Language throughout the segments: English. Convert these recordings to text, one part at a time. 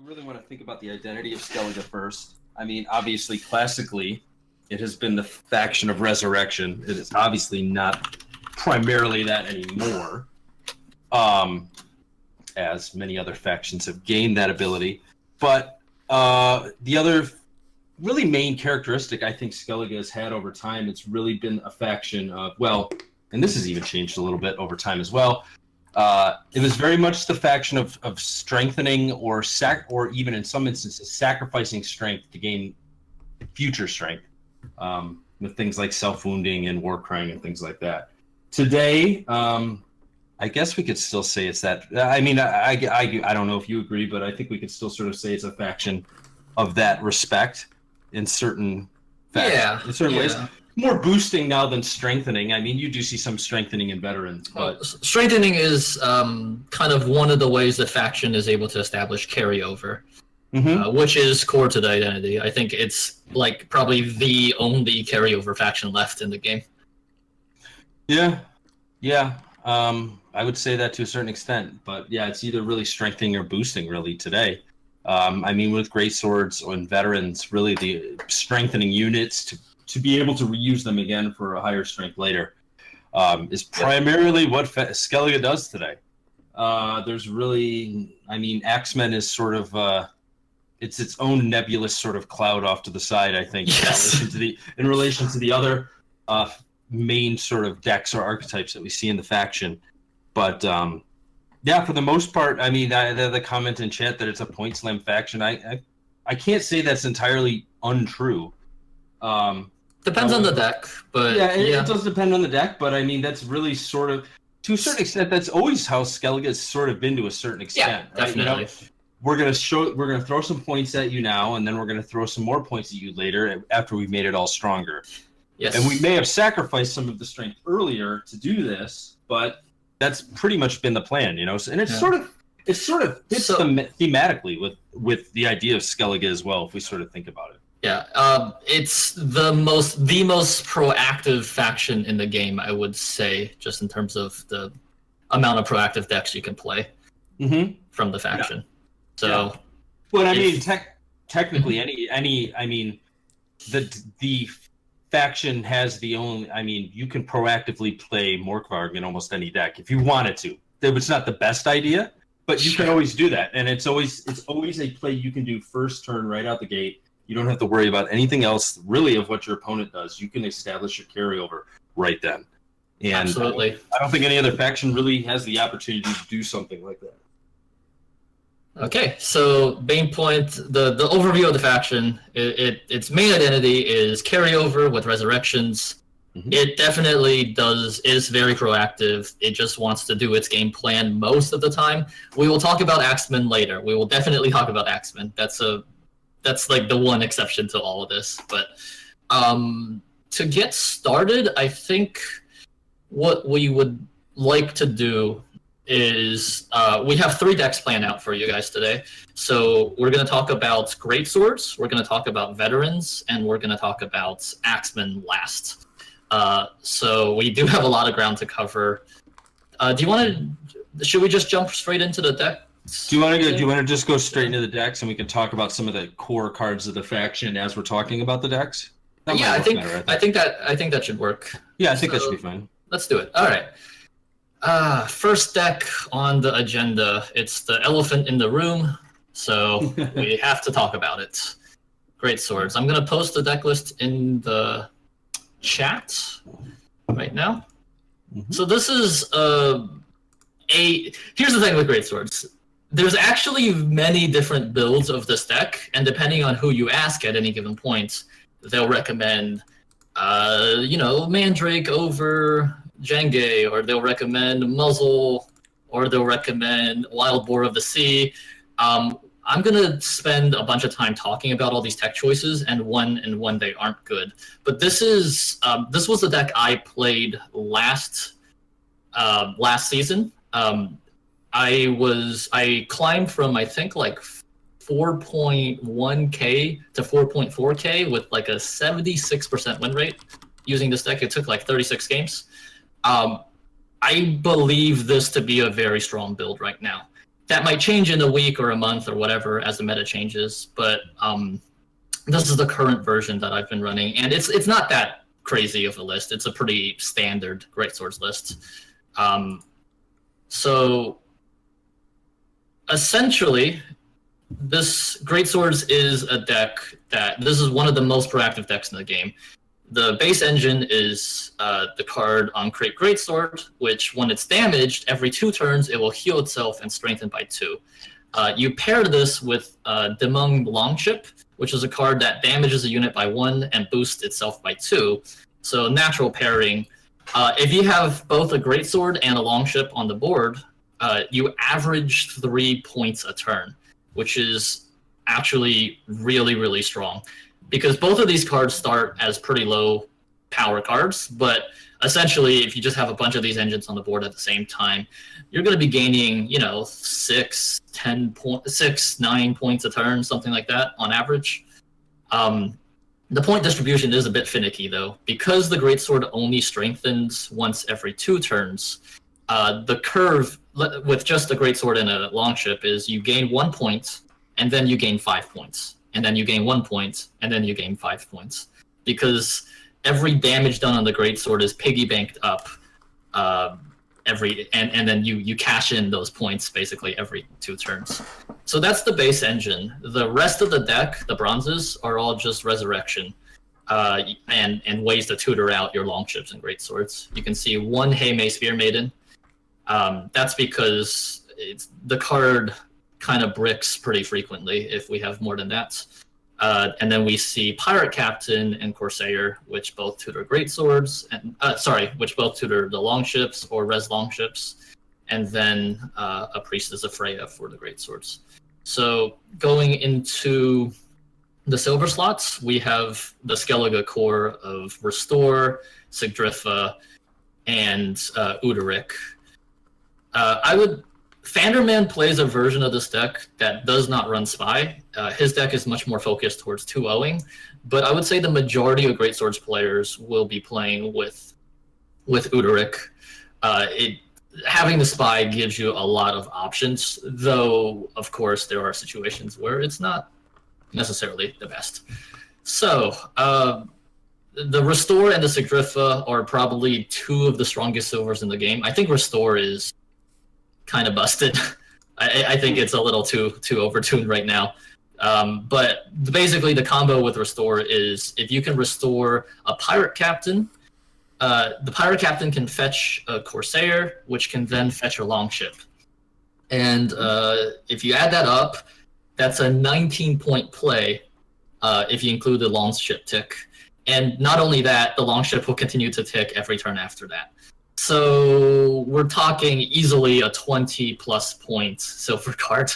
we really want to think about the identity of Skellige first. I mean, obviously, classically, it has been the faction of resurrection. It is obviously not primarily that anymore, as many other factions have gained that ability. But the other really main characteristic I think Skellige has had over time, it's really been a faction of, well, and this has even changed a little bit over time as well. It was very much the faction of strengthening or even in some instances sacrificing strength to gain future strength, with things like self-wounding and war crying and things like that. Today, I guess we could still say it's that. I mean, I don't know if you agree, but I think we could still sort of say it's a faction of that respect in certain ways. More boosting now than strengthening. I mean, you do see some strengthening in veterans, but strengthening is kind of one of the ways the faction is able to establish carryover, which is core to the identity. I think it's like probably the only carryover faction left in the game. Yeah. I would say that to a certain extent, but yeah, it's either really strengthening or boosting really today. I mean, with greatswords and veterans, really the strengthening units to be able to reuse them again for a higher strength later is primarily what Skellige does today. There's really, I mean, Axemen is sort of it's its own nebulous sort of cloud off to the side, I think, in relation to the other main sort of decks or archetypes that we see in the faction. But yeah, for the most part, I mean, the comment in chat that it's a point slam faction, I can't say that's entirely untrue. Depends on the deck, but it does depend on the deck. But I mean, that's really sort of, to a certain extent, that's always how Skellige has sort of been to a certain extent. Yeah, definitely. Right? You know, we're gonna throw some points at you now, and then we're gonna throw some more points at you later after we've made it all stronger. Yes. And we may have sacrificed some of the strength earlier to do this, but that's pretty much been the plan, you know. And it's sort of fits thematically with the idea of Skellige as well, if we sort of think about it. Yeah, it's the most proactive faction in the game, I would say, just in terms of the amount of proactive decks you can play from the faction. Yeah. So, but I mean, technically, I mean, the faction has the only. I mean, you can proactively play Morkvarg in almost any deck if you wanted to. It's not the best idea, but you can always do that, and it's always a play you can do first turn right out the gate. You don't have to worry about anything else, really, of what your opponent does. You can establish your carryover right then. And absolutely. I don't think any other faction really has the opportunity to do something like that. Okay, so main point, the overview of the faction, its main identity is carryover with resurrections. It definitely is very proactive. It just wants to do its game plan most of the time. We will talk about Axemen later. We will definitely talk about Axemen. That's like the one exception to all of this. But to get started, I think what we would like to do is we have 3 decks planned out for you guys today. So we're going to talk about greatswords, we're going to talk about veterans, and we're going to talk about Axemen last. So we do have a lot of ground to cover. Should we just jump straight into the deck? Do you want to just go straight into the decks, and we can talk about some of the core cards of the faction as we're talking about the decks? I think that should work. Yeah, I think that should be fine. Let's do it. All right. First deck on the agenda. It's the elephant in the room, so we have to talk about it. Greatswords. I'm gonna post the deck list in the chat right now. So this is here's the thing with greatswords. There's actually many different builds of this deck, and depending on who you ask at any given point, they'll recommend, Mandrake over Jenge, or they'll recommend Muzzle, or they'll recommend Wild Boar of the Sea. I'm gonna spend a bunch of time talking about all these tech choices, and when they aren't good. But this was the deck I played last season. I climbed from, I think, like 4.1k to 4.4k with like a 76% win rate using this deck. It took like 36 games. I believe this to be a very strong build right now. that might change in a week or a month or whatever as the meta changes, but this is the current version that I've been running, and it's not that crazy of a list. It's a pretty standard greatswords list. So essentially, this greatswords is a deck this is one of the most proactive decks in the game. The base engine is the card on Create Greatsword, which when it's damaged, every 2 turns it will heal itself and strengthen by 2. You pair this with Demung Longship, which is a card that damages a unit by 1 and boosts itself by 2. So natural pairing. If you have both a Greatsword and a Longship on the board, you average 3 points a turn, which is actually really, really strong. Because both of these cards start as pretty low power cards, but essentially, if you just have a bunch of these engines on the board at the same time, you're going to be gaining, 6, 9 points a turn, something like that on average. The point distribution is a bit finicky, though. Because the Greatsword only strengthens once every 2 turns, the curve with just a Greatsword and a Longship is you gain 1 point, and then you gain 5 points. And then you gain 1 point, and then you gain 5 points. Because every damage done on the Greatsword is piggy banked up and then you cash in those points basically every 2 turns. So that's the base engine. The rest of the deck, the bronzes, are all just resurrection and ways to tutor out your longships and greatswords. You can see 1 Heimei Spear Maiden. That's because the card kind of bricks pretty frequently if we have more than that. And then we see Pirate Captain and Corsair, which both tutor greatswords, and which both tutor the longships or res longships, and then a Priestess of Freya for the greatswords. So going into the silver slots, we have the Skellige core of Restore, Sigdrifa, and Uderic. Fanderman plays a version of this deck that does not run Spy. His deck is much more focused towards 2-0ing, but I would say the majority of Greatswords players will be playing with Uderic. Having the Spy gives you a lot of options, though, of course, there are situations where it's not necessarily the best. So, the Restore and the Sigdrifa are probably 2 of the strongest silvers in the game. I think Restore is kind of busted. I think it's a little too overtuned right now. But basically the combo with Restore is if you can restore a Pirate Captain, the Pirate Captain can fetch a Corsair, which can then fetch a Longship. And if you add that up, that's a 19-point play if you include the Longship tick. And not only that, the Longship will continue to tick every turn after that. So we're talking easily a 20-plus point silver card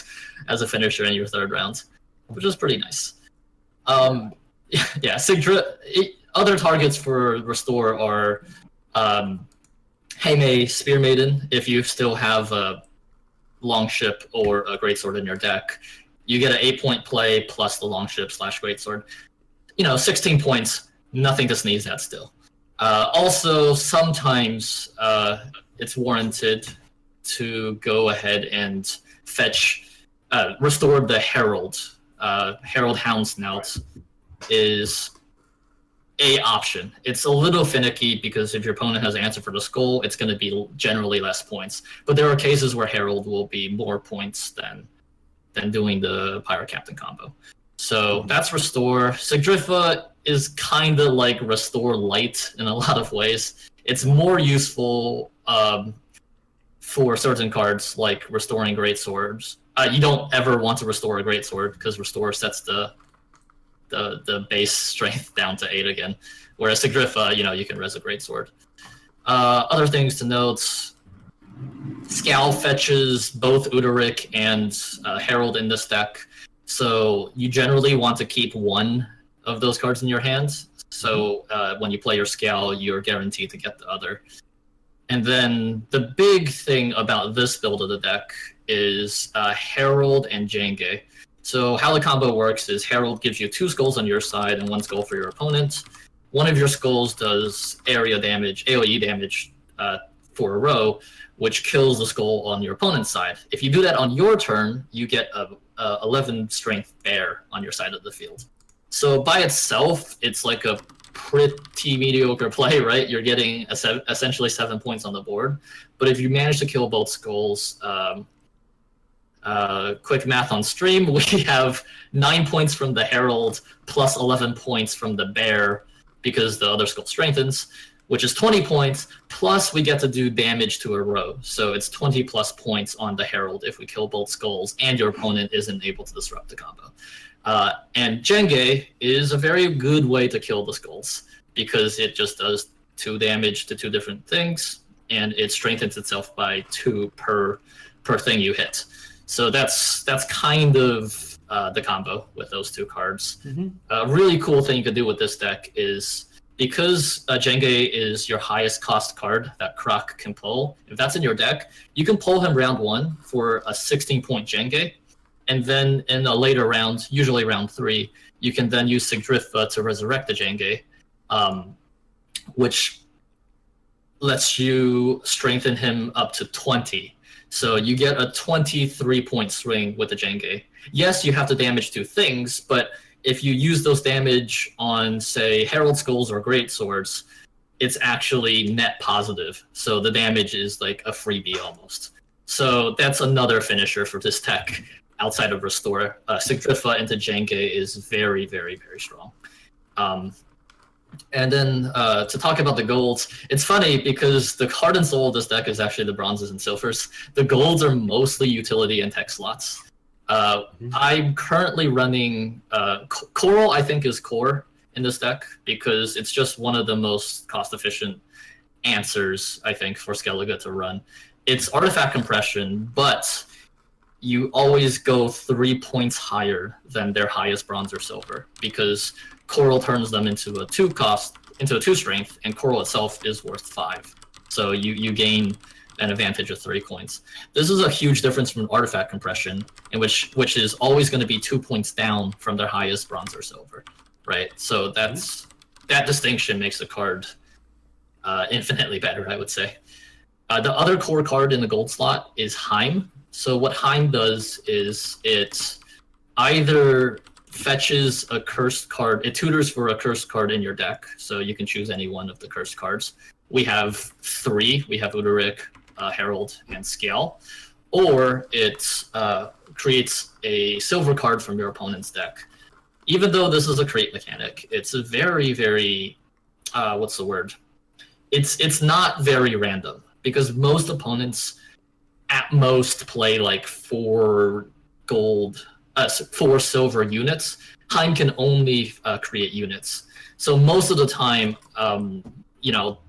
as a finisher in your 3rd round, which is pretty nice. Other targets for Restore are Heimei Spear Maiden. If you still have a Longship or a Greatsword in your deck, you get an 8-point play plus the Longship / Greatsword. 16 points, nothing to sneeze at still. Also, sometimes it's warranted to go ahead and restore the Herald. Herald Houndsnout is a option. It's a little finicky because if your opponent has answer for the skull, it's going to be generally less points. But there are cases where Herald will be more points than doing the Pirate Captain combo. So that's Restore. Sigdrifa is kind of like Restore Light in a lot of ways. It's more useful for certain cards like restoring Greatswords. You don't ever want to restore a Greatsword because Restore sets the base strength down to 8 again. Whereas Sigdrifa, you can res a Greatsword. Other things to note, Scowl fetches both Uderic and Herald in this deck. So you generally want to keep 1 of those cards in your hand. So when you play your Scowl, you're guaranteed to get the other. And then the big thing about this build of the deck is Herald and Jenge. So how the combo works is Herald gives you 2 skulls on your side and 1 skull for your opponent. One of your skulls does area damage, AoE damage, for a row, which kills the skull on your opponent's side. If you do that on your turn, you get a 11 strength bear on your side of the field. So by itself, it's like a pretty mediocre play, right? You're getting essentially 7 points on the board. But if you manage to kill both skulls, quick math on stream, we have 9 points from the Herald plus 11 points from the bear because the other skull strengthens, which is 20 points, plus we get to do damage to a row. So it's 20 plus points on the Herald if we kill both skulls and your opponent isn't able to disrupt the combo. And Jenge is a very good way to kill the skulls because it just does 2 damage to 2 different things, and it strengthens itself by 2 per thing you hit. So that's kind of the combo with those 2 cards. A really cool thing you could do with this deck is, because Jenge is your highest cost card that Croc can pull, if that's in your deck, you can pull him round 1 for a 16-point Jenge, and then in a later round, usually round 3, you can then use Sigdrifa to resurrect the Jenge, which lets you strengthen him up to 20. So you get a 23-point swing with the Jenge. Yes, you have to damage 2 things, but if you use those damage on, say, Herald Skulls or Great Swords, it's actually net positive. So the damage is like a freebie almost. So that's another finisher for this deck outside of Restore. Sigdrifa into Jenge is very, very, very strong. And then to talk about the golds, it's funny because the heart and soul of this deck is actually the bronzes and silvers. The golds are mostly utility and tech slots. I'm currently running Coral, I think, is core in this deck because it's just one of the most cost-efficient answers, I think, for Skellige to run. It's artifact compression, but you always go 3 points higher than their highest bronze or silver because Coral turns them into a 2 strength, and Coral itself is worth 5. So you gain an advantage of 3 points. This is a huge difference from artifact compression, in which is always going to be 2 points down from their highest bronze or silver, right? So that distinction makes the card infinitely better, I would say. The other core card in the gold slot is Heim. So what Heim does is it either fetches a cursed card, it tutors for a cursed card in your deck, so you can choose any one of the cursed cards. We have 3. We have Uderic, Herald, and Scale. Or it creates a silver card from your opponent's deck. Even though this is a create mechanic, it's a very, very, what's the word? It's not very random, because most opponents at most play like 4 silver units. Heim can only create units. So most of the time,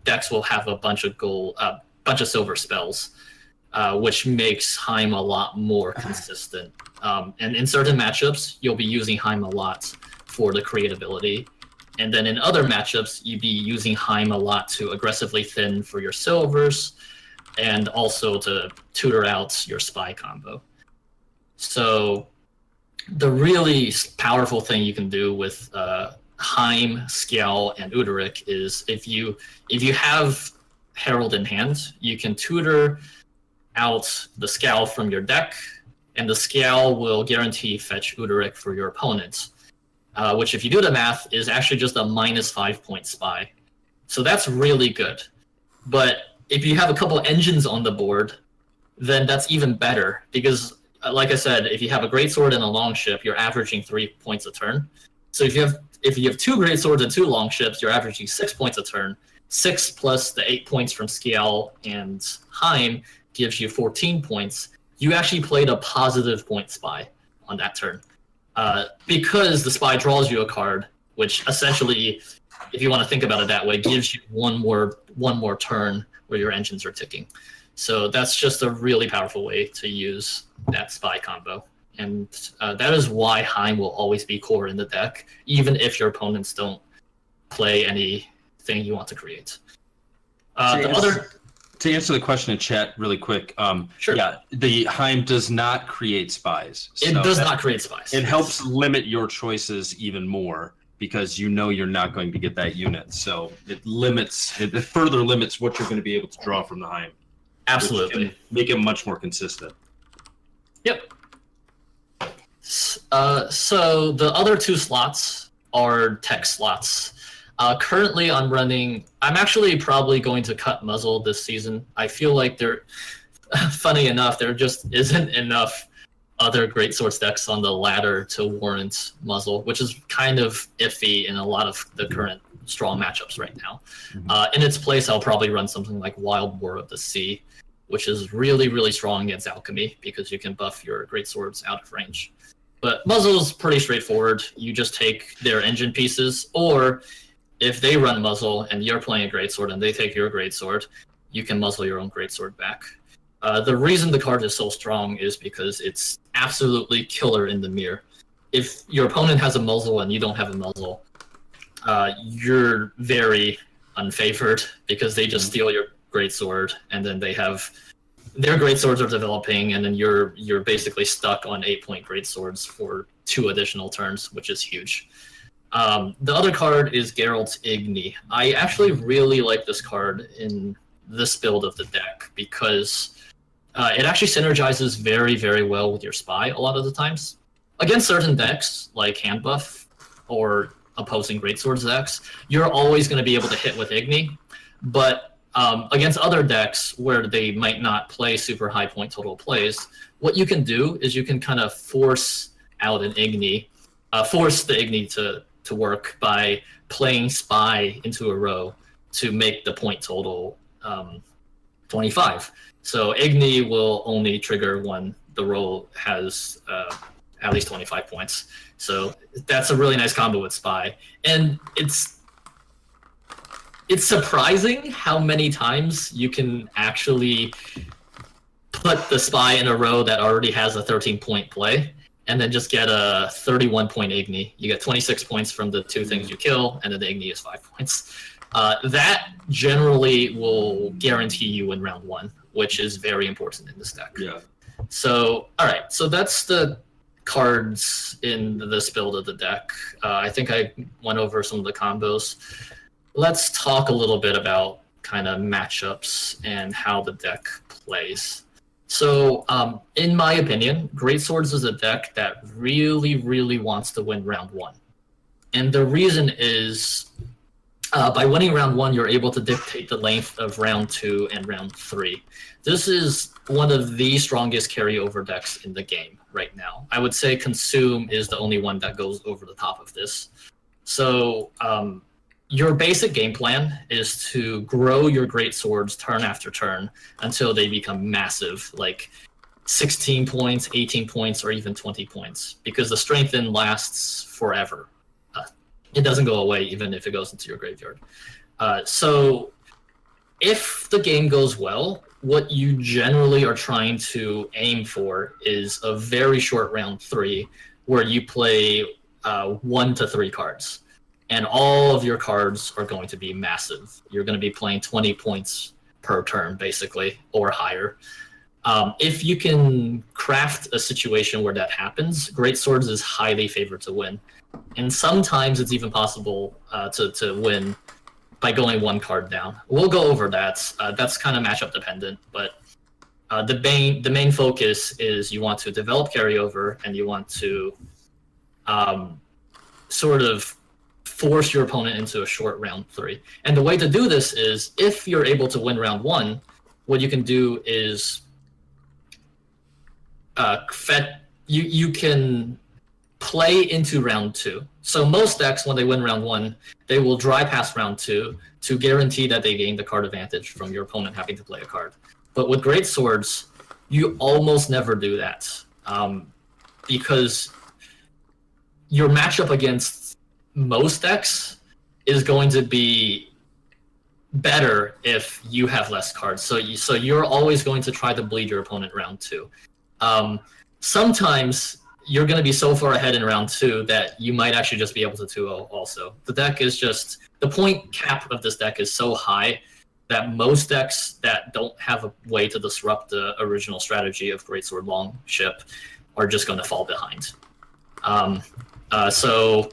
decks will have a bunch of silver spells, which makes Heim a lot more consistent. And in certain matchups, you'll be using Heim a lot for the creatability. And then in other matchups, you'd be using Heim a lot to aggressively thin for your silvers, and also to tutor out your spy combo. So the really powerful thing you can do with Heim, Skjal, and Uderic is if you have Herald in hand, you can tutor out the Skjal from your deck, and the Skjal will guarantee fetch Uderic for your opponent, which, if you do the math, is actually just a minus 5-point spy. So that's really good. But if you have a couple engines on the board, then that's even better, because like I said, if you have a great sword and a long ship, you're averaging 3 points a turn. So if you have 2 great swords and 2 long ships, you're averaging 6 points a turn. 6 plus the 8 points from Skjal and Heim gives you 14 points. You actually played a positive point spy on that turn, because the spy draws you a card, which essentially, if you want to think about it that way, gives you one more turn where your engines are ticking. So that's just a really powerful way to use that spy combo. And that is why Heim will always be core in the deck, even if your opponents don't play anything you want to create. To answer the question in chat really quick, sure. Yeah, the Heim does not create spies. It does not create spies. It helps limit your choices even more, because you're not going to get that unit. So it further limits what you're going to be able to draw from the Heim. Absolutely. Which can make it much more consistent. Yep. So the other 2 slots are tech slots. Currently, I'm actually probably going to cut muzzle this season. I feel like funny enough, there just isn't enough other greatsword decks on the ladder to warrant muzzle, which is kind of iffy in a lot of the current strong matchups right now. In its place, I'll probably run something like Wild War of the Sea, which is really, really strong against alchemy because you can buff your greatswords out of range. But muzzle's pretty straightforward. You just take their engine pieces, or if they run muzzle and you're playing a greatsword and they take your greatsword, you can muzzle your own greatsword back. The reason the card is so strong is because it's absolutely killer in the mirror. If your opponent has a muzzle and you don't have a muzzle, you're very unfavored because they just steal your greatsword, and then they have their greatswords are developing, and then you're basically stuck on 8-point greatswords for 2 additional turns, which is huge. The other card is Geralt's Igni. I actually really like this card in this build of the deck because it actually synergizes very, very well with your spy a lot of the times. Against certain decks, like hand buff or opposing greatswords decks, you're always going to be able to hit with Igni, but against other decks where they might not play super high point total plays, what you can do is you can kind of force out an Igni, force the Igni to work by playing Spy into a row to make the point total 25. So Igni will only trigger when the roll has at least 25 points. So that's a really nice combo with Spy. And it's surprising how many times you can actually put the Spy in a row that already has a 13-point play and then just get a 31-point Igni. You get 26 points from the 2 things you kill, and then the Igni is 5 points. That generally will guarantee you in round 1, which is very important in this deck. Yeah. So, all right. So that's the cards in this build of the deck. I think I went over some of the combos. Let's talk a little bit about kind of matchups and how the deck plays. So, in my opinion, Greatswords is a deck that really, really wants to win round 1. And the reason is, by winning round 1, you're able to dictate the length of round 2 and round 3. This is one of the strongest carryover decks in the game right now. I would say Consume is the only one that goes over the top of this. So, your basic game plan is to grow your great swords turn after turn until they become massive, like 16 points, 18 points, or even 20 points, because the strengthen lasts forever. It doesn't go away even if it goes into your graveyard. So if the game goes well, what you generally are trying to aim for is a very short round 3 where you play 1 to 3 cards. And all of your cards are going to be massive. You're going to be playing 20 points per turn, basically, or higher. If you can craft a situation where that happens, Greatswords is highly favored to win. And sometimes it's even possible to win by going 1 card down. We'll go over that. That's kind of matchup dependent, but the main focus is you want to develop carryover, and you want to sort of force your opponent into a short round 3. And the way to do this is, if you're able to win round 1, what you can do is you can play into round 2. So most decks, when they win round 1, they will dry past round 2 to guarantee that they gain the card advantage from your opponent having to play a card. But with Great Swords, you almost never do that, because your matchup against most decks is going to be better if you have less cards. So you're always going to try to bleed your opponent round 2. Sometimes you're going to be so far ahead in round 2 that you might actually just be able to 2-0 also. The deck is just, the point cap of this deck is so high that most decks that don't have a way to disrupt the original strategy of Greatsword Longship are just going to fall behind. So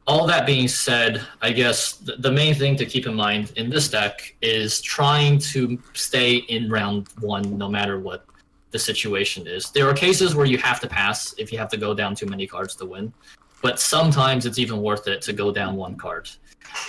all that being said, I guess the main thing to keep in mind in this deck is trying to stay in round 1 no matter what the situation is. There are cases where you have to pass if you have to go down too many cards to win, but sometimes it's even worth it to go down 1 card.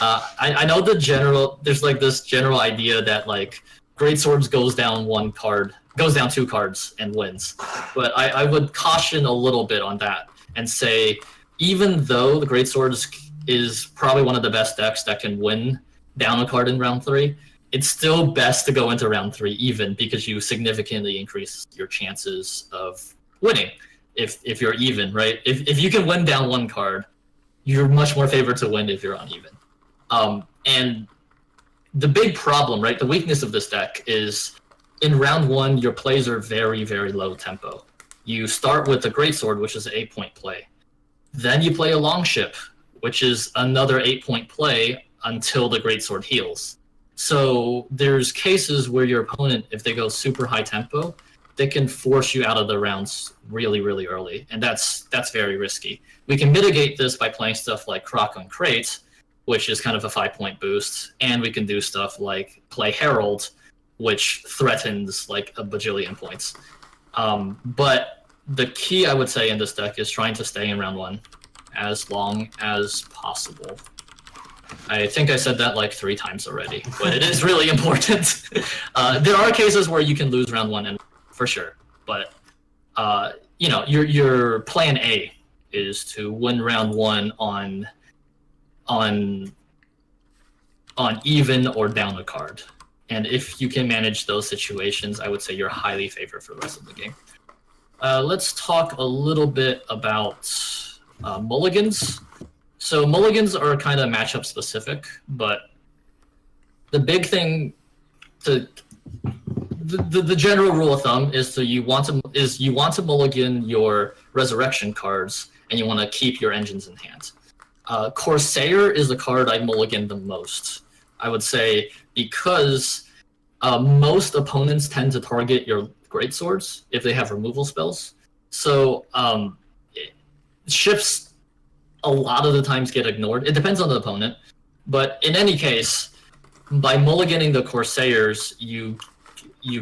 I know there's like this general idea that like Great Swords goes down 2 cards and wins, but I would caution a little bit on that and say, even though the Great Swords is probably one of the best decks that can win down a card in round 3, it's still best to go into round 3 even, because you significantly increase your chances of winning if you're even, right? If you can win down 1 card, you're much more favored to win if you're uneven. And the big problem, right, the weakness of this deck is in round 1, your plays are very, very low tempo. You start with the Greatsword, which is an 8-point play. Then you play a Longship, which is another 8-point play until the Greatsword heals. So there's cases where your opponent, if they go super high tempo, they can force you out of the rounds really, really early, and that's very risky. We can mitigate this by playing stuff like Croc on Crate, which is kind of a 5-point boost, and we can do stuff like play Herald, which threatens like a bajillion points. But the key, I would say, in this deck is trying to stay in round 1 as long as possible. I think I said that like 3 times already, but it is really important. There are cases where you can lose round 1, and for sure, but you know, your plan A is to win round 1 on even or down a card. And if you can manage those situations, I would say you're highly favored for the rest of the game. Let's talk a little bit about mulligans. So mulligans are kind of matchup specific, but the big thing the general rule of thumb is you want to mulligan your resurrection cards, and you want to keep your engines in hand. Corsair is the card I mulligan the most, I would say, because most opponents tend to target your Greatswords if they have removal spells. So ships a lot of the times get ignored. It depends on the opponent, but in any case, by mulliganing the Corsairs, you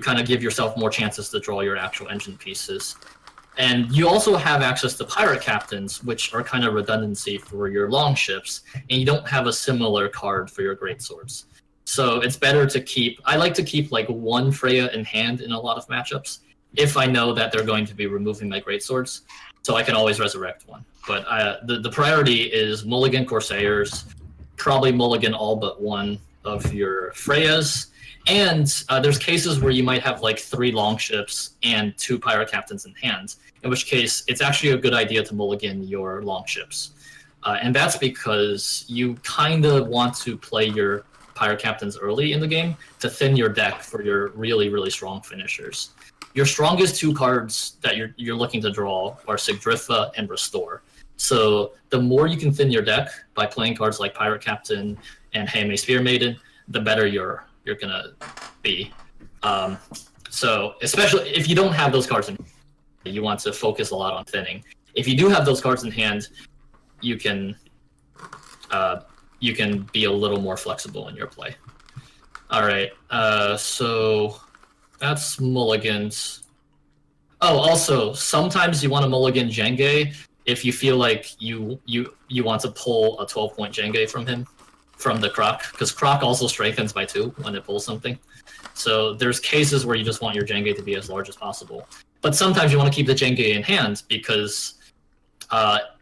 kind of give yourself more chances to draw your actual engine pieces. And you also have access to pirate captains, which are kind of redundancy for your longships, and you don't have a similar card for your greatswords. So it's better to keep, I like to keep like 1 Freya in hand in a lot of matchups, if I know that they're going to be removing my greatswords, so I can always resurrect 1. But the priority is mulligan Corsairs, probably mulligan all but 1 of your Freyas, and there's cases where you might have like 3 longships and 2 pirate captains in hand, in which case it's actually a good idea to mulligan your longships. And that's because you kind of want to play your pirate captains early in the game to thin your deck for your really, really strong finishers. Your strongest 2 cards that you're looking to draw are Sigdrifa and Restore. So the more you can thin your deck by playing cards like Pirate Captain and Heime Spear Maiden, the better you're gonna be. So especially if you don't have those cards in hand, you want to focus a lot on thinning. If you do have those cards in hand, you can be a little more flexible in your play. All right, so that's mulligans. Oh, also, sometimes you want to mulligan Jenge if you feel like you want to pull a 12-point Jenge from the Croc, because Croc also strengthens by 2 when it pulls something. So there's cases where you just want your Jenge to be as large as possible. But sometimes you want to keep the Jenge in hand, because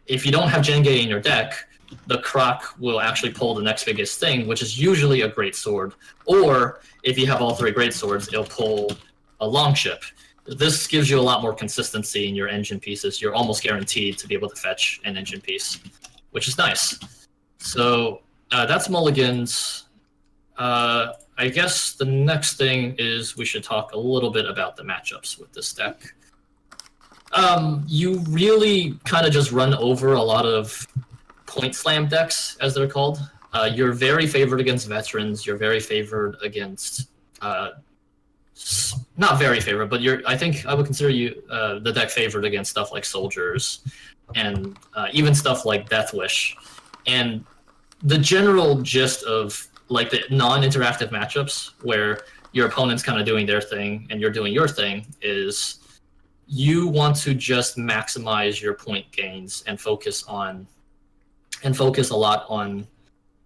if you don't have Jenge in your deck, the Croc will actually pull the next biggest thing, which is usually a great sword. Or if you have all 3 great swords, it'll pull a longship. This gives you a lot more consistency in your engine pieces. You're almost guaranteed to be able to fetch an engine piece, which is nice. So that's mulligans. I guess the next thing is we should talk a little bit about the matchups with this deck. You really kind of just run over a lot of point slam decks, as they're called. You're very favored against veterans. You're very favored against not very favored, but I think I would consider you the deck favored against stuff like soldiers and even stuff like Death Wish. And the general gist of like the non-interactive matchups where your opponent's kind of doing their thing and you're doing your thing is you want to just maximize your point gains and focus a lot on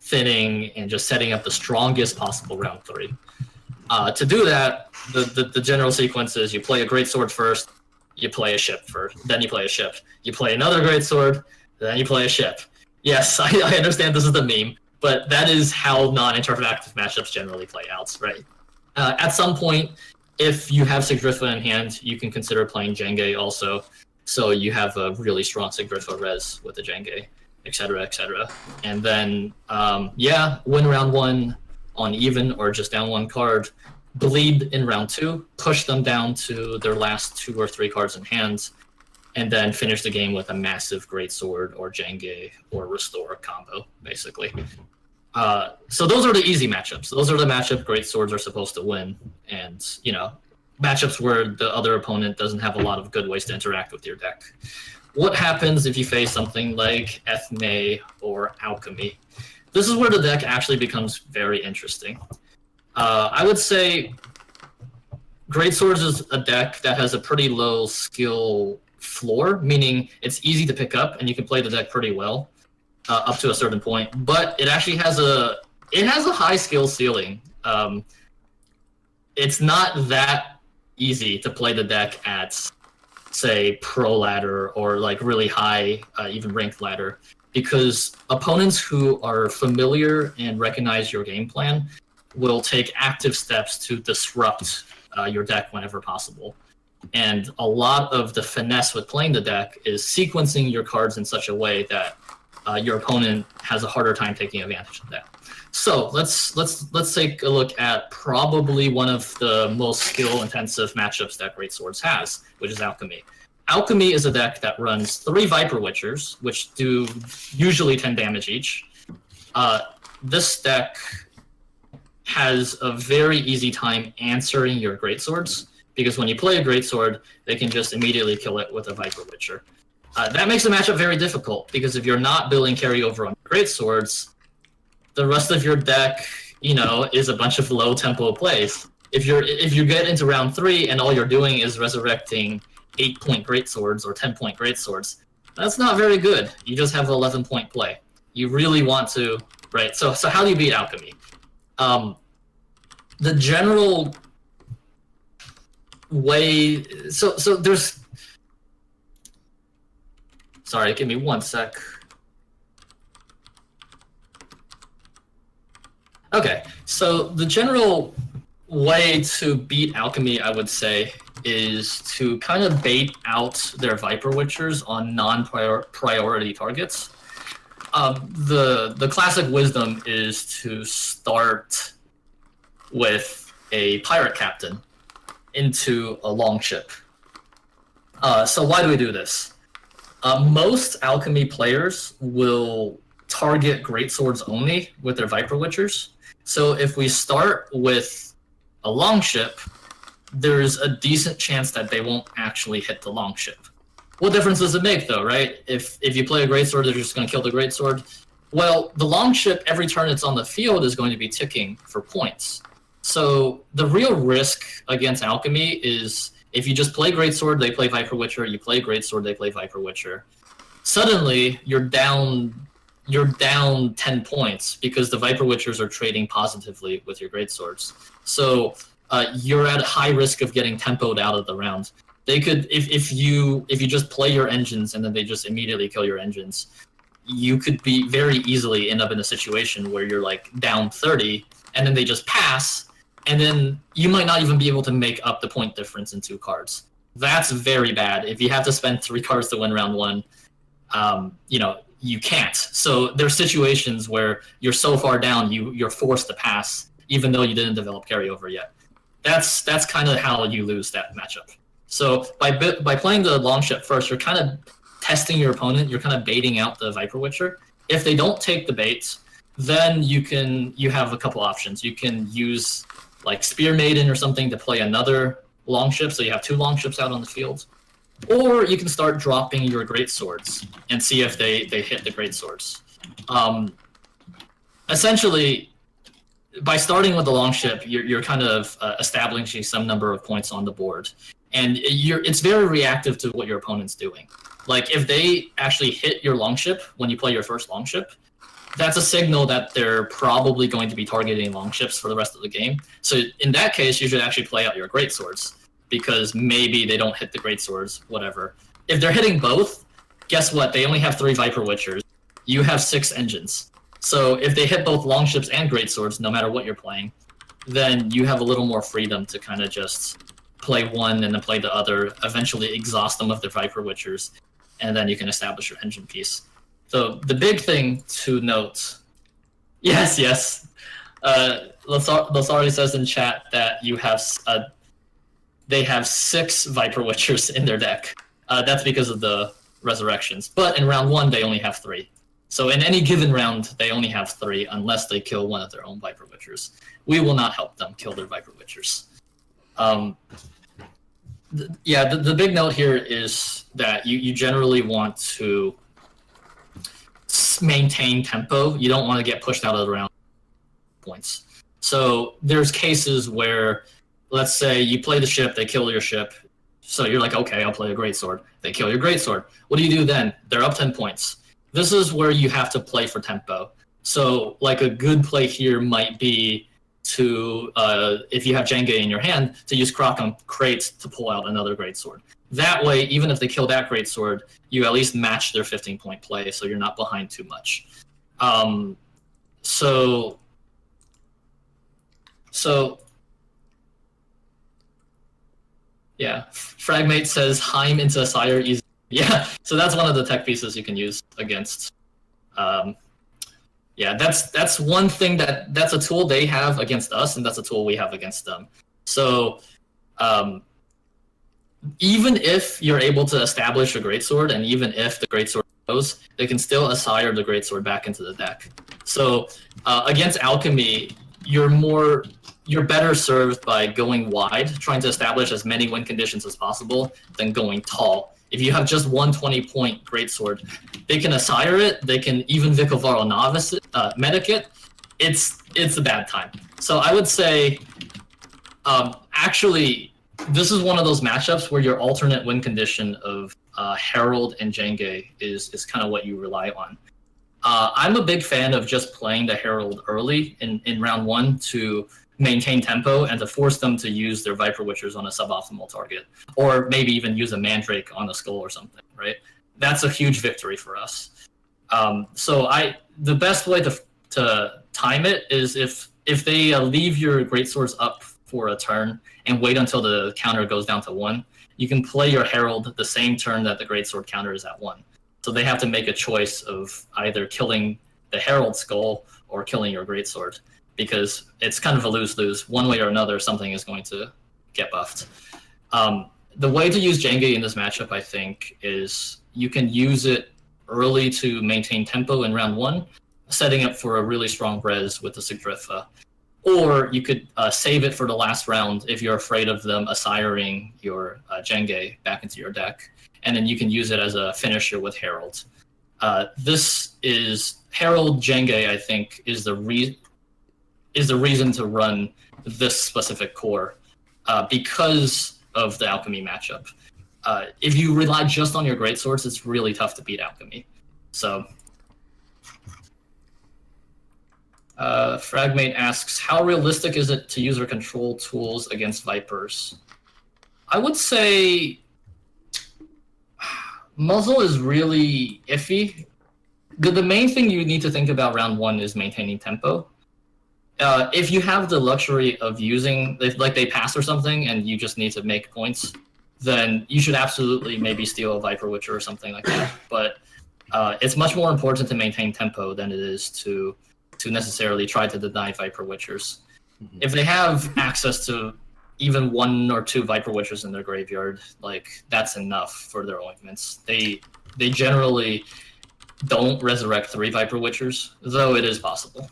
thinning and just setting up the strongest possible round 3. To do that, the general sequence is you play a greatsword first, you play a ship first, then you play a ship, you play another greatsword, then you play a ship. Yes, I understand this is the meme, but that is how non-interactive matchups generally play out, right? At some point, if you have Sigdrifa in hand, you can consider playing Jenge also, so you have a really strong Sigdrifa res with the Jenge, etc., etc. And then, win round 1 on even or just down 1 card, bleed in round 2, push them down to their last 2 or 3 cards in hand, and then finish the game with a massive greatsword or Jenge or restore combo, basically. So those are the easy matchups. Those are the matchup greatswords are supposed to win, and matchups where the other opponent doesn't have a lot of good ways to interact with your deck. What happens if you face something like Ethne or Alchemy? This is where the deck actually becomes very interesting. I would say Greatswords is a deck that has a pretty low skill floor, meaning it's easy to pick up and you can play the deck pretty well up to a certain point, but it actually has a high skill ceiling. It's not that easy to play the deck at, say, pro ladder or like really high, even ranked ladder, because opponents who are familiar and recognize your game plan will take active steps to disrupt your deck whenever possible. And a lot of the finesse with playing the deck is sequencing your cards in such a way that your opponent has a harder time taking advantage of that. So let's take a look at probably one of the most skill-intensive matchups that Greatswords has, which is Alchemy. Alchemy is a deck that runs 3 Viper Witchers, which do usually 10 damage each. This deck has a very easy time answering your Greatswords, because when you play a Greatsword, they can just immediately kill it with a Viper Witcher. That makes the matchup very difficult, because if you're not building carryover on Greatswords, the rest of your deck, is a bunch of low-tempo plays. If you get into round 3 and all you're doing is resurrecting 8-point Greatswords or 10-point Greatswords, that's not very good. You just have an 11-point play. You really want to, right? So how do you beat Alchemy? The general way, so there's, sorry, give me one sec. Okay, so the general way to beat Alchemy, I would say, is to kind of bait out their Viper Witchers on non-priority targets. The classic wisdom is to start with a pirate captain into a longship. So why do we do this? Most Alchemy players will target Greatswords only with their Viper Witchers. So if we start with a longship, there's a decent chance that they won't actually hit the longship. What difference does it make, though, right? If you play a Greatsword, they're just going to kill the Greatsword. Well, the longship, every turn it's on the field, is going to be ticking for points. So the real risk against Alchemy is if you just play Greatsword, they play Viper Witcher, you play Greatsword, they play Viper Witcher. Suddenly, you're down 10 points because the Viper Witchers are trading positively with your Greatswords. So you're at high risk of getting tempoed out of the round. They could, if you just play your engines and then they just immediately kill your engines, you could be very easily end up in a situation where you're like down 30 and then they just pass, and then you might not even be able to make up the point difference in 2 cards. That's very bad. If you have to spend 3 cards to win round 1, you can't. So there's situations where you're so far down, you're forced to pass, even though you didn't develop carryover yet. That's kind of how you lose that matchup. So by playing the longship first, you're kind of testing your opponent. You're kind of baiting out the Viper Witcher. If they don't take the bait, then you have a couple options. You can use like Spear Maiden or something to play another longship, so you have 2 longships out on the field. Or you can start dropping your Greatswords and see if they hit the Greatswords. Essentially, by starting with the longship, you're kind of establishing some number of points on the board, and it's very reactive to what your opponent's doing. Like if they actually hit your longship when you play your first longship, that's a signal that they're probably going to be targeting longships for the rest of the game. So in that case, you should actually play out your greatswords, because maybe they don't hit the greatswords, whatever. If they're hitting both, guess what? They only have 3 Viper Witchers. You have 6 engines. So if they hit both longships and greatswords, no matter what you're playing, then you have a little more freedom to kind of just play one and then play the other, eventually exhaust them of their Viper Witchers, and then you can establish your engine piece. So the big thing to note, yes. Losari says in chat that you have they have 6 Viper Witchers in their deck. That's because of the resurrections. But in round 1, they only have 3. So in any given round, they only have 3 unless they kill one of their own Viper Witchers. We will not help them kill their Viper Witchers. The big note here is that you generally want to maintain tempo. You don't want to get pushed out of the round points. So there's cases where, let's say you play the ship, they kill your ship, so you're like, okay, I'll play a greatsword. They kill your greatsword. What do you do then? They're up 10 points. This is where you have to play for tempo. So like a good play here might be to, if you have Jenge in your hand, to use Croc on Crate to pull out another greatsword. That way, even if they kill that greatsword, you at least match their 15-point play, so you're not behind too much. Yeah, Fragmate says Heim into Sire easy. Yeah, so that's one of the tech pieces you can use against. Yeah, that's one thing that's a tool they have against us, and that's a tool we have against them. So even if you're able to establish a greatsword, and even if the greatsword goes, they can still Assire the greatsword back into the deck. So against Alchemy, you're better served by going wide, trying to establish as many win conditions as possible, than going tall. If you have just one 20-point greatsword, they can Assire it, they can even Vicovaro Novice medic it. It's a bad time. So I would say, actually, this is one of those matchups where your alternate win condition of Herald and Jenge is kind of what you rely on. I'm a big fan of just playing the Herald early in round 1 to maintain tempo and to force them to use their Viper Witchers on a suboptimal target, or maybe even use a Mandrake on a skull or something, right? That's a huge victory for us. The best way to time it is if they leave your greatswords up for a turn and wait until the counter goes down to 1, you can play your Herald the same turn that the greatsword counter is at 1. So they have to make a choice of either killing the Herald skull or killing your greatsword, because it's kind of a lose-lose. One way or another, something is going to get buffed. The way to use Jenge in this matchup, I think, is you can use it early to maintain tempo in round 1, setting up for a really strong res with the Sigdrifa. Or you could save it for the last round if you're afraid of them Assiring your Jenge back into your deck, and then you can use it as a finisher with Herald. This is Herald Jenge, I think, is the reason to run this specific core, because of the Alchemy matchup. If you rely just on your greatswords, it's really tough to beat Alchemy. So, Fragmate asks, how realistic is it to use or control tools against Vipers? I would say Muzzle is really iffy. The main thing you need to think about round 1 is maintaining tempo. If you have the luxury of using, like they pass or something, and you just need to make points, then you should absolutely maybe steal a Viper Witcher or something like that. But it's much more important to maintain tempo than it is to necessarily try to deny Viper Witchers. Mm-hmm. If they have access to even 1 or 2 Viper Witchers in their graveyard, like that's enough for their ointments. They generally don't resurrect 3 Viper Witchers, though it is possible.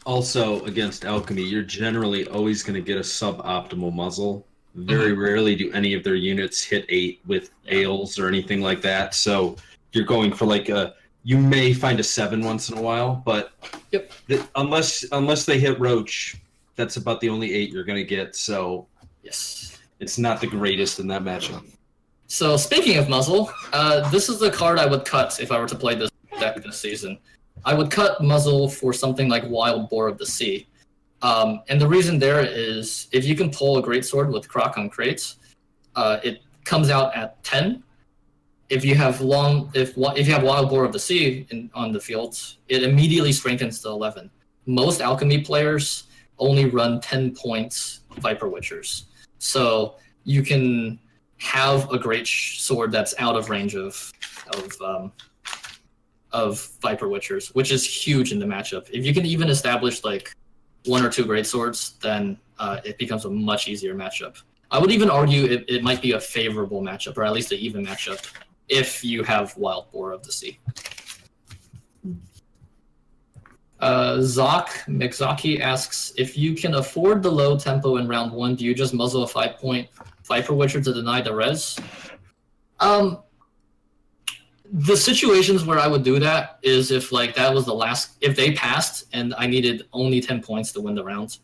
Also, against Alchemy, you're generally always going to get a suboptimal muzzle. Very rarely do any of their units hit 8 with Ales or anything like that. So you're going for like a You may find a 7 once in a while, but Yep. Unless they hit Roach, that's about the only 8 you're going to get. So Yes. it's not the greatest in that matchup. So speaking of Muzzle, this is the card I would cut if I were to play this deck this season. I would cut Muzzle for something like Wild Boar of the Sea. And the reason there is if you can pull a Greatsword with Croc on crates, it comes out at 10. If you have Wild Boar of the Sea on the field, it immediately strengthens to 11. Most Alchemy players only run 10 points Viper Witchers, so you can have a great sword that's out of range of Viper Witchers, which is huge in the matchup. If you can even establish like 1 or 2 great swords, then it becomes a much easier matchup. I would even argue it might be a favorable matchup, or at least an even matchup, if you have Wild Boar of the Sea. Mixaki asks, if you can afford the low tempo in round 1, do you just muzzle a 5-point Viper Witcher to deny the res? The situations where I would do that is if like that was the last, if they passed and I needed only 10 points to win the round,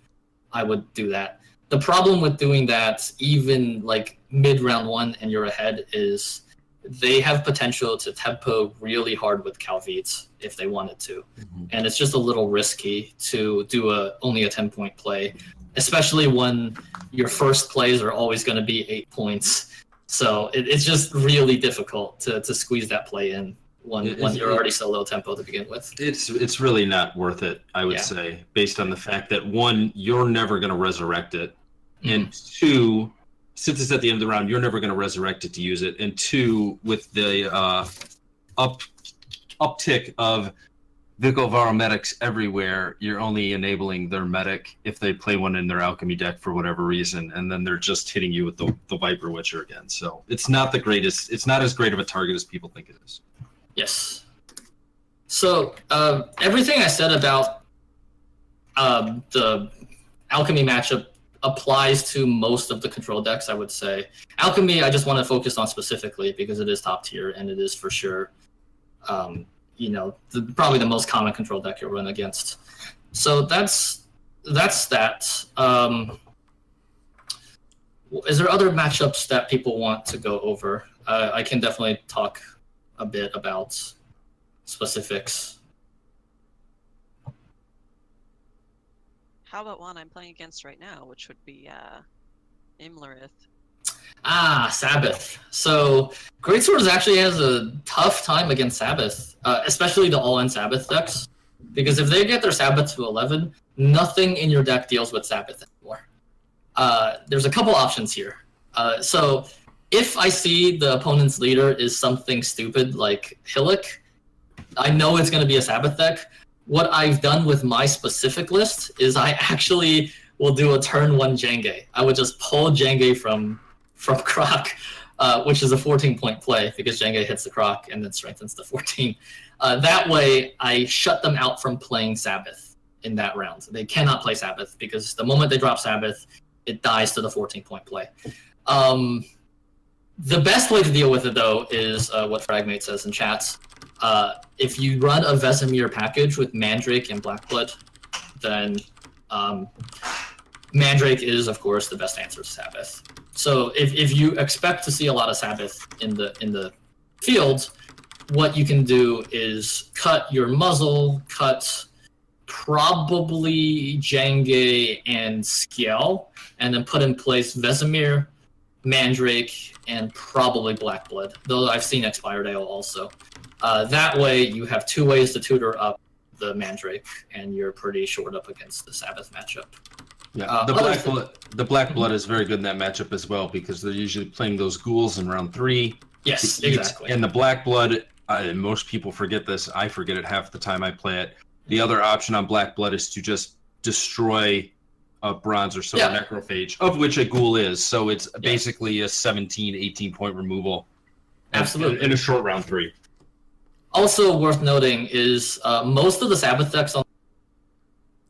I would do that. The problem with doing that, even like mid round 1 and you're ahead, is they have potential to tempo really hard with Calvite if they wanted to. Mm-hmm. And it's just a little risky to do only a 10-point play, especially when your first plays are always going to be 8 points. So it's just really difficult to squeeze that play in when you're already so low tempo to begin with. It's really not worth it, I would say, based on the fact that 1, you're never going to resurrect it, and 2, since it's at the end of the round, you're never going to resurrect it to use it, and 2, with the uptick of Vikovaro medics everywhere, you're only enabling their medic if they play one in their alchemy deck for whatever reason, and then they're just hitting you with the Viper Witcher again. So it's not the greatest. It's not as great of a target as people think it is. Yes. So everything I said about the alchemy matchup applies to most of the control decks, I would say. Alchemy, I just want to focus on specifically because it is top tier and it is for sure probably the most common control deck you'll run against. So that's that. Is there other matchups that people want to go over? I can definitely talk a bit about specifics. How about one I'm playing against right now, which would be Imlerith? Sabbath. So Greatswords actually has a tough time against Sabbath, especially the all-in Sabbath decks, because if they get their Sabbath to 11, nothing in your deck deals with Sabbath anymore. There's a couple options here. So if I see the opponent's leader is something stupid like Hillik, I know it's going to be a Sabbath deck. What I've done with my specific list is I actually will do a turn 1 Jenge. I would just pull Jenge from Croc, which is a 14-point play because Jenge hits the Croc and then strengthens to 14. That way, I shut them out from playing Sabbath in that round. They cannot play Sabbath because the moment they drop Sabbath, it dies to the 14-point play. The best way to deal with it, though, is what Fragmate says in chats. If you run a Vesemir package with Mandrake and Blackblood, then Mandrake is, of course, the best answer to Sabbath. So if you expect to see a lot of Sabbath in the field, what you can do is cut your muzzle, cut probably Jenge and Skjel, and then put in place Vesemir, Mandrake, and probably Blackblood, though I've seen Expired Ale also. That way you have 2 ways to tutor up the Mandrake, and you're pretty short up against the Sabbath matchup. Yeah, the Blackblood is very good in that matchup as well because they're usually playing those ghouls in round 3. Yes, exactly. And the Blackblood, most people forget this. I forget it half the time I play it. The other option on Blackblood is to just destroy a bronze or silver necrophage, of which a ghoul is. So it's basically a 17, 18-point removal. Absolutely. In a short round 3. Also worth noting is most of the Sabbath decks on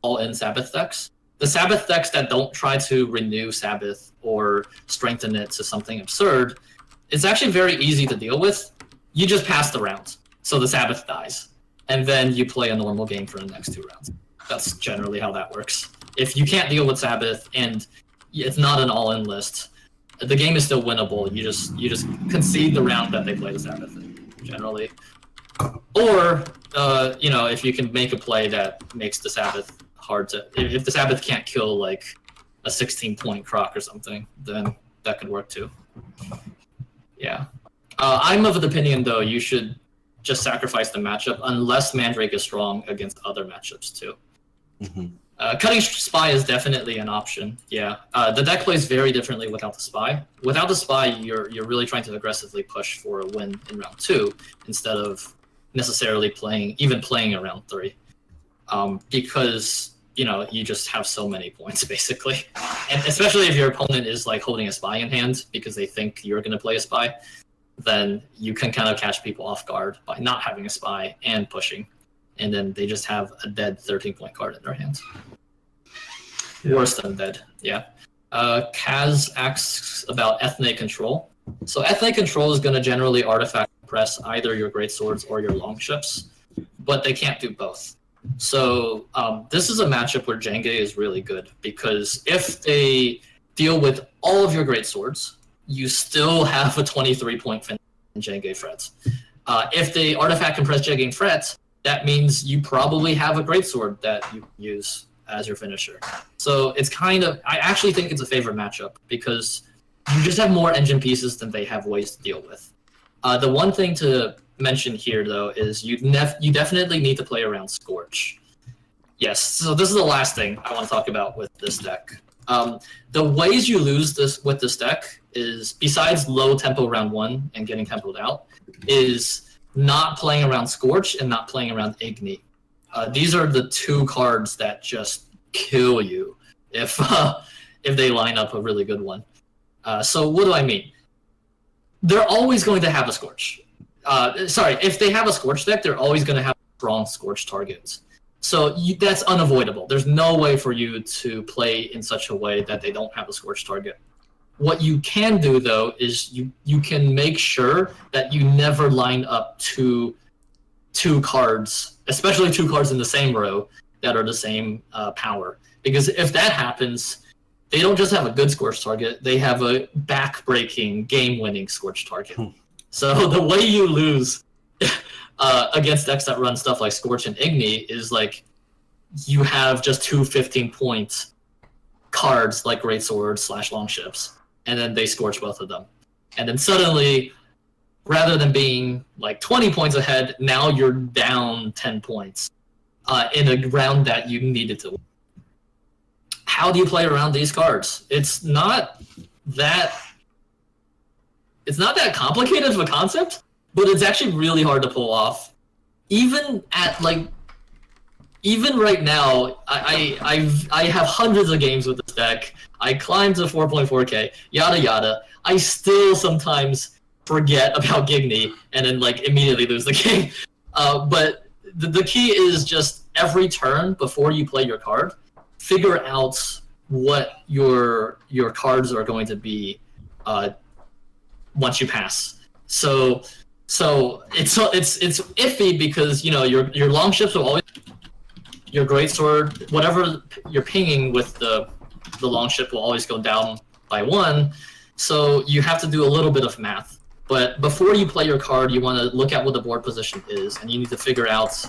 all-in Sabbath decks, the Sabbath decks that don't try to renew Sabbath or strengthen it to something absurd, it's actually very easy to deal with. You just pass the round. So the Sabbath dies. And then you play a normal game for the next 2 rounds. That's generally how that works. If you can't deal with Sabbath and it's not an all-in list, the game is still winnable. You just concede the round that they play the Sabbath in, generally. Or, if you can make a play that makes the Sabbath hard to... If the Sabbath can't kill, like, a 16-point croc or something, then that could work too. Yeah. I'm of the opinion, though, you should just sacrifice the matchup unless Mandrake is strong against other matchups too. Mm-hmm. Cutting Spy is definitely an option. Yeah, the deck plays very differently without the Spy. Without the Spy, you're really trying to aggressively push for a win in round 2 instead of necessarily playing in round 3, because you just have so many points basically, and especially if your opponent is like holding a Spy in hand because they think you're going to play a Spy, then you can kind of catch people off guard by not having a Spy and pushing, and then they just have a dead 13-point card in their hands. Yeah. Worse than dead, yeah. Kaz asks about ethnic control. So ethnic control is going to generally artifact press either your greatswords or your longships, but they can't do both. So this is a matchup where Jenge is really good, because if they deal with all of your greatswords, you still have a 23-point finish in Jenge Frets. If they artifact and press Jenge Frets, that means you probably have a greatsword that you use as your finisher. So it's kind of... I actually think it's a favorite matchup, because you just have more engine pieces than they have ways to deal with. The one thing to mention here, though, is you definitely need to play around Scorch. Yes, so this is the last thing I want to talk about with this deck. The ways you lose this with this deck is, besides low tempo round 1 and getting tempoed out, is not playing around Scorch and not playing around Igni. These are the 2 cards that just kill you if they line up a really good one. So what do I mean? They're always going to have a Scorch. If they have a Scorch deck, they're always going to have strong Scorch targets. So that's unavoidable. There's no way for you to play in such a way that they don't have a Scorch target. What you can do, though, is you can make sure that you never line up two cards, especially 2 cards in the same row that are the same power. Because if that happens, they don't just have a good Scorch target, they have a back-breaking, game-winning Scorch target. So the way you lose against decks that run stuff like Scorch and Igni is like you have just 2 15-point cards like Greatsword / Longships, and then they Scorch both of them. And then suddenly, rather than being like 20 points ahead, now you're down 10 points in a round that you needed to win. How do you play around these cards? It's not that complicated of a concept, but it's actually really hard to pull off. Even right now, I have hundreds of games with this deck. I climbed to 4.4k, yada yada. I still sometimes forget about Gigni and then immediately lose the game. But the key is just every turn before you play your card, figure out what your cards are going to be once you pass. So it's iffy because your longships will always, your greatsword, whatever you're pinging with the longship will always go down by 1. So you have to do a little bit of math. But before you play your card, you want to look at what the board position is, and you need to figure out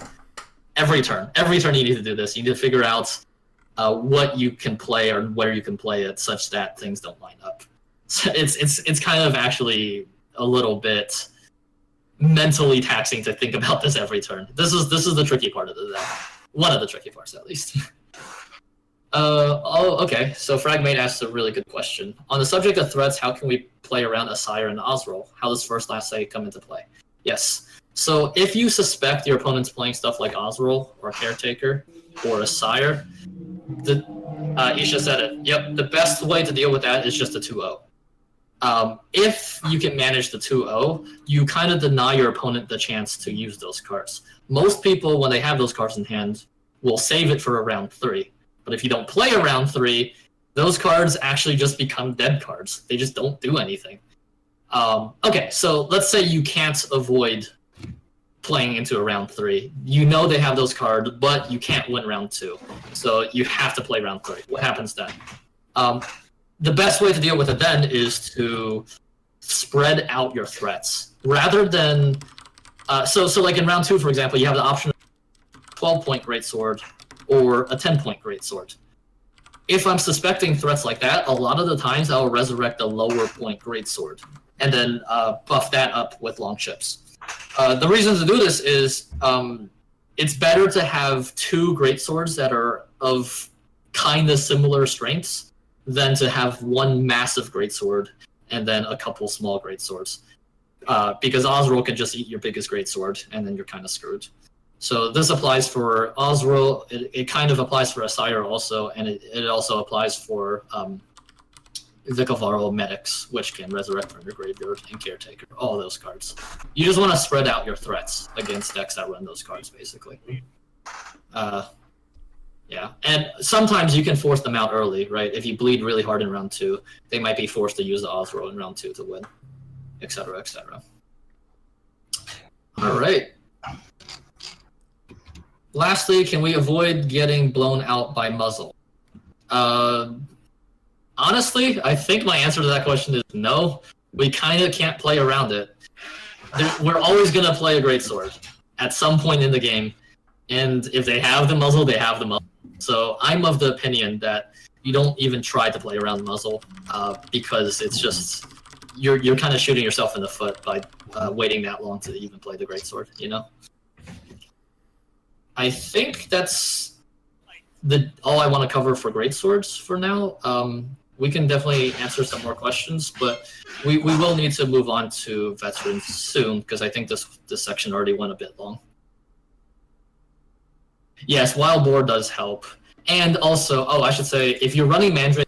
every turn you need to do this. You need to figure out what you can play or where you can play it such that things don't line up. So it's kind of actually a little bit mentally taxing to think about this every turn. This is the tricky part of the deck. One of the tricky parts, at least. Okay. So Fragmate asks a really good question. On the subject of threats, how can we play around Asire and Osrol? How does first last say come into play? Yes. So if you suspect your opponent's playing stuff like Osrol or Caretaker or Asire, Isha said it. Yep, the best way to deal with that is just a 2-0. If you can manage the 2-0, you kind of deny your opponent the chance to use those cards. Most people, when they have those cards in hand, will save it for a round 3. But if you don't play a round 3, those cards actually just become dead cards. They just don't do anything. Okay, so let's say you can't avoid playing into a round 3. You know they have those cards, but you can't win round 2. So you have to play round 3. What happens then? The best way to deal with it then is to spread out your threats. Rather than... so like in round 2, for example, you have the option of a 12-point greatsword or a 10-point greatsword. If I'm suspecting threats like that, a lot of the times I'll resurrect a lower point greatsword and then buff that up with long chips. The reason to do this is it's better to have 2 greatswords that are of kind of similar strengths than to have one massive greatsword and then a couple small greatswords. Because Osro can just eat your biggest greatsword and then you're kind of screwed. So this applies for Osro, it kind of applies for Asire also, and it also applies for Vikavaro Medics, which can resurrect from your graveyard, and Caretaker, all those cards. You just want to spread out your threats against decks that run those cards, basically. Yeah, and sometimes you can force them out early, right? If you bleed really hard in round 2, they might be forced to use the Osro in round 2 to win, etc., etc. All right. Lastly, can we avoid getting blown out by muzzle? Honestly, I think my answer to that question is no. We kind of can't play around it. We're always going to play a greatsword at some point in the game, and if they have the muzzle, they have the muzzle. So I'm of the opinion that you don't even try to play around the muzzle because it's just you're kind of shooting yourself in the foot by waiting that long to even play the greatsword, you know? I think that's all I want to cover for greatswords for now. We can definitely answer some more questions, but we will need to move on to veterans soon because I think this section already went a bit long. Yes, Wild Boar does help. And also, I should say, if you're running Mandrake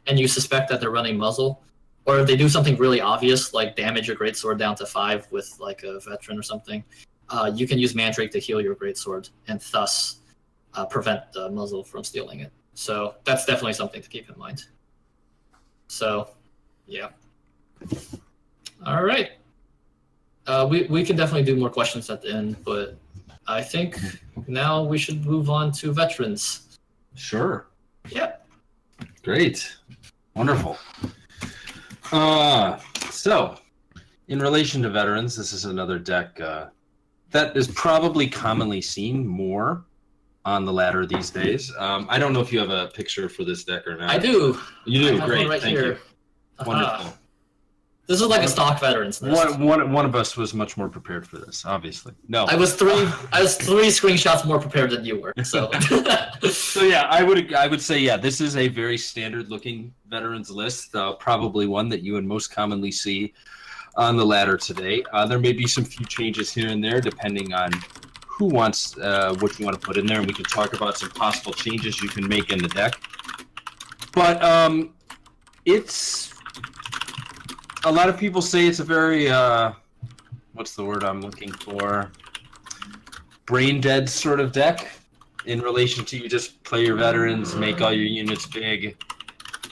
and you suspect that they're running Muzzle, or if they do something really obvious, like damage your greatsword down to 5 with like a veteran or something, you can use Mandrake to heal your greatsword and thus prevent the Muzzle from stealing it. So that's definitely something to keep in mind. So, yeah. All right. We can definitely do more questions at the end, but I think now we should move on to veterans. Sure. Yeah. Great. Wonderful. So, in relation to veterans, this is another deck that is probably commonly seen more on the ladder these days. I don't know if you have a picture for this deck or not. I do. You do? I have Great. one right Thank here. you. Wonderful. This is like a stock veterans list. One of us was much more prepared for this, obviously. No. I was three screenshots more prepared than you were. So So yeah, I would say this is a very standard looking veterans list, probably one that you would most commonly see on the ladder today. There may be some few changes here and there depending on who wants what you want to put in there, and we can talk about some possible changes you can make in the deck. But it's a lot of people say it's a very what's the word I'm looking for? Brain dead sort of deck in relation to you just play your veterans, make all your units big,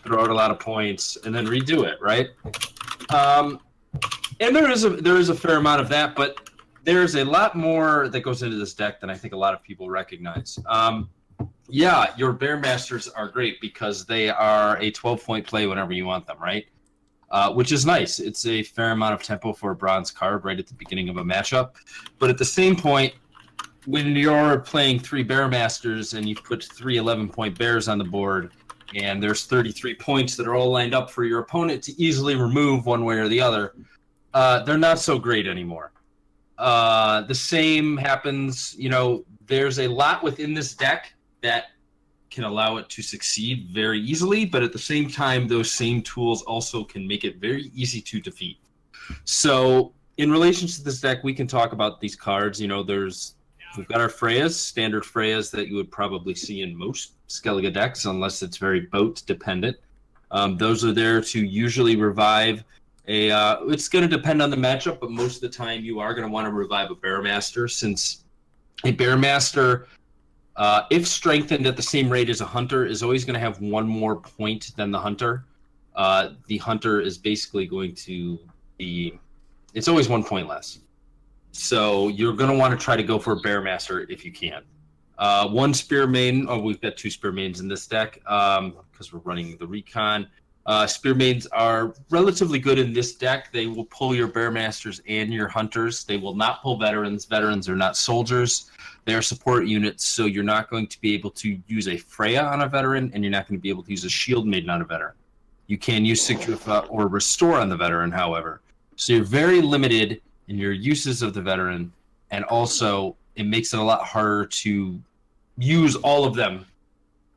throw out a lot of points, and then redo it, right? And there is a fair amount of that, but there's a lot more that goes into this deck than I think a lot of people recognize. Yeah, your Bearmasters are great because they are a 12-point play whenever you want them, right? Which is nice. It's a fair amount of tempo for a bronze card right at the beginning of a matchup. But at the same point, when you're playing 3 Bearmasters and you put 3 11-point bears on the board, and there's 33 points that are all lined up for your opponent to easily remove one way or the other, they're not so great anymore. The same happens, there's a lot within this deck that can allow it to succeed very easily, but at the same time, those same tools also can make it very easy to defeat. So in relation to this deck, we can talk about these cards. We've got our Freyas, standard Freyas that you would probably see in most Skellige decks, unless it's very boat dependent. Those are there to usually revive it's going to depend on the matchup, but most of the time you are going to want to revive a Bearmaster, since a Bearmaster, if strengthened at the same rate as a Hunter, is always going to have one more point than the Hunter. The Hunter is basically going to be... It's always 1 point less. So you're going to want to try to go for a Bearmaster if you can. One Spear main. Oh, we've got 2 Spear mains in this deck because we're running the Recon. Spear mains are relatively good in this deck. They will pull your Bearmasters and your Hunters. They will not pull Veterans. Veterans are not soldiers. They are support units, so you're not going to be able to use a Freya on a Veteran, and you're not going to be able to use a Shield Maiden on a Veteran. You can use Sigtrufa or Restore on the Veteran, however. So you're very limited in your uses of the Veteran, and also it makes it a lot harder to use all of them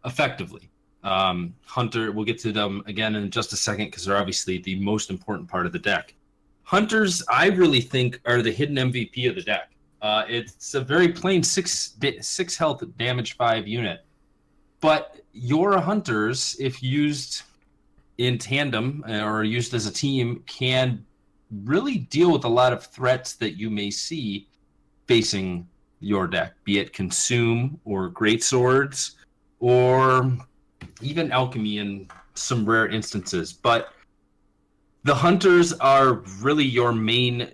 effectively. Hunter, we'll get to them again in just a second because they're obviously the most important part of the deck. Hunters, I really think, are the hidden MVP of the deck. It's a very plain 6 health damage 5 unit. But your Hunters, if used in tandem or used as a team, can really deal with a lot of threats that you may see facing your deck, be it Consume or Great Swords or even Alchemy in some rare instances. But the Hunters are really your main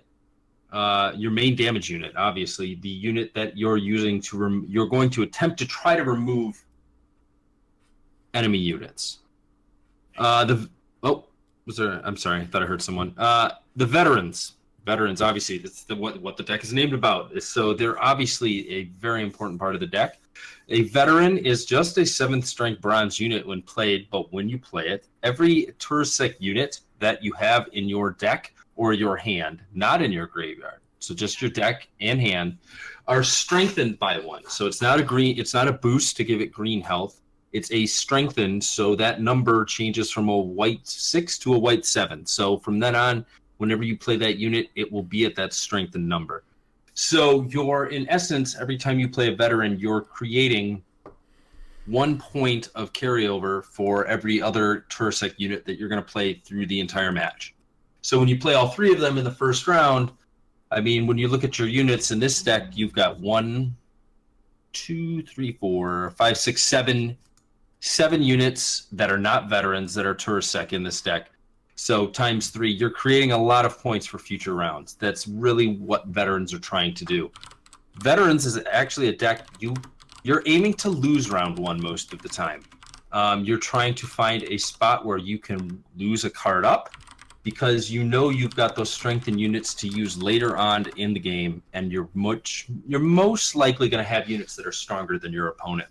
damage unit. Obviously, the unit that you're using to you're going to attempt to try to remove enemy units. I'm sorry, I thought I heard someone. The Veterans, obviously, that's what the deck is named about. So they're obviously a very important part of the deck. A Veteran is just a 7th strength bronze unit when played, but when you play it, every Tursec unit that you have in your deck or your hand, not in your graveyard, so just your deck and hand, are strengthened by 1. So it's not a boost to give it green health. It's a strengthened, so that number changes from a white 6 to a white 7. So from then on, whenever you play that unit, it will be at that strengthened number. So you're, in essence, every time you play a Veteran, you're creating 1 point of carryover for every other Tursec unit that you're going to play through the entire match. So when you play all 3 of them in the first round, I mean, when you look at your units in this deck, you've got 1, 2, 3, 4, 5, 6, 7 units that are not Veterans that are Tursec in this deck. So times 3, you're creating a lot of points for future rounds. That's really what Veterans are trying to do. Veterans is actually a deck you're aiming to lose round 1 most of the time. You're trying to find a spot where you can lose a card up because you know you've got those strengthened units to use later on in the game, and you're most likely going to have units that are stronger than your opponent.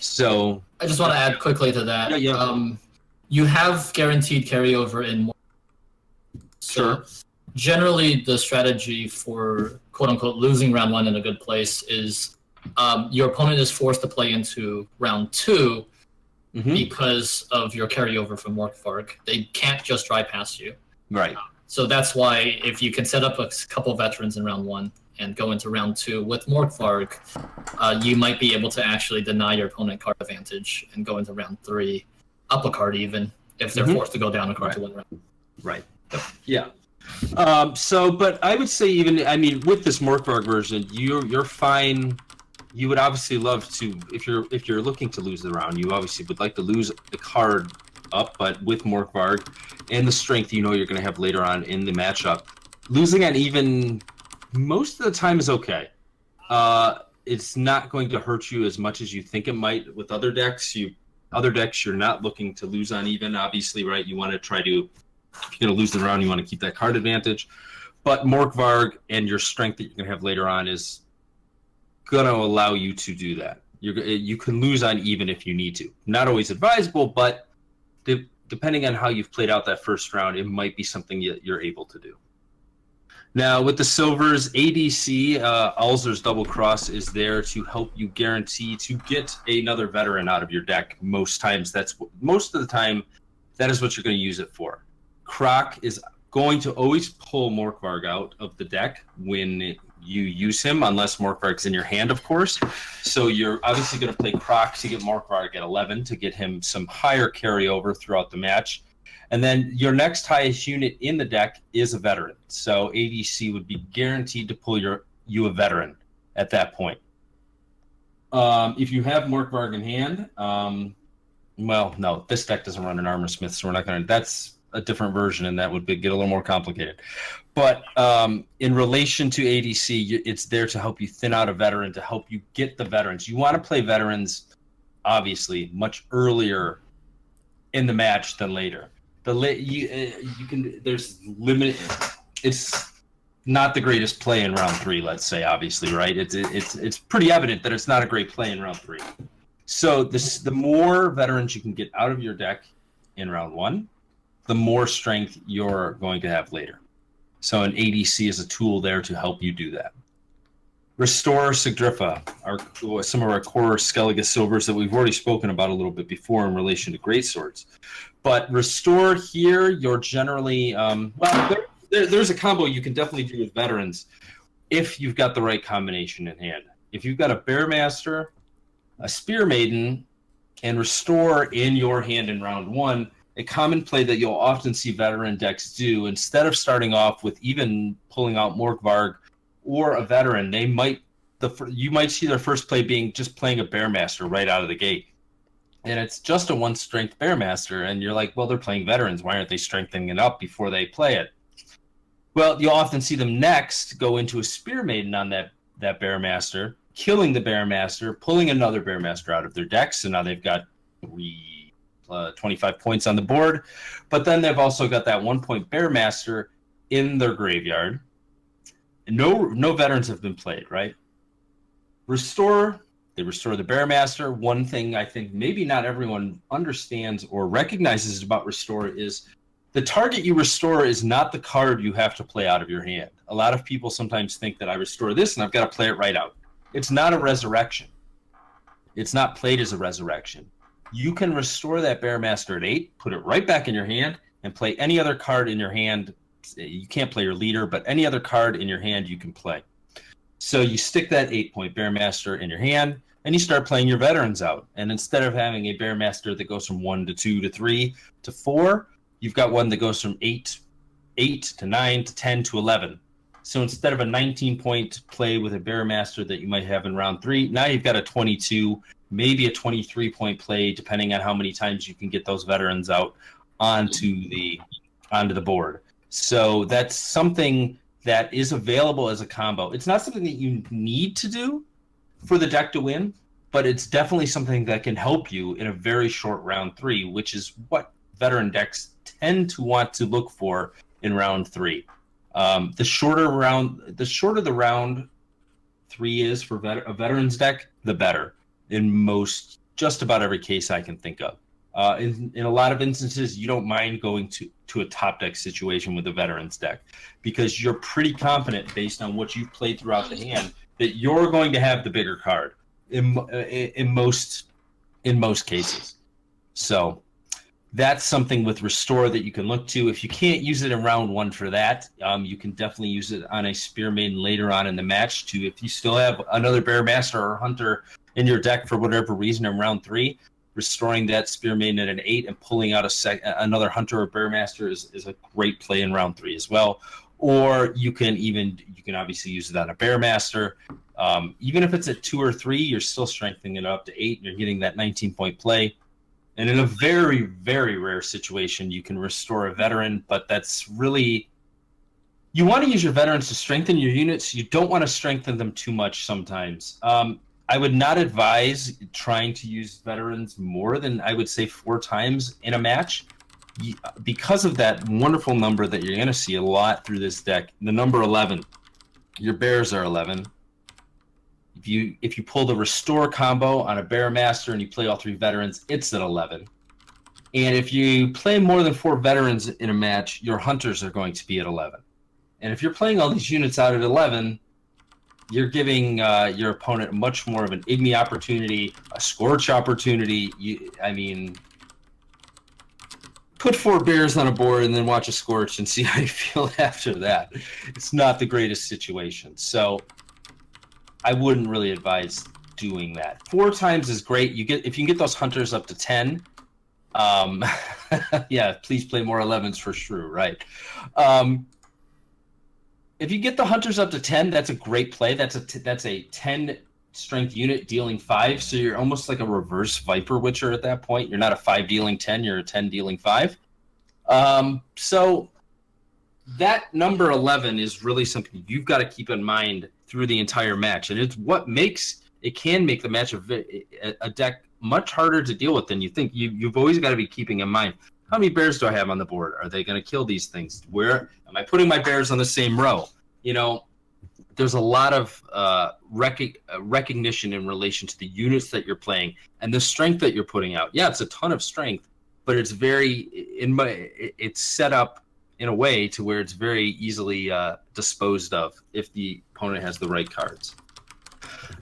So I just want to add quickly to that. Yeah. You have guaranteed carryover in more. Sure. Generally, the strategy for quote-unquote losing round 1 in a good place is your opponent is forced to play into round 2 because of your carryover from Morkvarg. They can't just drive past you. Right. So that's why if you can set up a couple Veterans in round 1 and go into round 2 with Morkvarg, you might be able to actually deny your opponent card advantage and go into round 3, up a card even, if they're forced to go down a card to win round. Right. Yeah. But I would say with this Morkvarg version, you're fine. You would obviously love to, if you're looking to lose the round, you obviously would like to lose the card up, but with Morkvarg and the strength you're going to have later on in the matchup, losing on even most of the time is okay. It's not going to hurt you as much as you think it might with other decks. You're not looking to lose on even, obviously, right? You want to try to, if you're going to lose the round, you want to keep that card advantage. But Morkvarg and your strength that you're going to have later on is going to allow you to do that. You can lose on even if you need to. Not always advisable, but depending on how you've played out that first round, it might be something you're able to do. Now, with the silvers, ADC, Alzur's Double Cross is there to help you guarantee to get another Veteran out of your deck. Most of the time, that is what you're going to use it for. Croc is going to always pull Morkvarg out of the deck when you use him, unless Morkvarg's in your hand, of course. So you're obviously going to play Croc to get Morkvarg at 11 to get him some higher carryover throughout the match. And then your next highest unit in the deck is a Veteran. So ADC would be guaranteed to pull you a Veteran at that point. If you have Morkvarg in hand, no, this deck doesn't run an Armor Smith, so we're not going to. That's a different version, and that would get a little more complicated. But in relation to ADC, it's there to help you thin out a veteran, to help you get the veterans. You want to play veterans, obviously, much earlier in the match than later. You can. There's limited. It's not the greatest play in round 3. Let's say, obviously, right? It's pretty evident that it's not a great play in round 3. So the more veterans you can get out of your deck in round 1, the more strength you're going to have later. So an ADC is a tool there to help you do that. Restore Sigdrifa, some of our core Skellige silvers that we've already spoken about a little bit before in relation to greatswords. But Restore here, you're generally there's a combo you can definitely do with veterans if you've got the right combination in hand. If you've got a Bearmaster, a Spear Maiden, and Restore in your hand in round 1, a common play that you'll often see veteran decks do, instead of starting off with even pulling out Morkvarg or a veteran, you might see their first play being just playing a Bearmaster right out of the gate. And it's just a 1-strength Bearmaster, and you're like, well, they're playing veterans. Why aren't they strengthening it up before they play it? Well, you'll often see them next go into a Spear Maiden on that Bearmaster, killing the Bearmaster, pulling another Bearmaster out of their deck, so now they've got 25 points on the board. But then they've also got that 1-point Bearmaster in their graveyard. No veterans have been played, right? Restore, they restore the Bearmaster. One thing I think maybe not everyone understands or recognizes about Restore is the target you restore is not the card you have to play out of your hand. A lot of people sometimes think that I restore this and I've got to play it right out. It's not a resurrection. It's not played as a resurrection. You can restore that Bearmaster at 8, put it right back in your hand, and play any other card in your hand. You can't play your leader, but any other card in your hand you can play. So you stick that 8-point Bearmaster in your hand, and you start playing your veterans out. And instead of having a Bearmaster that goes from 1 to 2 to 3 to 4, you've got one that goes from 8 to 9 to 10 to 11. So instead of a 19-point play with a Bearmaster that you might have in round 3, now you've got a 22, maybe a 23-point play, depending on how many times you can get those veterans out onto the board. So that's something that is available as a combo. It's not something that you need to do for the deck to win, but it's definitely something that can help you in a very short round 3, which is what veteran decks tend to want to look for in round 3. The shorter the round 3 is for a veterans deck, the better. In just about every case I can think of. In a lot of instances, you don't mind going to a top deck situation with a veterans deck because you're pretty confident based on what you've played throughout the hand that you're going to have the bigger card in most cases. So that's something with Restore that you can look to. If you can't use it in round 1 for that, you can definitely use it on a Spear Maiden later on in the match too. If you still have another Bearmaster or Hunter in your deck for whatever reason in round 3, restoring that Spear Maiden at an 8 and pulling out another Hunter or Bearmaster is a great play in round 3 as well. Or you can obviously use it on a Bearmaster. Even if it's at 2 or 3, you're still strengthening it up to 8 and you're getting that 19-point play. And in a very, very rare situation, you can restore a veteran, but that's really... You want to use your veterans to strengthen your units. You don't want to strengthen them too much sometimes. I would not advise trying to use veterans more than, I would say, 4 times in a match. Because of that wonderful number that you're going to see a lot through this deck, the number 11. Your bears are 11. If you pull the Restore combo on a Bearmaster and you play all 3 veterans, it's at 11. And if you play more than 4 veterans in a match, your Hunters are going to be at 11. And if you're playing all these units out at 11, you're giving your opponent much more of an Igni opportunity, a Scorch opportunity. Put 4 bears on a board and then watch a Scorch and see how you feel after that. It's not the greatest situation. So I wouldn't really advise doing that. 4 times is great. If you can get those Hunters up to 10, yeah, please play more 11s for sure, right? If you get the Hunters up to 10, that's a great play. That's a 10 strength unit dealing 5, so you're almost like a reverse Viper Witcher at that point. You're not a 5 dealing 10, you're a 10 dealing 5. So that number 11 is really something you've got to keep in mind through the entire match, and it's what can make the match a deck much harder to deal with than you think. You've always got to be keeping in mind, how many bears do I have on the board? Are they going to kill these things? Where am I putting my bears on the same row? There's a lot of recognition in relation to the units that you're playing and the strength that you're putting out. Yeah, it's a ton of strength, but it's it's set up in a way to where it's very easily disposed of if the opponent has the right cards.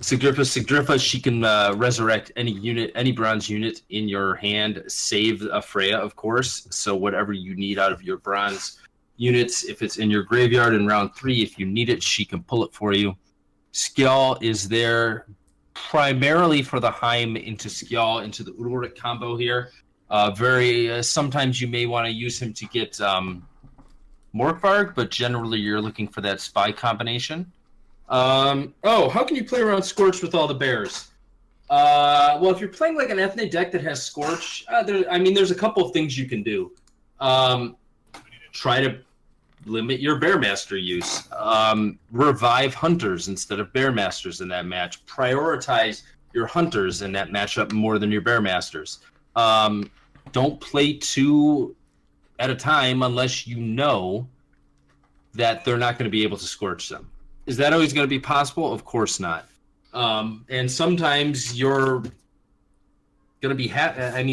Sigdrifa, she can resurrect any bronze unit in your hand, save a Freya, of course. So whatever you need out of your bronze units, if it's in your graveyard in round 3, if you need it, she can pull it for you. Skjall is there primarily for the Heim into Skjall, into the Udalryk combo here. Sometimes you may want to use him to get Morkvarg, but generally you're looking for that spy combination. How can you play around Scorch with all the bears? Well, if you're playing like an ethnic deck that has Scorch, there's a couple of things you can do. Try to limit your Bearmaster use. Revive Hunters instead of Bearmasters in that match. Prioritize your Hunters in that matchup more than your Bearmasters. Don't play 2 at a time unless you know that they're not going to be able to Scorch them. Is that always going to be possible? Of course not. And sometimes you're going to be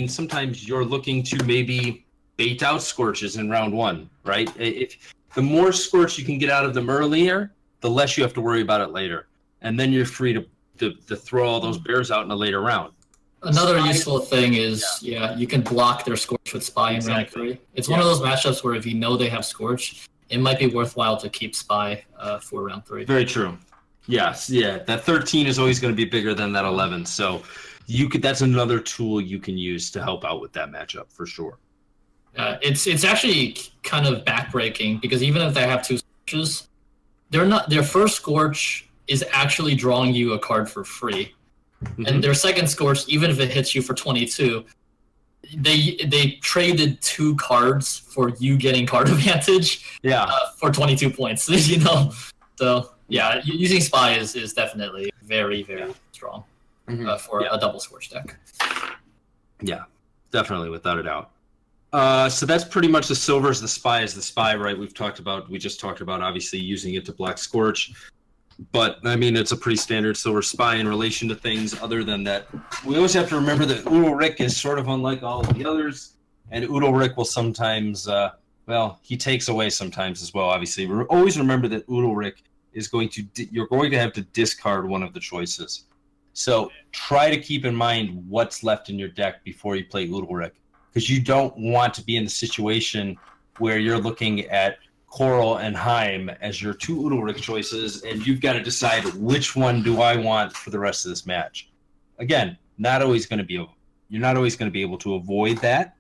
sometimes you're looking to maybe bait out Scorches in round 1, right? If the more Scorch you can get out of them earlier, the less you have to worry about it later. And then you're free to throw all those bears out in a later round. Another useful thing is, you can block their Scorch with Spy in round 3. It's one of those matchups where if you know they have Scorch, it might be worthwhile to keep Spy for round 3. Very true. Yes, that 13 is always going to be bigger than that 11. So that's another tool you can use to help out with that matchup for sure. It's actually kind of backbreaking because even if they have 2 Scorches, their first Scorch is actually drawing you a card for free. Mm-hmm. And their second Scorch, even if it hits you for 22, they traded 2 cards for you getting card advantage. For 22 points. So using Spy is definitely very, very strong for a double Scorch deck. Yeah, definitely, without a doubt. So that's pretty much the silvers. The Spy is the Spy, right? We just talked about obviously using it to block Scorch. But, it's a pretty standard silver Spy in relation to things. Other than that, we always have to remember that Udalryk is sort of unlike all of the others. And Udalryk will sometimes, he takes away sometimes as well, obviously. Always remember that Udalryk is you're going to have to discard one of the choices. So try to keep in mind what's left in your deck before you play Udalryk. Because you don't want to be in the situation where you're looking at Coral and Heim as your 2 Udalryk choices, and you've got to decide which one do I want for the rest of this match. Again, you're not always going to be able to avoid that.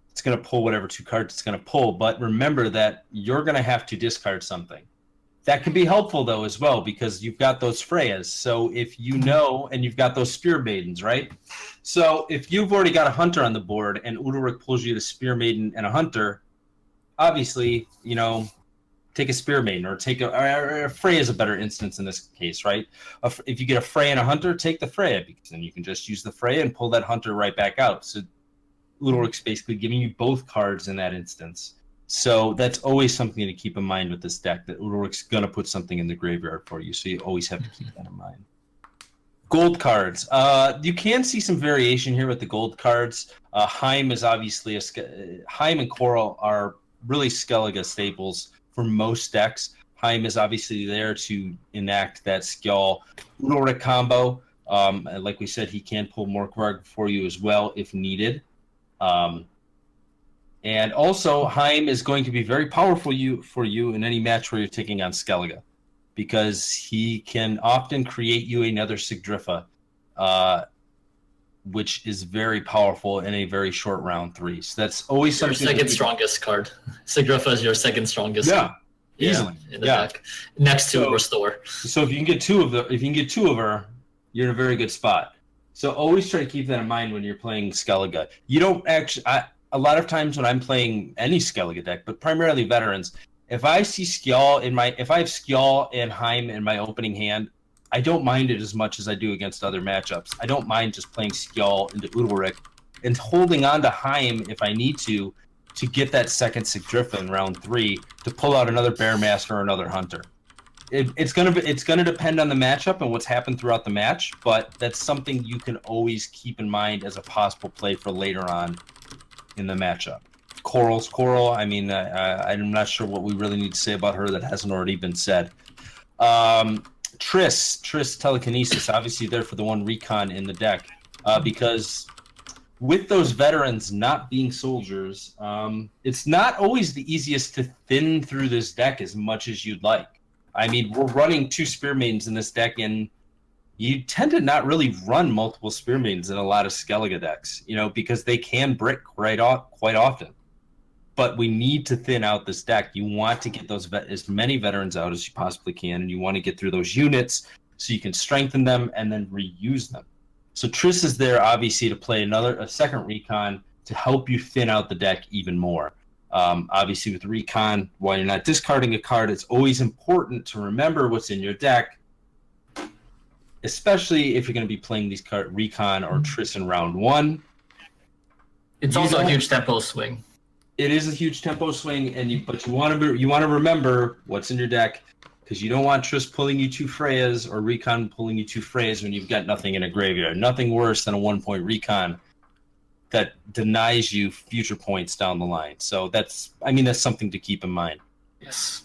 It's going to pull whatever 2 cards it's going to pull, but remember that you're going to have to discard something. That can be helpful though as well because you've got those Freyas. So if you know, and you've got those Spear Maidens, right? So if you've already got a Hunter on the board and Udalryk pulls you the Spear Maiden and a Hunter, obviously, take a Spear Maiden or take a Freya is a better instance in this case, right? If you get a Freya and a Hunter, take the Freya because then you can just use the Freya and pull that Hunter right back out. So Udalryk's basically giving you both cards in that instance. So that's always something to keep in mind with this deck, that Udalryk's going to put something in the graveyard for you, so you always have to keep that in mind. Gold cards. You can see some variation here with the gold cards. Heim is obviously Heim and Coral are really Skellige staples for most decks. Heim is obviously there to enact that Skjall Udalryk combo. Like we said, he can pull Morkvarg for you as well if needed. And also, Heim is going to be very powerful for you in any match where you're taking on Skellige, because he can often create you another Sigdrifa, which is very powerful in a very short round 3. So that's always your something. Second strongest card. Sigdrifa is your second strongest. Yeah, easily. In the deck, next to Restore. So if you can get 2 of her, you're in a very good spot. So always try to keep that in mind when you're playing Skellige. You don't actually. a lot of times when I'm playing any Skellige deck, but primarily veterans, if I see Skjall if I have Skjall and Heim in my opening hand, I don't mind it as much as I do against other matchups. I don't mind just playing Skjall into Udalryk and holding on to Heim if I need to get that second Sigdrifa in round 3 to pull out another Bearmaster or another Hunter. It's gonna depend on the matchup and what's happened throughout the match, but that's something you can always keep in mind as a possible play for later on in the matchup. Coral. I mean, I'm not sure what we really need to say about her that hasn't already been said. Triss Telekinesis, obviously there for the 1 recon in the deck, because with those veterans not being soldiers, it's not always the easiest to thin through this deck as much as you'd like. I mean, we're running 2 Spear Maidens in this deck, and you tend to not really run multiple Spear Maidens in a lot of Skellige decks, because they can brick quite often. But we need to thin out this deck. You want to get as many veterans out as you possibly can, and you want to get through those units so you can strengthen them and then reuse them. So Triss is there, obviously, to play a second recon to help you thin out the deck even more. Obviously, with recon, while you're not discarding a card, it's always important to remember what's in your deck, especially if you're going to be playing these recon or Triss in round 1. It's also a huge tempo swing. It is a huge tempo swing, but you want to remember what's in your deck, because you don't want Triss pulling you 2 Freyas or recon pulling you 2 Freyas when you've got nothing in a graveyard. Nothing worse than a 1-point recon that denies you future points down the line. So that's something to keep in mind. Yes.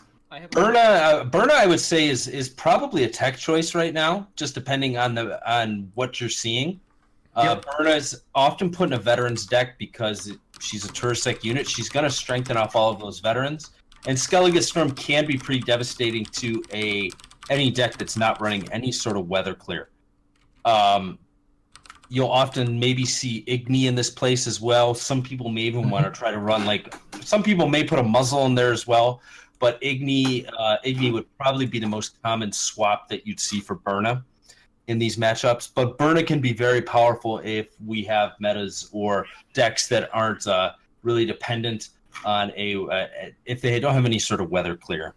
Berna, I would say is probably a tech choice right now, just depending on what you're seeing. Yep. Berna is often put in a veterans deck because she's a Tursek unit. She's going to strengthen off all of those veterans. And Skellige Storm can be pretty devastating to any deck that's not running any sort of weather clear. You'll often maybe see Igni in this place as well. Some people may even want to try to run some people may put a muzzle in there as well. But Igni would probably be the most common swap that you'd see for Berna in these matchups. But Berna can be very powerful if we have metas or decks that aren't really dependent on if they don't have any sort of weather clear.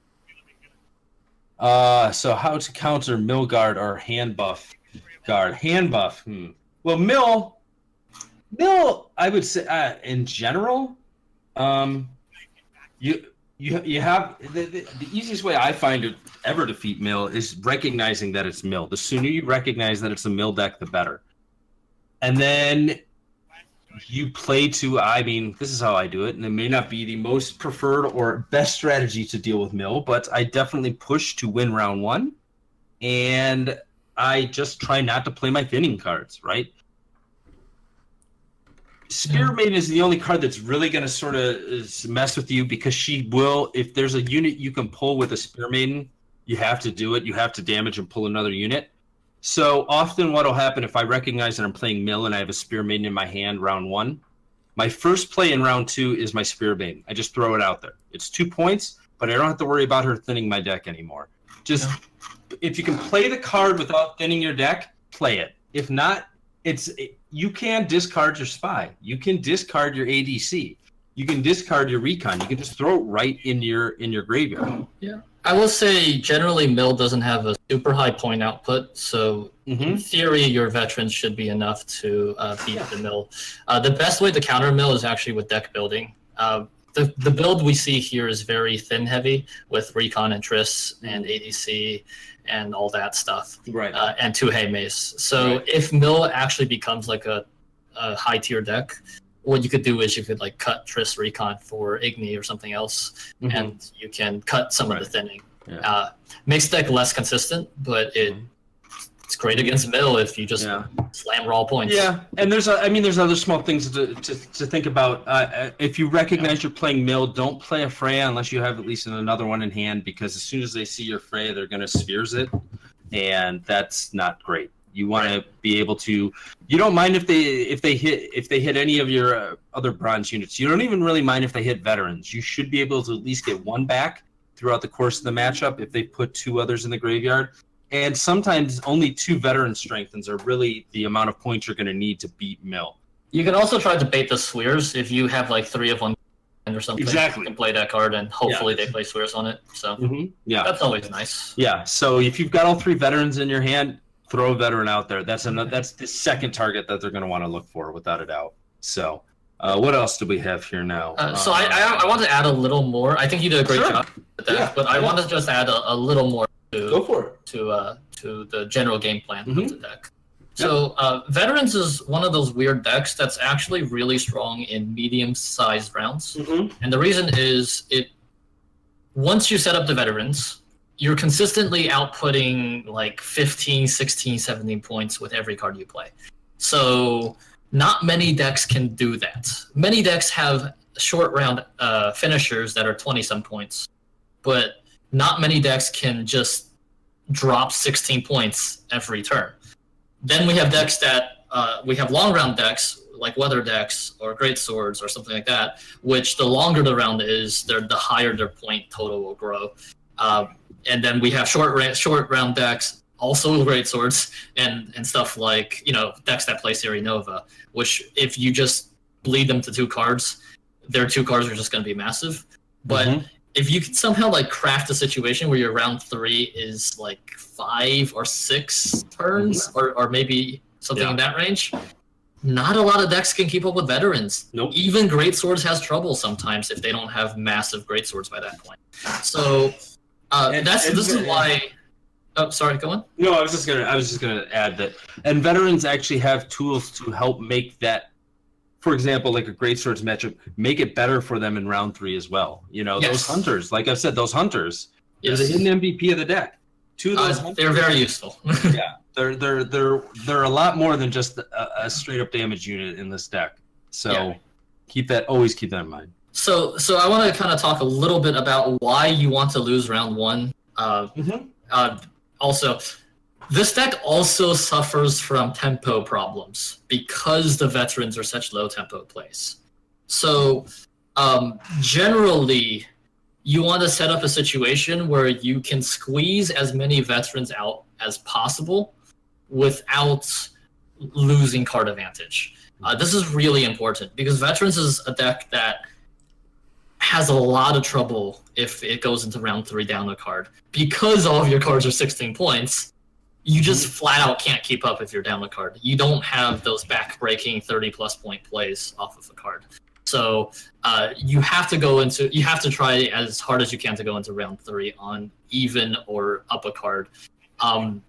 So how to counter Mill Guard or Hand Buff Guard? Hand Buff. Well, Mill, I would say in general, you have the easiest way I find to ever defeat Mill is recognizing that it's Mill. The sooner you recognize that it's a Mill deck, the better. And then you play to, this is how I do it, and it may not be the most preferred or best strategy to deal with Mill, but I definitely push to win round 1, and I just try not to play my thinning cards, right? Spear Maiden is the only card that's really going to sort of mess with you, because she will, if there's a unit you can pull with a Spear Maiden, you have to do it. You have to damage and pull another unit. So often what will happen if I recognize that I'm playing Mill and I have a Spear Maiden in my hand round 1, my first play in round 2 is my Spear Maiden. I just throw it out there. It's 2 points, but I don't have to worry about her thinning my deck anymore. If you can play the card without thinning your deck, play it. If not, you can discard your Spy. You can discard your ADC. You can discard your Recon. You can just throw it right in your graveyard. Yeah. I will say, generally, Mill doesn't have a super high point output, so in theory, your veterans should be enough to beat the Mill. The best way to counter Mill is actually with deck building. The build we see here is very thin-heavy with Recon and Triss and ADC and all that stuff, right? And 2 Haymace. So if Mill actually becomes like a high-tier deck, what you could do is you could cut Triss Recon for Igni or something else, and you can cut some of the thinning. Yeah. Makes the deck less consistent, but it's great against Mill if you just slam raw points. Yeah, and there's other small things to think about. If you recognize you're playing Mill, don't play a Freya unless you have at least another one in hand, because as soon as they see your Freya, they're going to Spheres it, and that's not great. You want to be able to. You don't mind if they hit any of your other bronze units. You don't even really mind if they hit veterans. You should be able to at least get 1 back throughout the course of the matchup if they put 2 others in the graveyard. And sometimes only 2 veteran strengthens are really the amount of points you're going to need to beat Mill. You can also try to bait the Swears if you have like 3 of one or something. Exactly. You can play that card, and hopefully they play Swears on it. So Yeah, that's always nice. Yeah, so if you've got all 3 veterans in your hand, throw a veteran out there. That's the second target that they're going to want to look for, without a doubt. So, what else do we have here now? So I want to add a little more. I think you did a great job with that, but I want to just add a little more Go for it. to the general game plan of the deck. So Veterans is one of those weird decks that's actually really strong in medium-sized rounds. And the reason is once you set up the Veterans, you're consistently outputting like 15, 16, 17 points with every card you play. So not many decks can do that. Many decks have short round finishers that are 20-some points, but not many decks can just drop 16 points every turn. Then we have decks that we have long round decks like weather decks or great swords or something like that, which the longer the round is, the higher their point total will grow. And then we have short round decks, also great swords and stuff like decks that play Seri Nova, which if you just bleed them to 2 cards, their 2 cards are just going to be massive. But if you can somehow like craft a situation where your round 3 is like 5 or 6 turns, or maybe something in that range, not a lot of decks can keep up with Veterans. Nope. Even Great Swords has trouble sometimes if they don't have massive Great Swords by that point. So this is why. Oh, sorry, go on. No, I was just gonna add that, and Veterans actually have tools to help make that. For example, like a Great Swords matchup, make it better for them in round 3 as well. Those hunters, like I've said, those hunters, they're the hidden MVP of the deck. 2 of those hunters, they're very useful. Yeah, they're a lot more than just a straight up damage unit in this deck. So always keep that in mind. So I want to kind of talk a little bit about why you want to lose round 1. Also, this deck also suffers from tempo problems because the Veterans are such low tempo plays. So generally, you want to set up a situation where you can squeeze as many Veterans out as possible without losing card advantage. This is really important because Veterans is a deck that has a lot of trouble if it goes into round 3 down a card. Because all of your cards are 16 points, you just flat out can't keep up if you're down a card. You don't have those back-breaking 30-plus point plays off of a card. So you have to try as hard as you can to go into round 3 on even or up a card. And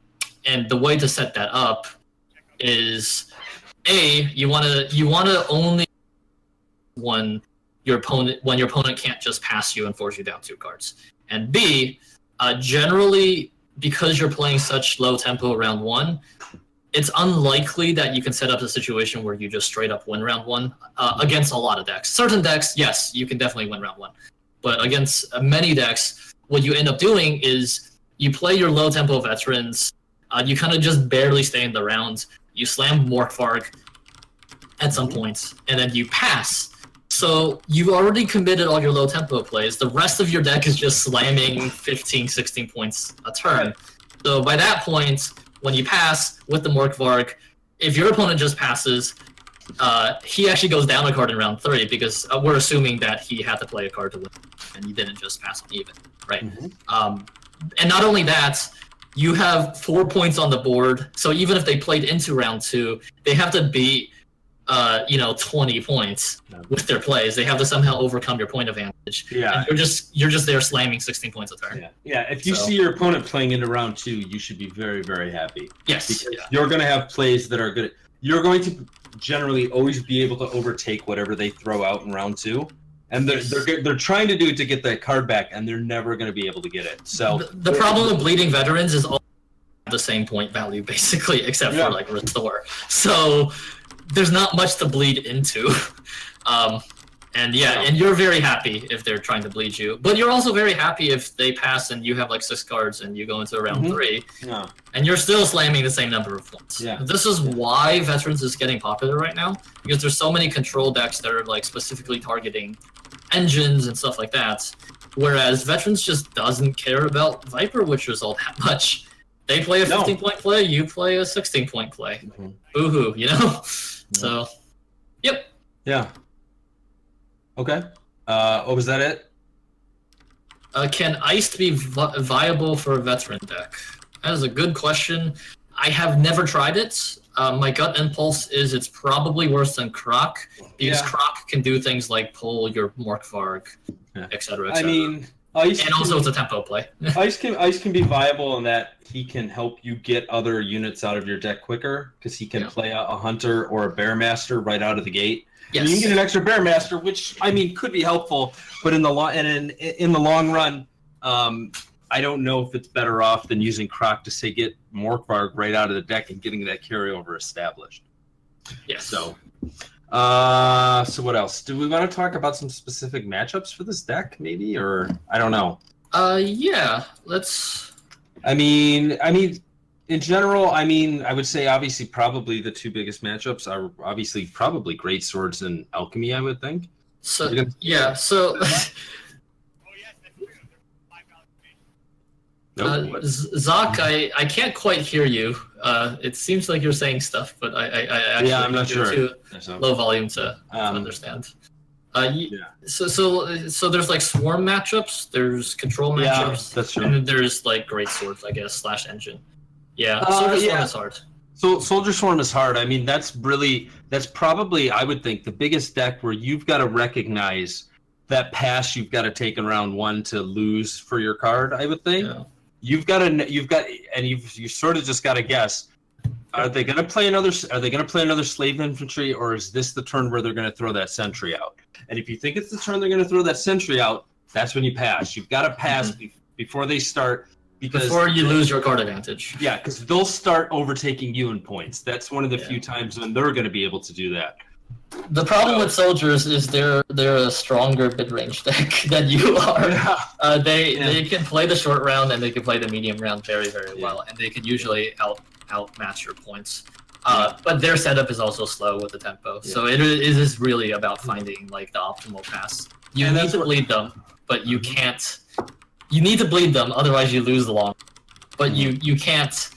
the way to set that up is you want to only when your opponent can't just pass you and force you down 2 cards. And B, generally, because you're playing such low tempo round 1, it's unlikely that you can set up a situation where you just straight up win round 1 against a lot of decks. Certain decks, yes, you can definitely win round 1. But against many decks, what you end up doing is you play your low tempo Veterans, you kind of just barely stay in the round, you slam Morkvarg at some points, and then you pass. So you've already committed all your low tempo plays. The rest of your deck is just slamming 15, 16 points a turn. So by that point, when you pass with the Morkvarg, if your opponent just passes, he actually goes down a card in round 3 because we're assuming that he had to play a card to win, and you didn't just pass on even, right? And not only that, you have 4 points on the board. So even if they played into round 2, they have to beat 20 points with their plays. They have to somehow overcome your point advantage. Yeah, and you're just there slamming 16 points a turn. Yeah. If you see your opponent playing into round 2, you should be very, very happy. Yes, because you're going to have plays that are good. You're going to generally always be able to overtake whatever they throw out in round 2, and they're trying to do it to get that card back, and they're never going to be able to get it. So the problem with bleeding Veterans is all the same point value basically, except for like restore. So there's not much to bleed into. And you're very happy if they're trying to bleed you. But you're also very happy if they pass and you have like 6 cards and you go into round 3. And you're still slamming the same number of points. This is why Veterans is getting popular right now, because there's so many control decks that are like specifically targeting engines and stuff like that. Whereas Veterans just doesn't care about Viper Witch result that much. They play a 15-point play, you play a 16-point play. Boo-hoo, So Yep. Yeah. Okay. Was that it? Can Iced be viable for a veteran deck? That is a good question. I have never tried it. My gut impulse is it's probably worse than Croc, because Croc can do things like pull your Morkvarg, etc. I mean, Ice and also it's a tempo play. Ice can be viable in that he can help you get other units out of your deck quicker, because he can play a Hunter or a Bearmaster right out of the gate. Yes. And you can get an extra Bearmaster, which I mean could be helpful, but in the long run, I don't know if it's better off than using Croc to say get Morkvarg right out of the deck and getting that carryover established. Yes. So what else? Do we want to talk about some specific matchups for this deck, maybe, or I don't know. Yeah. Let's. I mean, in general, I would say obviously probably the two biggest matchups are obviously probably Great Swords and Alchemy, I would think. So yeah. So. Zoc, I can't quite hear you. It seems like you're saying stuff, but I actually I'm not sure. Too low volume to understand. So there's like swarm matchups, there's control matchups, that's true. and then there's like Great Swords, I guess, / engine. Yeah, Soldier Swarm is hard. So Soldier Swarm is hard. I mean, that's probably, I would think, the biggest deck where you've got to recognize that pass you've got to take in round 1 to lose for your card, I would think. Yeah. You sort of just got to guess. Are they going to play another slave infantry, or is this the turn where they're going to throw that sentry out? And if you think it's the turn they're going to throw that sentry out, that's when you pass. You've got to pass before they start, before you lose your card advantage. Yeah, because they'll start overtaking you in points. That's one of the few times when they're going to be able to do that. The problem with soldiers is they're a stronger mid-range deck than you are. Yeah. They can play the short round and they can play the medium round very, very well, and they can usually outmatch your points. But their setup is also slow with the tempo, so it is really about finding like the optimal pass. You need to bleed them, but you can't. You need to bleed them, otherwise you lose the long. But you can't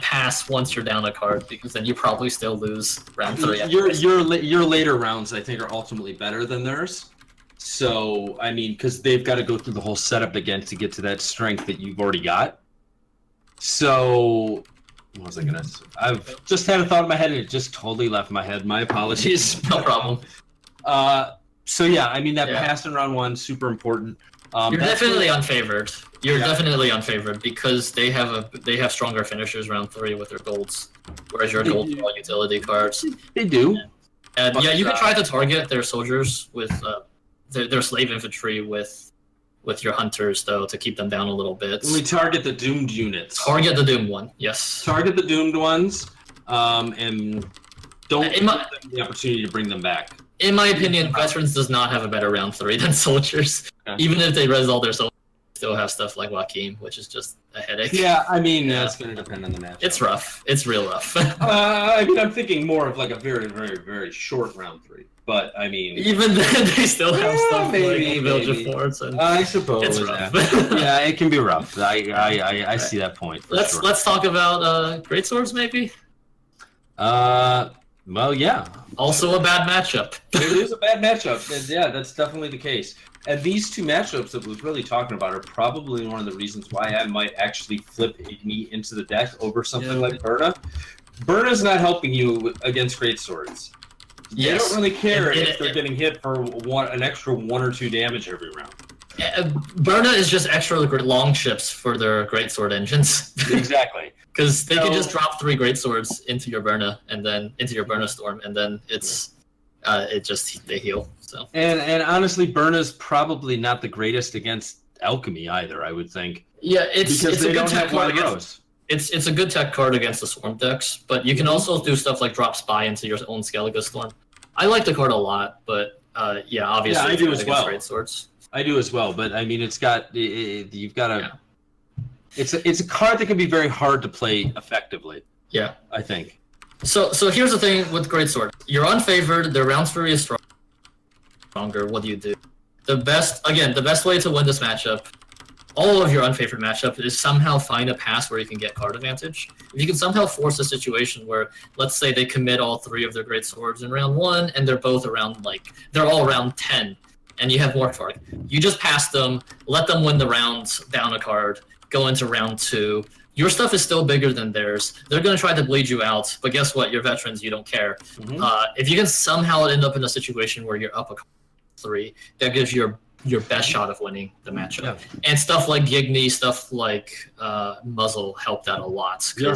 pass once you're down a card, because then you probably still lose round 3. Your later rounds, I think, are ultimately better than theirs. So, I mean, because they've got to go through the whole setup again to get to that strength that you've already got. So, what was I gonna say? I've just had a thought in my head and it just totally left my head. My apologies. No problem. So yeah, I mean that pass in round 1 super important. You're definitely unfavored. You're definitely unfavored because they have stronger finishers round 3 with their golds, whereas your golds are all utility cards. They do. And you can try to target their soldiers with their slave infantry with your hunters though to keep them down a little bit. We target the doomed units. Target the doomed one. Yes. Target the doomed ones, and don't give them the opportunity to bring them back. In my opinion, veterans does not have a better round 3 than soldiers. Okay. Even if they res all their soldiers, they still have stuff like Joachim, which is just a headache. Yeah, I mean, it's going to depend on the match. It's rough. It's real rough. I mean, I'm thinking more of like a very, very, very short round 3. But, I mean... Even then, they still have stuff maybe, like Village of Forts. And I suppose. It's rough. Yeah, it can be rough. I see that point. Let's talk about Great Swords, maybe? Well, yeah. Also a bad matchup. It is a bad matchup. And yeah, that's definitely the case. And these two matchups that we're really talking about are probably one of the reasons why I might actually flip Igni into the deck over something like Berna. Berna's not helping you against Great Swords. They don't really care if they're getting hit for an extra 1 or 2 damage every round. Berna is just extra long ships for their Great Sword engines. Exactly. Because they can just drop 3 Great Swords into your Berna, and then into your Berna Storm, and then they heal. So. And honestly, Berna's probably not the greatest against Alchemy either, I would think. Yeah, it's a good don't tech have card one of those. It's a good tech card against the Swarm decks, but you can also do stuff like drop Spy into your own Skellige Storm. I like the card a lot, but obviously I do as well. Great Swords. I do as well, but I mean, you've got to. Yeah. It's a card that can be very hard to play effectively. Yeah, I think. So here's the thing with Great Sword. You're unfavored. Their round 3 is stronger. What do you do? The best way to win this matchup all of your unfavored matchup is somehow find a pass where you can get card advantage. If you can somehow force a situation where, let's say they commit all 3 of their great swords in round 1, and they're both around, like, they're all around 10, and you have Morkvarg. You just pass them, let them win the rounds, down a card, go into round 2. Your stuff is still bigger than theirs. They're going to try to bleed you out, but guess what? You're veterans, you don't care. If you can somehow end up in a situation where you're up a 3, that gives you your best shot of winning the matchup. Yeah. And stuff like Gigni, stuff like Muzzle help that a lot. Your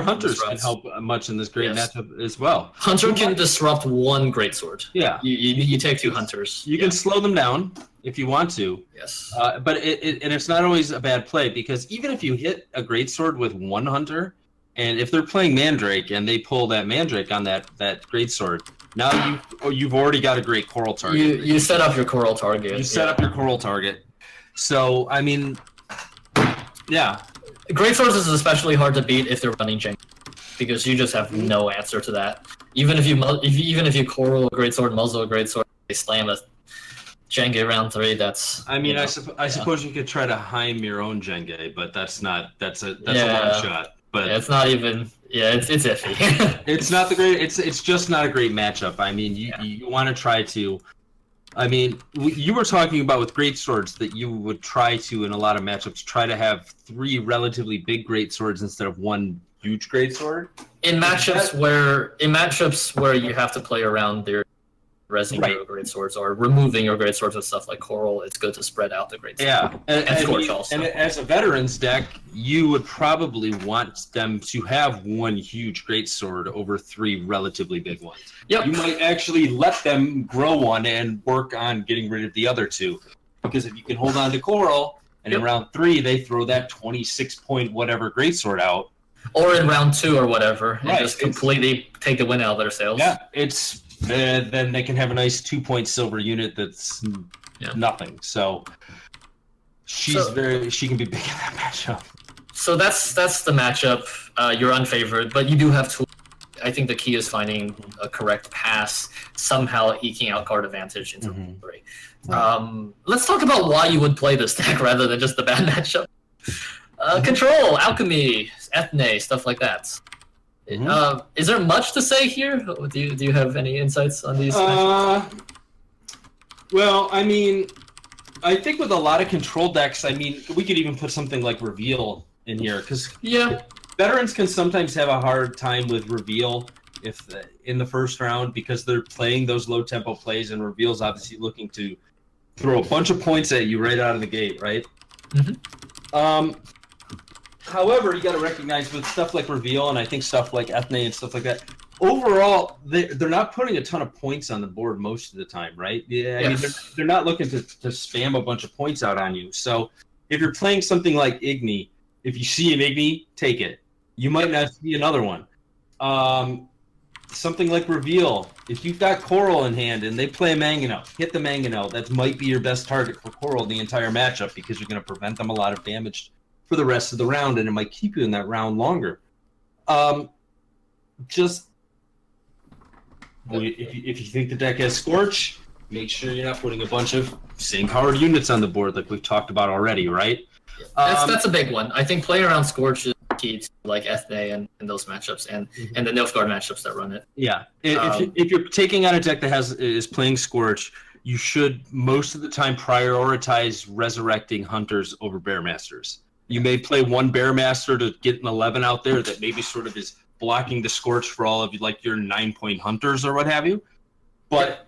hunters can help much in this great matchup as well. Hunter can disrupt 1 greatsword. Yeah. You take 2 hunters. You can slow them down if you want to. Yes. But it's not always a bad play, because even if you hit a greatsword with 1 hunter, and if they're playing Mandrake and they pull that Mandrake on that greatsword, now you've already got a great coral target. You set up your coral target. You set up your coral target. So I mean, yeah. Greatswords is especially hard to beat if they're running Jenga, because you just have no answer to that. Even if you coral a greatsword, muzzle a greatsword, they slam a Jenga round 3. That's. I mean, I suppose you could try to Heim your own Jenga, but that's a long shot. But it's not even. Yeah, it's iffy. It's not the great. It's just not a great matchup. I mean, you want to try to. I mean, you were talking about with great swords that you would try to, in a lot of matchups, try to have 3 relatively big great swords instead of 1 huge great sword. In matchups where you have to play around their resing your great swords or removing your great swords with stuff like coral, it's good to spread out the great swords. Yeah, and Scorch also. And as a veterans deck, you would probably want them to have 1 huge great sword over 3 relatively big ones. Yep. You might actually let them grow 1 and work on getting rid of the other 2, because if you can hold on to coral, and in round 3 they throw that 26-point whatever great sword out, or in round 2 or whatever, and just completely take the win out of their sails. Yeah, it's. Then they can have a nice 2-point silver unit that's nothing. So she can be big in that matchup. So that's the matchup. You're unfavored, but you do have tools. I think the key is finding a correct pass, somehow eking out card advantage into 3. Let's talk about why you would play this deck rather than just the bad matchup. Control, alchemy, ethne, stuff like that. Is there much to say here? Do you have any insights on these? Well, I mean, I think with a lot of control decks, I mean, we could even put something like Reveal in here, because veterans can sometimes have a hard time with Reveal if in the first round, because they're playing those low tempo plays, and Reveal's obviously looking to throw a bunch of points at you right out of the gate, right? However, you got to recognize with stuff like Reveal, and I think stuff like Ethne and stuff like that, overall, they're not putting a ton of points on the board most of the time, right? Yeah, I mean, they're not looking to spam a bunch of points out on you. So if you're playing something like Igni, if you see an Igni, take it. You might not see another one. Something like Reveal, if you've got Coral in hand and they play a Mangonel, hit the Mangonel. That might be your best target for Coral the entire matchup, because you're going to prevent them a lot of damage for the rest of the round, and it might keep you in that round longer. If you think the deck has Scorch, make sure you're not putting a bunch of same powered units on the board like we've talked about already, right? That's a big one. I think playing around Scorch is key to like Ethne and those matchups and the Nilfgaard matchups that run it. Yeah, if you're taking on a deck that is playing Scorch, you should most of the time prioritize resurrecting hunters over Bearmasters. You may play 1 Bearmaster to get an 11 out there that maybe sort of is blocking the Scorch for all of you, like your 9-point hunters or what have you. But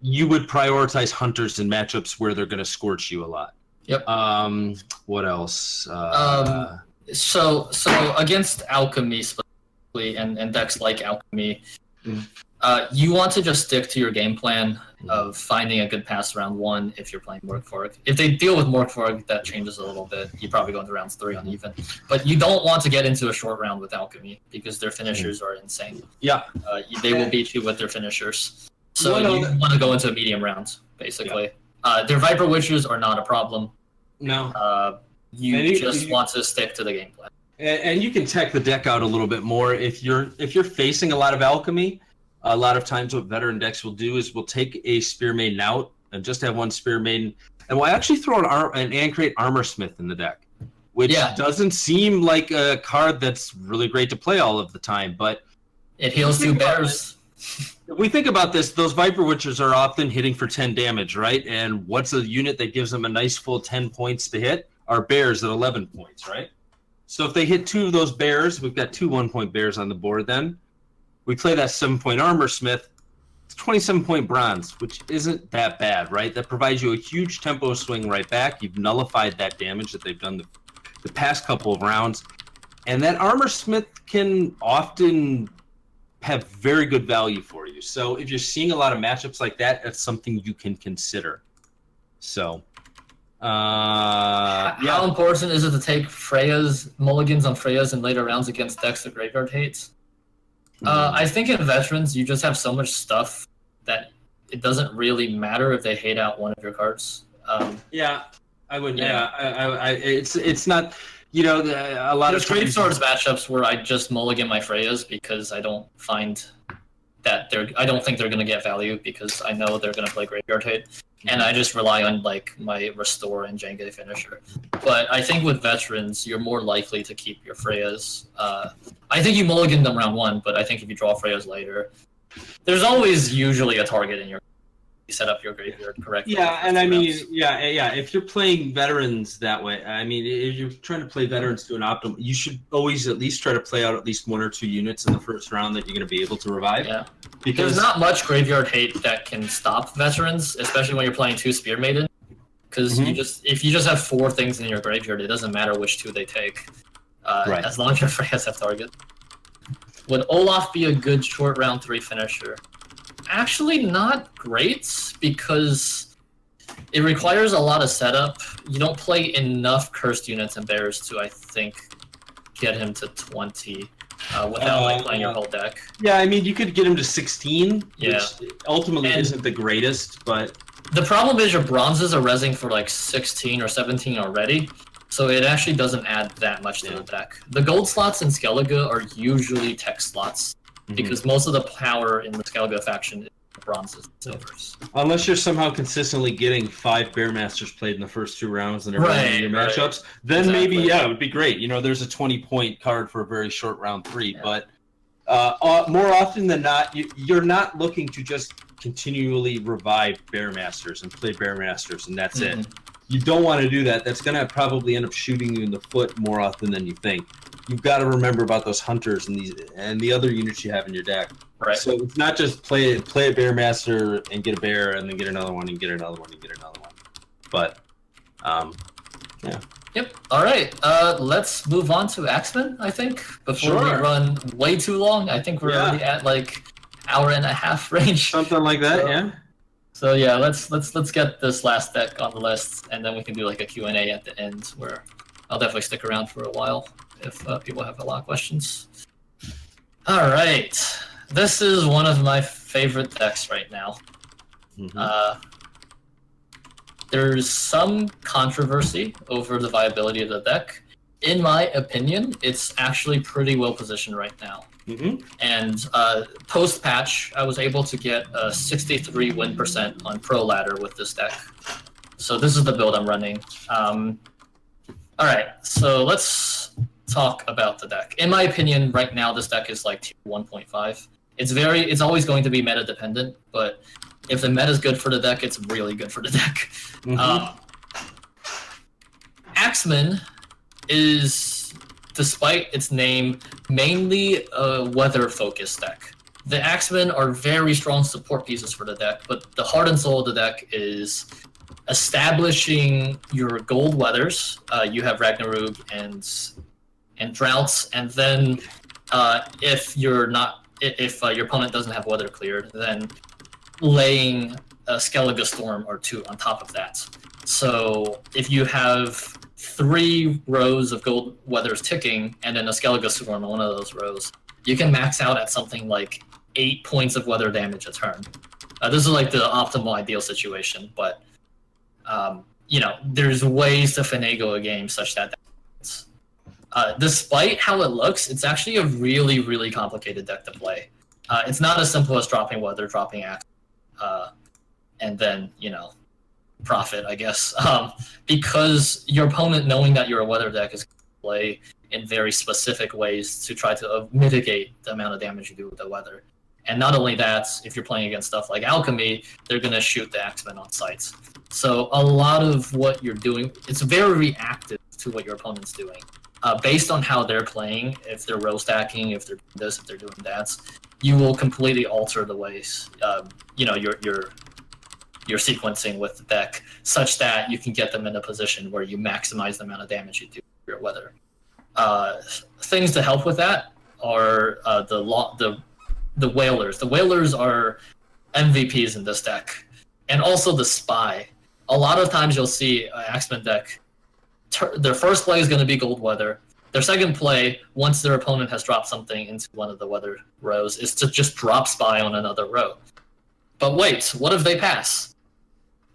you would prioritize hunters in matchups where they're going to Scorch you a lot. Yep. What else? So against Alchemy specifically and decks like Alchemy, you want to just stick to your game plan of finding a good pass round 1 if you're playing Morkvarg. If they deal with Morkvarg, that changes a little bit. You probably go into rounds 3 uneven. But you don't want to get into a short round with Alchemy, because their finishers are insane. Yeah. They will beat you with their finishers. So you want to go into a medium round, basically. Yeah. Their Viper Witches are not a problem. No. You just want to stick to the game plan. And you can tech the deck out a little bit more. If you're facing a lot of Alchemy, a lot of times what veteran decks will do is we'll take a Spear Maiden out and just have 1 Spear Maiden. and we'll actually throw an Ancrate Armor Smith in the deck, which doesn't seem like a card that's really great to play all of the time, but it heals 2 bears. If we think about this, those Viper Witches are often hitting for 10 damage, right? And what's a unit that gives them a nice full 10 points to hit? Our bears at 11 points, right? So if they hit 2 of those bears, we've got 2 1-point bears on the board then. We play that 7-point Armor Smith. It's 27-point bronze, which isn't that bad, right? That provides you a huge tempo swing right back. You've nullified that damage that they've done the past couple of rounds. And that Armor Smith can often have very good value for you. So if you're seeing a lot of matchups like that, that's something you can consider. So, how important is it to take Freya's mulligans on Freya's in later rounds against decks the graveyard hates? I think in Veterans, you just have so much stuff that it doesn't really matter if they hate out one of your cards. I wouldn't. It's not. You know, a lot There's of times... Great Swords matchups where I just mulligan my Freyas because I don't find that I don't think they're going to get value because I know they're going to play Graveyard Hate, and I just rely on like my Restore and Jenge Finisher. But I think with Veterans, you're more likely to keep your Freyas. I think you mulligan them round 1, but I think if you draw Freyas later, there's always usually a target in your set up your graveyard correctly. And I mean, if you're playing Veterans that way, I mean, if you're trying to play Veterans to an optimal, you should always at least try to play out at least 1 or 2 units in the first round that you're going to be able to revive. Yeah, because there's not much graveyard hate that can stop Veterans, especially when you're playing 2 Spear Maiden. Because if you just have 4 things in your graveyard, it doesn't matter which 2 they take, as long as your Freyas have target. Would Olaf be a good short round 3 finisher? Actually not great, because it requires a lot of setup. You don't play enough cursed units and bears to, I think, get him to 20 without playing your whole deck. Yeah, I mean, you could get him to 16, which ultimately isn't the greatest, but... The problem is your bronzes are rezzing for like 16 or 17 already, so it actually doesn't add that much to the deck. The gold slots in Skellige are usually tech slots, because most of the power in the Skellige faction is bronzes and silvers. Unless you're somehow consistently getting 5 Bearmasters played in the first 2 rounds and every your matchups, then maybe, it would be great. You know, there's a 20-point card for a very short round 3, but more often than not, you're not looking to just continually revive Bearmasters and play Bearmasters, and that's it. You don't want to do that. That's going to probably end up shooting you in the foot more often than you think. You've got to remember about those hunters and the other units you have in your deck. Right. So it's not just play a Bearmaster and get a bear and then get another one and get another one and get another one. But Yep. All right. Let's move on to Axeman, I think, before we run way too long. I think we're already at like hour and a half range. Something like that, So yeah, let's get this last deck on the list, and then we can do like a Q&A at the end where I'll definitely stick around for a while if people have a lot of questions. All right. This is one of my favorite decks right now. There's some controversy over the viability of the deck. In my opinion, it's actually pretty well positioned right now. And post-patch, I was able to get a 63 win % on Pro Ladder with this deck. So this is the build I'm running. All right, so let's talk about the deck. In my opinion, right now, this deck is like tier 1.5. It's always going to be meta dependent, but if the meta is good for the deck, it's really good for the deck. Axeman is, despite its name, mainly a weather-focused deck. The Axemen are very strong support pieces for the deck, but the heart and soul of the deck is establishing your gold weathers. You have Ragnarok and Droughts, and then if your opponent doesn't have weather cleared, then laying a Skellige Storm or 2 on top of that. So if you have 3 rows of gold weathers ticking and then a Skellige Storm on one of those rows, you can max out at something like 8 points of weather damage a turn. This is like the optimal ideal situation, but there's ways to finagle a game such that despite how it looks, it's actually a really, really complicated deck to play. It's not as simple as dropping weather, dropping axe, and then, profit, I guess, because your opponent, knowing that you're a weather deck, is going to play in very specific ways to try to mitigate the amount of damage you do with the weather. And not only that, if you're playing against stuff like Alchemy, they're going to shoot the Axemen on sights. So a lot of what you're doing, it's very reactive to what your opponent's doing. Based on how they're playing, if they're row stacking, if they're doing this, if they're doing that, you will completely alter the ways, you're sequencing with the deck, such that you can get them in a position where you maximize the amount of damage you do with your weather. Things to help with that are the Whalers. The Whalers are MVPs in this deck, and also the Spy. A lot of times you'll see an Axeman deck, their first play is going to be gold weather. Their second play, once their opponent has dropped something into one of the weather rows, is to just drop Spy on another row. But wait, what if they pass?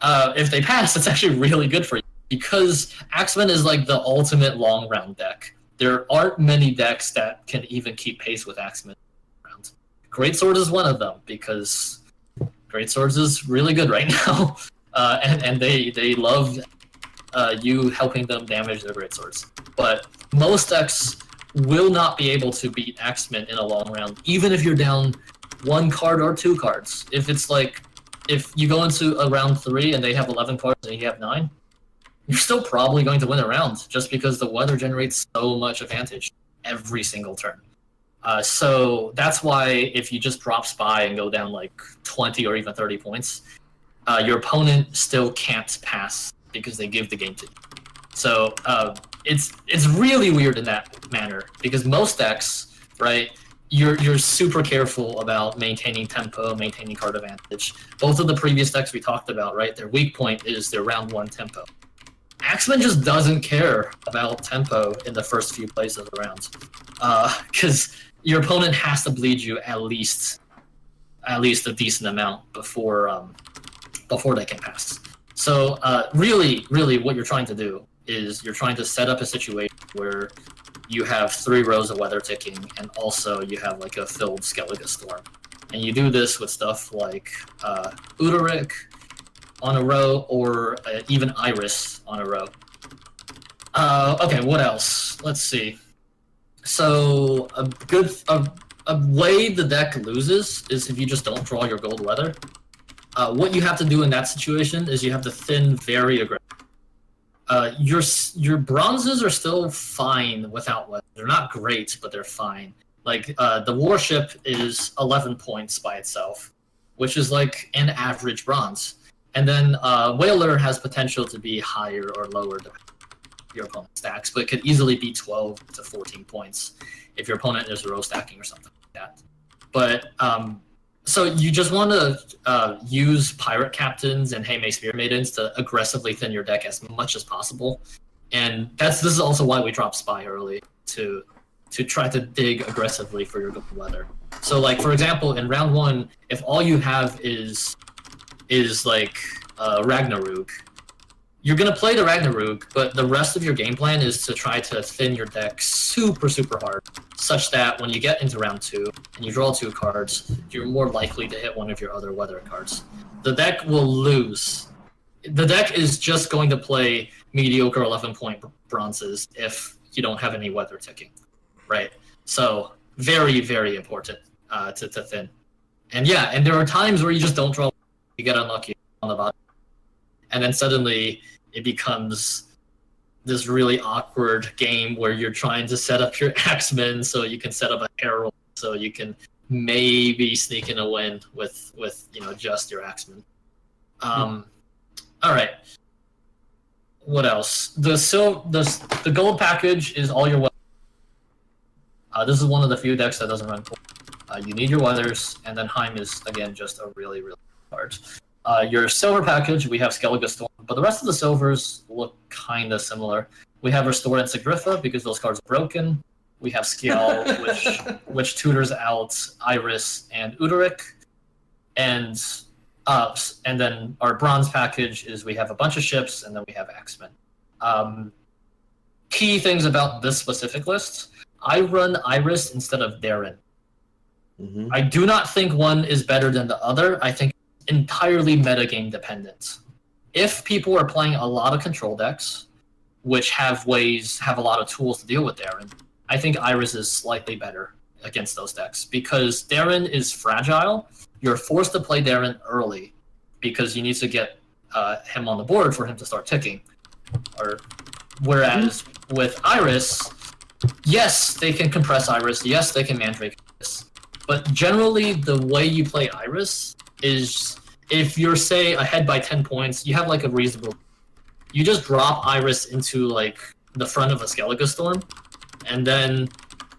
If they pass, it's actually really good for you, because Axeman is like the ultimate long round deck. There aren't many decks that can even keep pace with Axeman. Greatsword is one of them, because Greatswords is really good right now, and they love you helping them damage their Greatswords. But most decks will not be able to beat Axemen in a long round, even if you're down 1 card or 2 cards. If it's like, if you go into a round 3 and they have 11 cards and you have 9, you're still probably going to win a round, just because the weather generates so much advantage every single turn. So that's why if you just drop Spy and go down like 20 or even 30 points, your opponent still can't pass because they give the game to you. So it's really weird in that manner, because most decks, right, you're super careful about maintaining tempo, maintaining card advantage. Both of the previous decks we talked about, right, their weak point is their round 1 tempo. Axeman just doesn't care about tempo in the first few plays of the round, because your opponent has to bleed you at least a decent amount before they can pass. So really, what you're trying to do is you're trying to set up a situation where you have 3 rows of weather ticking, and also you have like a filled Skellige Storm. And you do this with stuff like Udaric on a row, or even Iris on a row. Okay, what else? Let's see. So a way the deck loses is if you just don't draw your gold weather. What you have to do in that situation is you have to thin very aggressively. Your bronzes are still fine without weather. They're not great, but they're fine. Like the warship is 11 points by itself, which is like an average bronze. And then Whaler has potential to be higher or lower depending on your opponent's stacks, but it could easily be 12 to 14 points if your opponent is row stacking or something like that. But so you just want to use pirate captains and Heimei Spear Maidens to aggressively thin your deck as much as possible, and this is also why we drop Spy early, to try to dig aggressively for your gold weather. So, like for example, in round 1, if all you have is like Ragnarok, you're gonna play the Ragnarok, but the rest of your game plan is to try to thin your deck super hard, such that when you get into round 2 and you draw 2 cards, you're more likely to hit one of your other weather cards. The deck will lose. The deck is just going to play mediocre 11-point bronzes if you don't have any weather ticking, right? So very important to thin. And yeah, and there are times where you just don't draw, you get unlucky on the bottom, and then suddenly it becomes this really awkward game where you're trying to set up your Axemen so you can set up a Herald so you can maybe sneak in a win with just your Axemen. All right. What else? The gold package is all your weathers. This is one of the few decks that doesn't run full. You need your weathers, and then Heim is again just a really card. Your silver package, we have Skellige Storm, but the rest of the silvers look kind of similar. We have Restore and Sigriffa because those cards are broken. We have Skjal, which tutors out Iris and Udaric. And then our bronze package is we have a bunch of ships, and then we have Axemen. Key things about this specific list, I run Iris instead of Darren. Mm-hmm. I do not think one is better than the other. I think entirely metagame dependent. if people are playing a lot of control decks, which have a lot of tools to deal with Darren, I think Iris is slightly better against those decks because Darren is fragile. You're forced to play Darren early because you need to get him on the board for him to start ticking. Whereas with Iris, yes, they can compress Iris. Yes, they can Mandrake Iris. But generally, the way you play Iris is if you're, say, ahead by 10 points, you have like a reasonable... You just drop Iris into like the front of a Skellige Storm, and then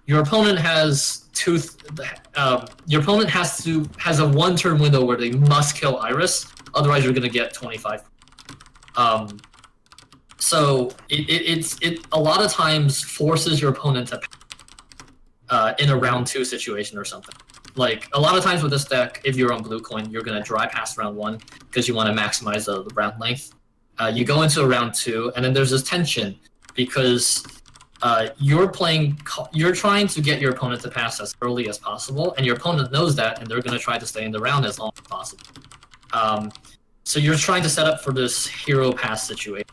your opponent has has a one-turn window where they must kill Iris, otherwise you're gonna get 25. So it a lot of times forces your opponent to in a round 2 situation or something. Like a lot of times with this deck, if you're on blue coin, you're gonna dry past round 1 because you want to maximize the round length. You go into a round 2, and then there's this tension because you're trying to get your opponent to pass as early as possible, and your opponent knows that, and they're going to try to stay in the round as long as possible. So you're trying to set up for this hero pass situation.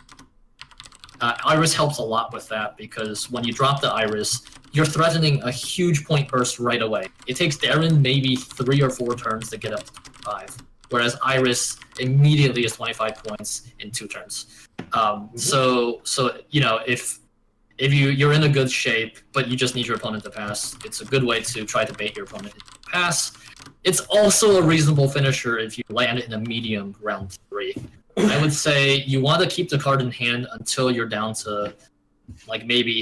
Iris helps a lot with that because when you drop the Iris, you're threatening a huge point burst right away. It takes Darren maybe 3 or 4 turns to get up to 5, whereas Iris immediately is 25 points in 2 turns. So you know, if you're in a good shape, but you just need your opponent to pass, it's a good way to try to bait your opponent to pass. It's also a reasonable finisher if you land it in a medium round 3. I would say you want to keep the card in hand until you're down to like maybe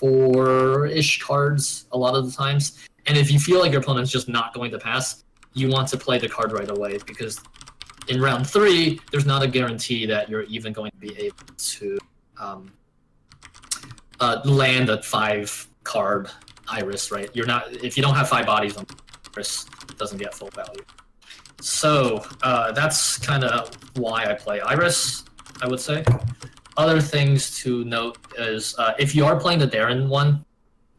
4-ish cards a lot of the times. And if you feel like your opponent's just not going to pass, you want to play the card right away because in round 3, there's not a guarantee that you're even going to be able to land a 5-card Iris, right? You're not, if you don't have 5 bodies on Iris, it doesn't get full value. So that's kind of why I play Iris, I would say. Other things to note is if you are playing the Darren one,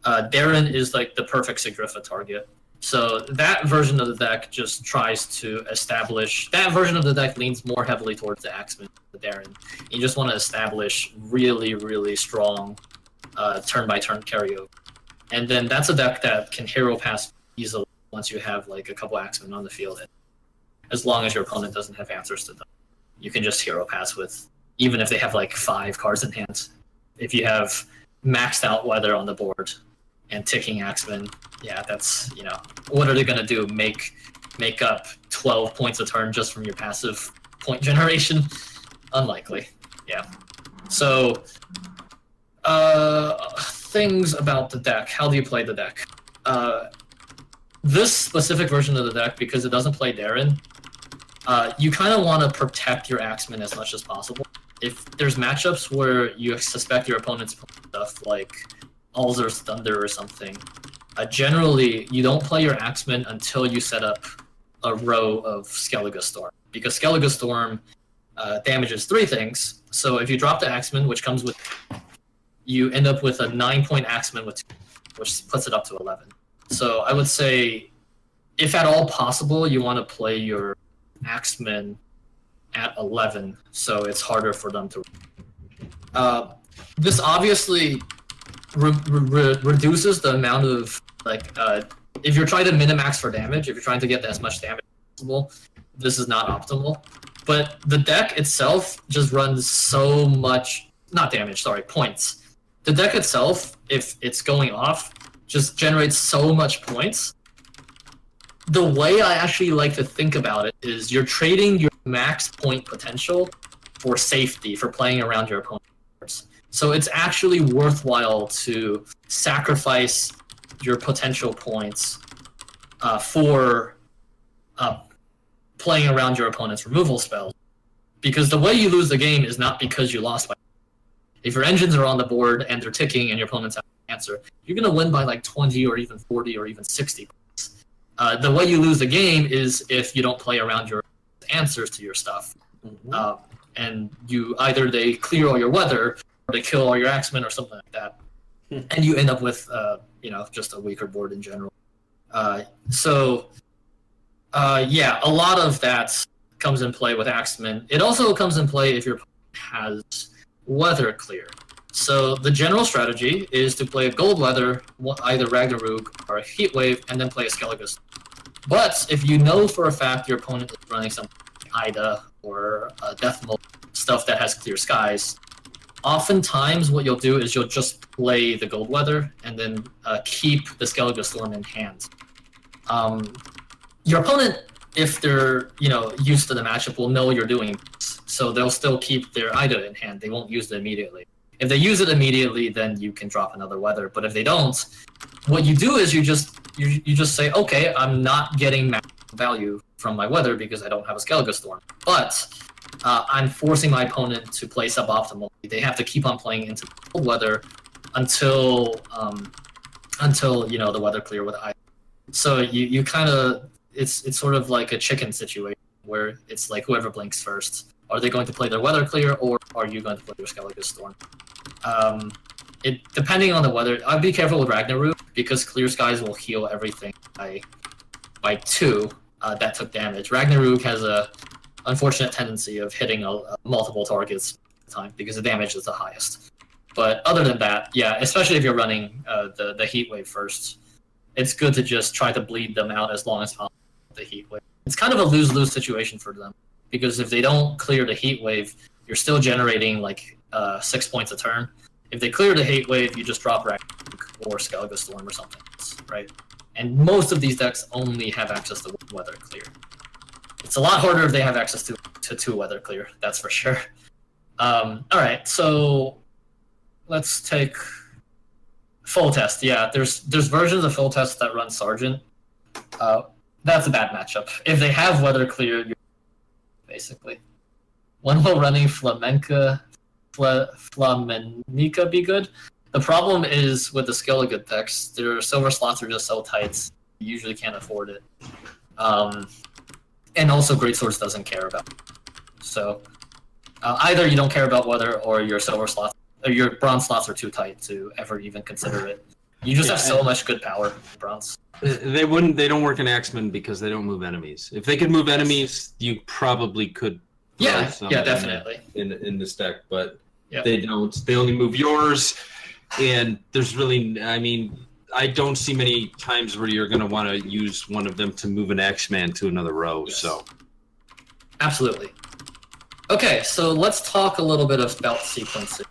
Darren is like the perfect Sigrifa target. So that version of the deck just tries to establish... That version of the deck leans more heavily towards the Axeman, the Darren. You just want to establish really, really strong turn-by-turn carryover. And then that's a deck that can hero pass easily once you have like a couple Axemen on the field. As long as your opponent doesn't have answers to them. You can just hero pass with... Even if they have like 5 cards in hand. If you have maxed out weather on the board and ticking Axemen, yeah, that's, you know, what are they going to do? Make up 12 points a turn just from your passive point generation? Unlikely, yeah. So, things about the deck. How do you play the deck? This specific version of the deck, because it doesn't play Darren, you kind of want to protect your Axemen as much as possible. If there's matchups where you suspect your opponent's playing stuff like Alzur's Thunder or something, generally you don't play your Axemen until you set up a row of Skellige Storm. Because Skellige Storm damages 3 things. So if you drop the Axemen, which comes with... You end up with a 9-point Axemen with 2, which puts it up to 11. So I would say, if at all possible, you want to play your Axemen at 11, so it's harder for them to... This obviously reduces the amount of, like, if you're trying to minimax for damage, if you're trying to get as much damage as possible, this is not optimal. But the deck itself just runs so much... Not damage, sorry, points. The deck itself, if it's going off, just generates so much points. The way I actually like to think about it is you're trading your max point potential for safety, for playing around your opponent's. So it's actually worthwhile to sacrifice your potential points for playing around your opponent's removal spells. Because the way you lose the game is not because you lost by... If your engines are on the board and they're ticking and your opponent's have an answer, you're going to win by like 20 or even 40 or even 60 points. The way you lose the game is if you don't play around your answers to your stuff. Mm-hmm. And either they clear all your weather or they kill all your Axemen or something like that. And you end up with, just a weaker board in general. Yeah, a lot of that comes in play with Axeman. It also comes in play if your opponent has Weather Clear. So the general strategy is to play a Gold Weather, either Ragnarok or a Heatwave, and then play a Skellige. But if you know for a fact your opponent is running something like Ida or Death Mode, stuff that has clear skies, oftentimes what you'll do is you'll just play the Gold Weather and then keep the Skellige Storm in hand. Your opponent, if they're used to the matchup, will know you're doing this, so they'll still keep their Ida in hand. They won't use it immediately. If they use it immediately, then you can drop another Weather. But if they don't, what you do is you just say, okay, I'm not getting max value from my Weather because I don't have a Skellige Storm, but I'm forcing my opponent to play suboptimally. They have to keep on playing into Cold Weather until the Weather Clear with Ida. So you kind of it's sort of like a chicken situation where it's like whoever blinks first. Are they going to play their Weather Clear, or are you going to play your Skellige Storm? It depending on the weather. I'd be careful with Ragnarok because Clear Skies will heal everything by 2 that took damage. Ragnarok has a unfortunate tendency of hitting multiple targets at a time because the damage is the highest. But other than that, yeah, especially if you're running the Heat Wave first, it's good to just try to bleed them out as long as possible with the Heat Wave. It's kind of a lose-lose situation for them, because if they don't clear the Heat Wave, you're still generating like 6 points a turn. If they clear the Heat Wave, you just drop Ragnarok or Skellige Storm or something else, right? And most of these decks only have access to Weather Clear. It's a lot harder if they have access to 2 Weather Clear, that's for sure. Alright, so let's take Full Test. Yeah, there's versions of Full Test that run Sergeant. That's a bad matchup. If they have Weather Clear, basically. When will running Flamenca be good? The problem is with the Skellige decks, their silver slots are just so tight, you usually can't afford it. And also Greatswords doesn't care about it. So either you don't care about weather, or your silver slots or your bronze slots are too tight to ever even consider it. You just have so much good power in bronze. They don't work in Axeman because they don't move enemies. If they could move enemies, you probably could. Yeah, definitely. In this deck, but yeah. They don't. They only move yours, and there's really, I don't see many times where you're going to want to use one of them to move an Axeman to another row. Yes. So, absolutely. Okay, so let's talk a little bit about sequencing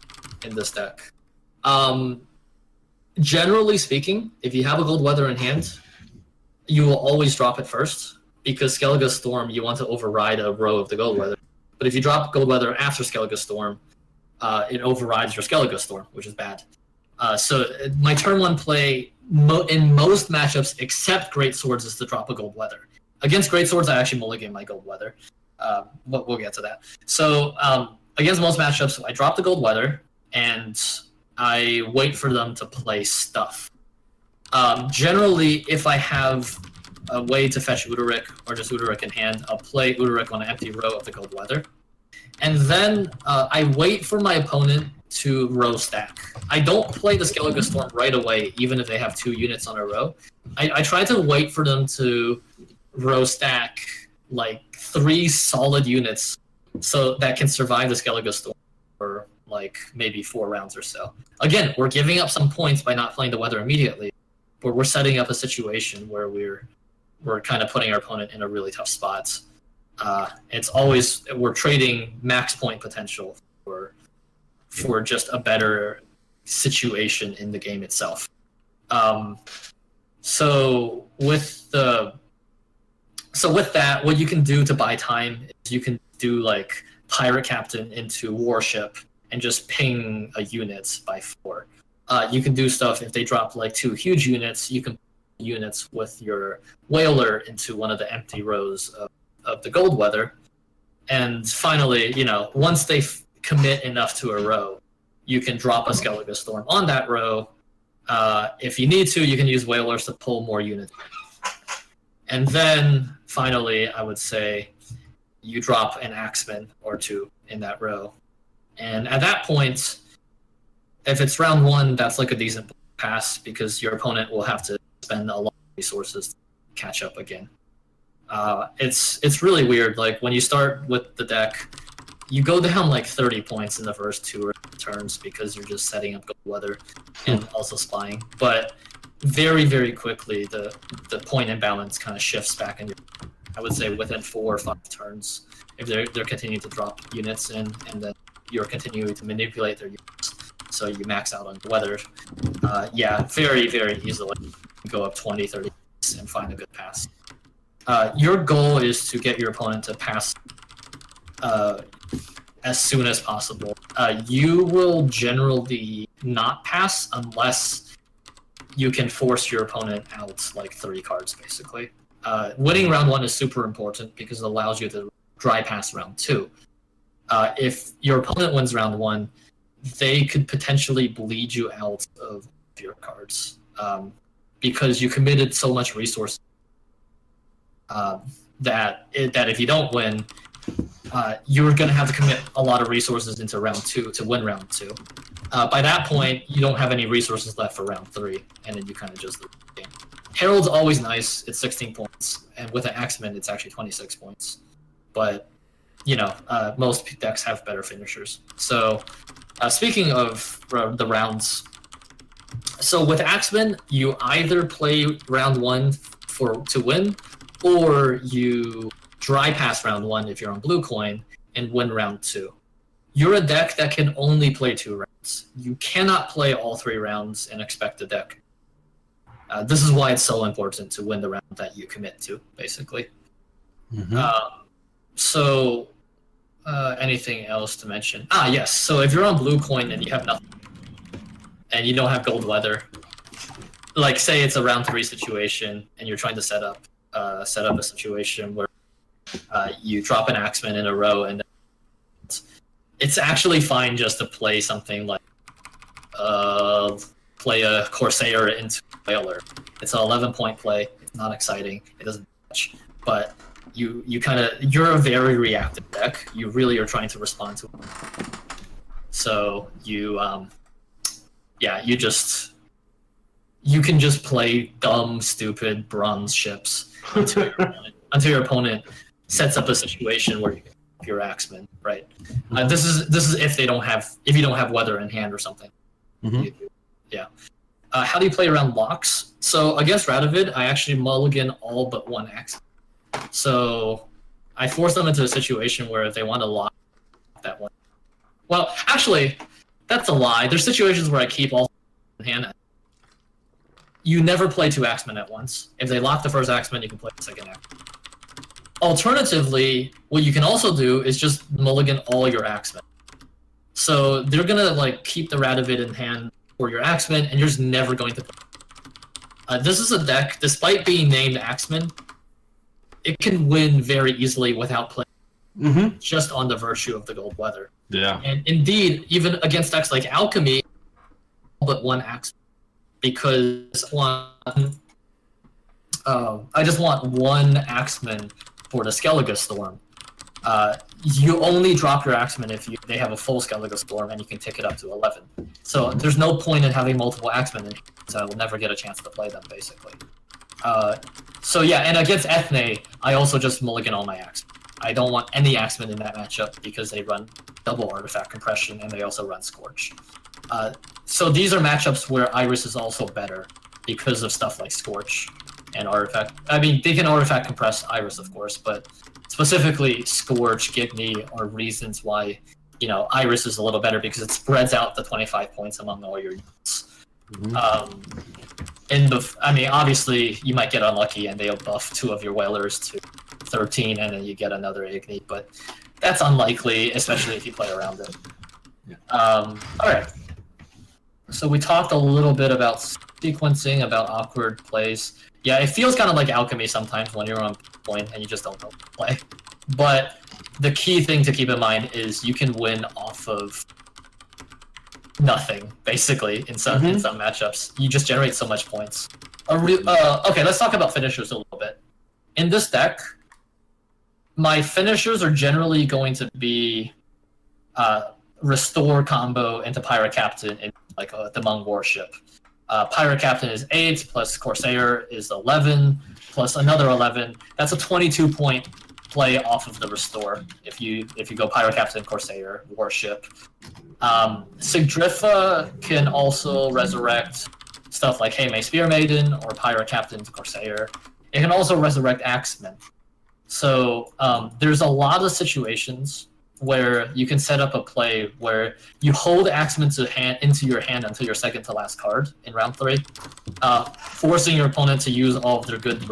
in this deck. Generally speaking, if you have a Gold Weather in hand, you will always drop it first, because Skellige Storm, you want to override a row of the Gold Weather. But if you drop Gold Weather after Skellige Storm, it overrides your Skellige Storm, which is bad. So my turn 1 play in most matchups except Great Swords is to drop a Gold Weather. Against Great Swords, I actually mulligan my Gold Weather. But we'll get to that. So against most matchups, I drop the Gold Weather, and I wait for them to play stuff. Generally, if I have a way to fetch Udorik or just Udorik in hand, I'll play Udorik on an empty row of the Gold Weather. And then I wait for my opponent to row stack. I don't play the Skellige Storm right away, even if they have 2 units on a row. I try to wait for them to row stack like 3 solid units so that can survive the Skellige Storm for like maybe 4 rounds or so. Again, we're giving up some points by not playing the weather immediately, but we're setting up a situation where we're kind of putting our opponent in a really tough spot. It's always, we're trading max point potential for just a better situation in the game itself. So with that, what you can do to buy time is you can do like Pirate Captain into Warship and just ping a unit by 4. You can do stuff if they drop like 2 huge units, you can put units with your Whaler into one of the empty rows of the Gold Weather. And finally, once they commit enough to a row, you can drop a Skellige Storm on that row. If you need to, you can use Whalers to pull more units. And then, finally, I would say you drop an Axeman or 2 in that row. And at that point, if it's round 1, that's like a decent pass, because your opponent will have to spend a lot of resources to catch up again. It's really weird. Like when you start with the deck, you go down like 30 points in the first 2 turns because you're just setting up gold weather and also spying. But very, very quickly, the point imbalance kind of shifts back in your, I would say within 4 or 5 turns, if they're continuing to drop units in, and then you're continuing to manipulate their units, so you max out on weather. Yeah, very, very easily go up 20, 30 and find a good pass. Your goal is to get your opponent to pass as soon as possible. You will generally not pass unless you can force your opponent out like 3 cards, basically. Winning round 1 is super important because it allows you to dry pass round 2. If your opponent wins round 1, they could potentially bleed you out of your cards because you committed so much resource that if you don't win, you're going to have to commit a lot of resources into round 2 to win round 2. By that point, you don't have any resources left for round 3, and then you kind of just lose the game. Herald's always nice. It's 16 points, and with an Axeman, it's actually 26 points. But, you know, most decks have better finishers. So, speaking of the rounds, so with Axeman, you either play round 1 to win, or you dry pass round 1 if you're on blue coin and win round 2. You're a deck that can only play 2 rounds. You cannot play all 3 rounds and expect the deck. This is why it's so important to win the round that you commit to, basically. So, anything else to mention? Yes. So if you're on blue coin and you have nothing, and you don't have gold weather, like say it's a round 3 situation, and you're trying to set up a situation where you drop an Axeman in a row, and it's actually fine just to play something like play a Corsair into a Whaler. It's an 11-point play. It's not exciting. It doesn't much, but you're a very reactive deck. You really are trying to respond to it. So you can just play dumb, stupid bronze ships until your opponent sets up a situation where you can help your Axeman, right? This is if you don't have weather in hand or something. Yeah. How do you play around locks? So against Radovid, I actually mulligan all but 1 Axeman. So I force them into a situation where if they want to lock that one. Well, actually, that's a lie. There's situations where I keep all in hand. You never play 2 Axemen at once. If they lock the first Axeman, you can play the second Axeman. Alternatively, what you can also do is just mulligan all your Axemen. So they're gonna like keep the Radovid in hand for your Axemen, and you're just never going to play. This is a deck, despite being named Axemen, it can win very easily without playing, just on the virtue of the gold weather. Yeah. And indeed, even against decks like Alchemy, but 1 Axeman, because I just want 1 Axeman for the Skellige Storm. You only drop your Axeman if they have a full Skellige Storm, and you can tick it up to 11. So there's no point in having multiple Axemen, so I will never get a chance to play them, basically. So yeah, and against Ethne, I also just mulligan all my Axemen. I don't want any Axemen in that matchup because they run double Artifact Compression, and they also run Scorch. So these are matchups where Iris is also better because of stuff like Scorch and Artifact. I mean, they can Artifact Compress Iris, of course, but specifically Scorch, Gigni are reasons why, you know, Iris is a little better because it spreads out the 25 points among all your units. I mean, obviously, you might get unlucky and they'll buff 2 of your Whalers to 13, and then you get another Igni, but that's unlikely, especially if you play around it. All right. So we talked a little bit about sequencing, about awkward plays. Yeah, it feels kind of like Alchemy sometimes when you're on point and you just don't know what to play. But the key thing to keep in mind is you can win off of nothing, basically, in some matchups. You just generate so much points. Okay, let's talk about finishers a little bit. In this deck, my finishers are generally going to be Restore combo into Pirate Captain in like the Hmong Warship. Pirate Captain is 8, plus Corsair is 11, plus another 11. That's a 22-point play off of the restore if you go Pirate Captain, Corsair, Warship. Sigdrifa can also resurrect stuff like Hey May Spear Maiden or Pirate Captain to Corsair. It can also resurrect Axemen. So there's a lot of situations where you can set up a play where you hold Axemen into your hand until your second to last card in round 3, forcing your opponent to use all of their good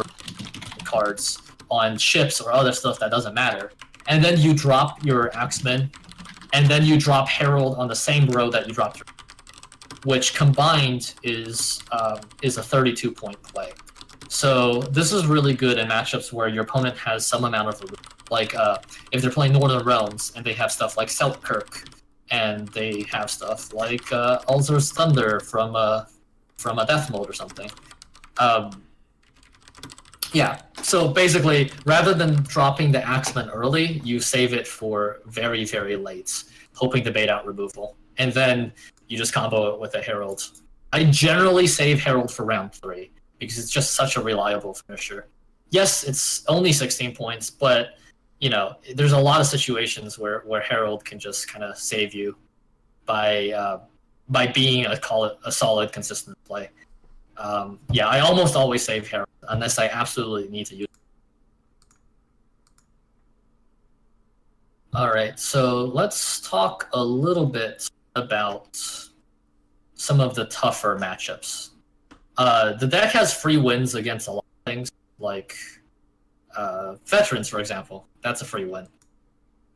cards on ships or other stuff that doesn't matter. And then you drop your Axemen, and then you drop Herald on the same row that you dropped your, which combined is a 32-point play. So this is really good in matchups where your opponent has some amount of, like if they're playing Northern Realms and they have stuff like Selkirk, and they have stuff like Ulzur's Thunder from a Death Mode or something. Yeah, so basically, rather than dropping the Axeman early, you save it for very, very late, hoping to bait out removal. And then you just combo it with a Herald. I generally save Herald for round 3, because it's just such a reliable finisher. Yes, it's only 16 points, but you know, there's a lot of situations where Herald can just kind of save you by being a solid, consistent play. Yeah, I almost always save Herald unless I absolutely need to use it. All right, so let's talk a little bit about some of the tougher matchups. The deck has free wins against a lot of things, like Veterans, for example. That's a free win.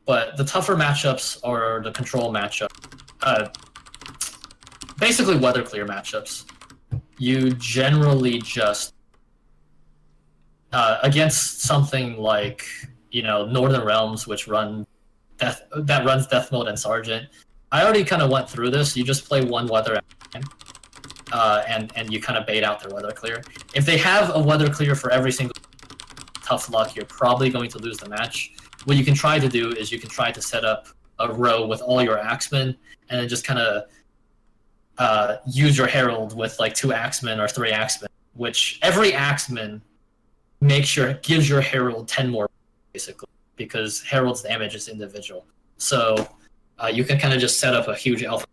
But the tougher matchups are the control matchup. Basically, weather clear matchups. You generally just against something like, you know, Northern Realms, which runs Death Mode and Sergeant. I already kind of went through this. You just play one weather at a time, and you kind of bait out their weather clear. If they have a weather clear for every single, tough luck, you're probably going to lose the match. What you can try to do is you can try to set up a row with all your Axemen, and then just kind of use your Herald with like 2 Axemen or 3 Axemen, which every Axeman gives your Herald 10 more, basically, because Herald's damage is individual. So you can kind of just set up a huge alpha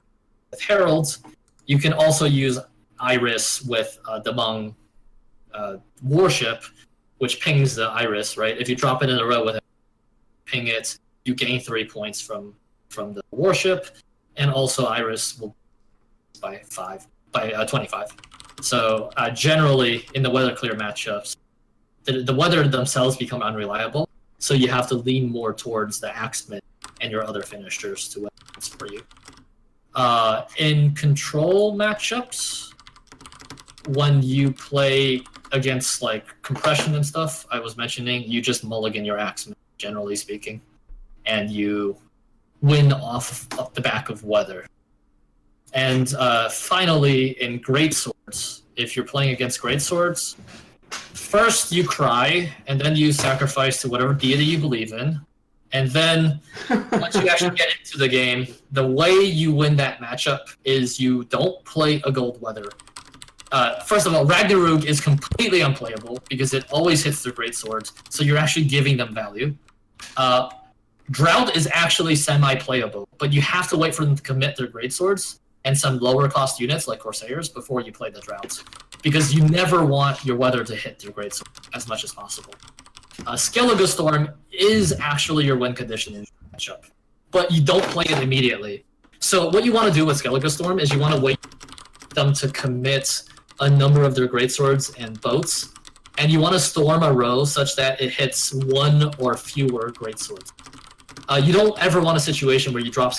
with Heralds. You can also use Iris with the Hmong Warship, which pings the Iris, right? If you drop it in a row with it, ping it, you gain 3 points from the Warship, and also Iris will by 25. So generally, in the weather clear matchups, the weather themselves become unreliable, so you have to lean more towards the Axemen and your other finishers to win for you. In control matchups, when you play against like compression and stuff, I was mentioning, you just mulligan your Axemen, generally speaking, and you win off the back of weather. And finally, in greatswords, if you're playing against greatswords, first you cry, and then you sacrifice to whatever deity you believe in. And then, once you actually get into the game, the way you win that matchup is you don't play a gold weather. First of all, Ragnarok is completely unplayable because it always hits their greatswords, so you're actually giving them value. Drought is actually semi-playable, but you have to wait for them to commit their greatswords and some lower-cost units like Corsairs before you play the Drought, because you never want your weather to hit your greatsword as much as possible. Skellige Storm is actually your win condition in the matchup, but you don't play it immediately. So what you want to do with Skellige Storm is you want to wait for them to commit a number of their greatswords and boats, and you want to storm a row such that it hits 1 or fewer greatswords. You don't ever want a situation where you drop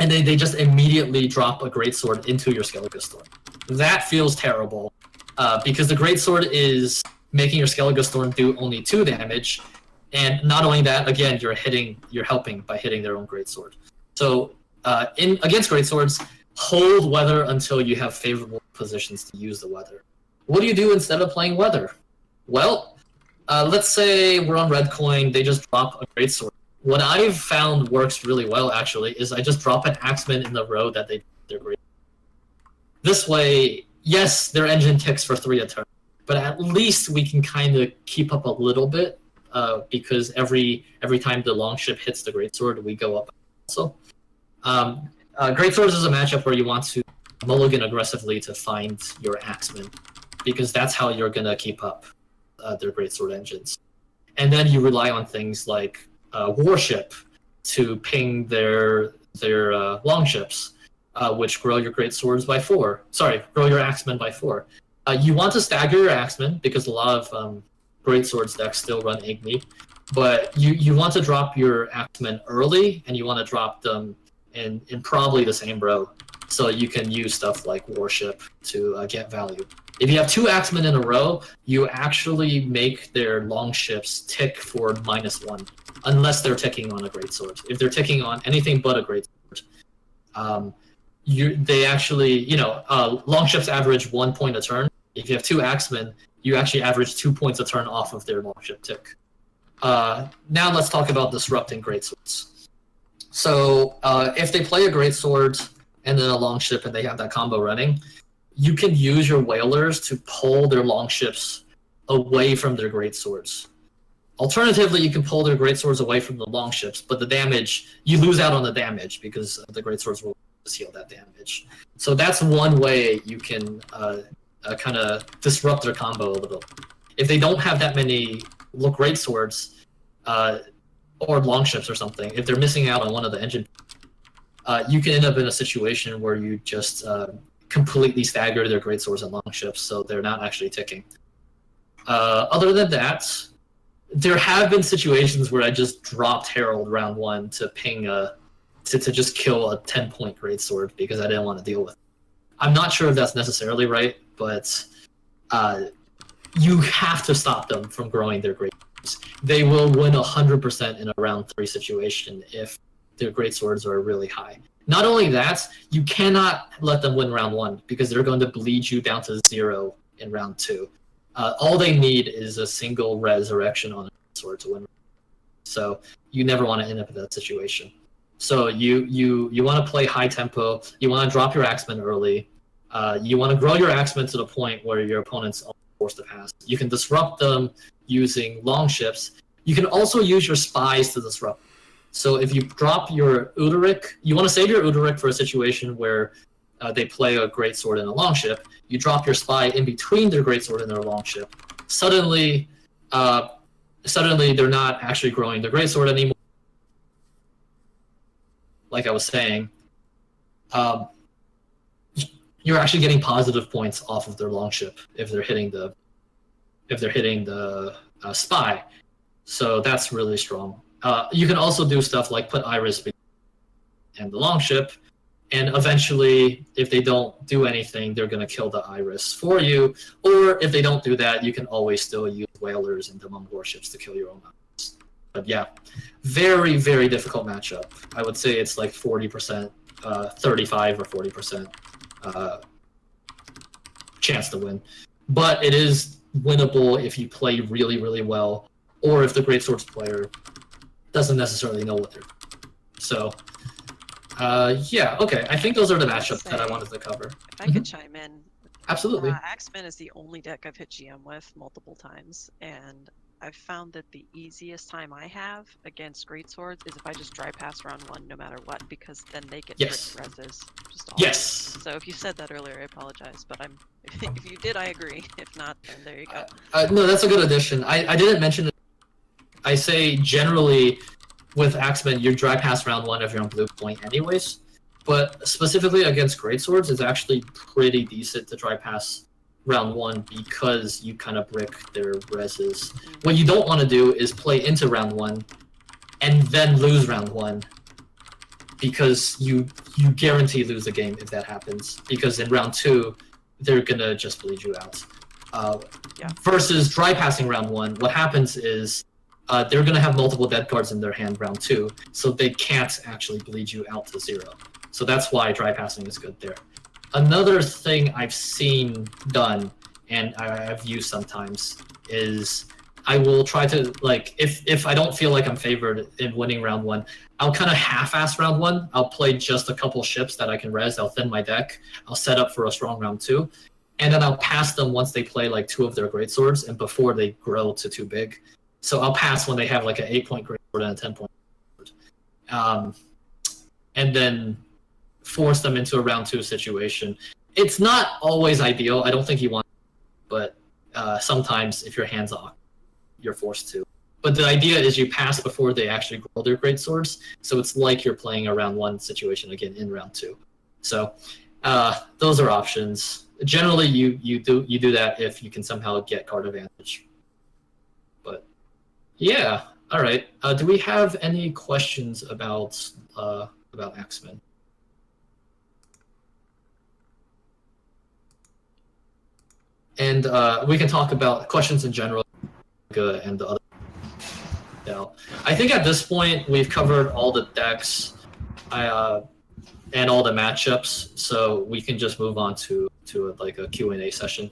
and they just immediately drop a greatsword into your Skellige Storm. That feels terrible, because the greatsword is making your Skellige Storm do only 2 damage, and not only that, again, you're helping by hitting their own greatsword. So against greatswords, hold weather until you have favorable positions to use the weather. What do you do instead of playing weather? Well, let's say we're on red coin, they just drop a greatsword. What I've found works really well, actually, is I just drop an Axeman in the row that they're great. This way, yes, their engine ticks for 3 a turn, but at least we can kind of keep up a little bit, because every time the Longship hits the Greatsword, we go up also. Greatswords is a matchup where you want to mulligan aggressively to find your Axemen, because that's how you're going to keep up their Greatsword engines. And then you rely on things like Warship to ping their Longships, which grow your Greatswords by 4. Sorry, grow your Axemen by 4. You want to stagger your Axemen, because a lot of Greatswords decks still run Igni, but you want to drop your Axemen early, and you want to drop them in probably the same row, so you can use stuff like Warship to get value. If you have 2 Axemen in a row, you actually make their Longships tick for -1, unless they're ticking on a Greatsword. If they're ticking on anything but a Greatsword, they actually, Longships average 1 point a turn. If you have 2 Axemen, you actually average 2 points a turn off of their Longship tick. Now let's talk about disrupting Greatswords. So if they play a Greatsword and then a Longship and they have that combo running, you can use your Whalers to pull their Longships away from their Greatswords. Alternatively, you can pull their Greatswords away from the Longships, but the damage, you lose out on the damage because the Greatswords will heal that damage. So that's one way you can kind of disrupt their combo a little. If they don't have that many Greatswords or Longships or something, if they're missing out on one of the engine, you can end up in a situation where you just completely stagger their Greatswords and Longships, so they're not actually ticking. Other than that, there have been situations where I just dropped Herald round 1 to ping to just kill a 10-point Greatsword because I didn't want to deal with it. I'm not sure if that's necessarily right, but you have to stop them from growing their Greatswords. They will win 100% in a round 3 situation if their Greatswords are really high. Not only that, you cannot let them win round 1 because they're going to bleed you down to 0 in round 2. All they need is a single resurrection on a sword to win. So you never want to end up in that situation. So you want to play high tempo. You want to drop your Axemen early. You want to grow your Axemen to the point where your opponent's forced to pass. You can disrupt them using Longships. You can also use your Spies to disrupt. So if you drop your Uderic, you want to save your Uderic for a situation where they play a Greatsword and a Longship. You drop your Spy in between their Greatsword and their Longship. Suddenly they're not actually growing their Greatsword anymore. Like I was saying, you're actually getting positive points off of their Longship if they're hitting the Spy. So that's really strong. You can also do stuff like put Iris and the Longship, and eventually, if they don't do anything, they're going to kill the Iris for you. Or if they don't do that, you can always still use Whalers and Demon Warships to kill your own Iris. But yeah, very, very difficult matchup. I would say it's like 40%, 35 or 40% chance to win. But it is winnable if you play really, really well, or if the Greatswords player doesn't necessarily know what they're doing. So, yeah, okay. I think those are the matchups that I wanted to cover. If I could chime in. Absolutely. Axemen is the only deck I've hit GM with multiple times, and I've found that the easiest time I have against Greatswords is if I just dry pass round 1 no matter what, because then they get Yes. reses. Just Yes. So if you said that earlier, I apologize, but if you did, I agree. If not, then there you go. No, that's a good addition. I didn't mention it. I say generally with Axemen, you dry pass round 1 if you're on blue point anyways, but specifically against Greatswords, it's actually pretty decent to dry pass round 1 because you kind of brick their reses. What you don't want to do is play into round 1 and then lose round 1, because you guarantee lose the game if that happens, because in round 2 they're gonna just bleed you out. Versus dry passing round 1, what happens is they're gonna have multiple dead cards in their hand round 2, so they can't actually bleed you out to 0. So that's why dry passing is good there. Another thing I've seen done, and I've used sometimes, is I will try to, like, if I don't feel like I'm favored in winning round 1, I'll kind of half-ass round 1. I'll play just a couple ships that I can res. I'll thin my deck. I'll set up for a strong round 2. And then I'll pass them once they play like 2 of their greatswords and before they grow to too big. So I'll pass when they have like an 8-point greatsword and a 10-point greatsword. And then force them into a round 2 situation. It's not always ideal. I don't think you want, but sometimes if your hand's off, you're forced to. But the idea is you pass before they actually grow their greatswords, so it's like you're playing a round 1 situation again in round 2. So those are options. Generally, you do that if you can somehow get card advantage. But yeah, all right. Do we have any questions about X-Men? And we can talk about questions in general and the other. I think at this point we've covered all the decks and all the matchups, so we can just move on to like a Q&A session.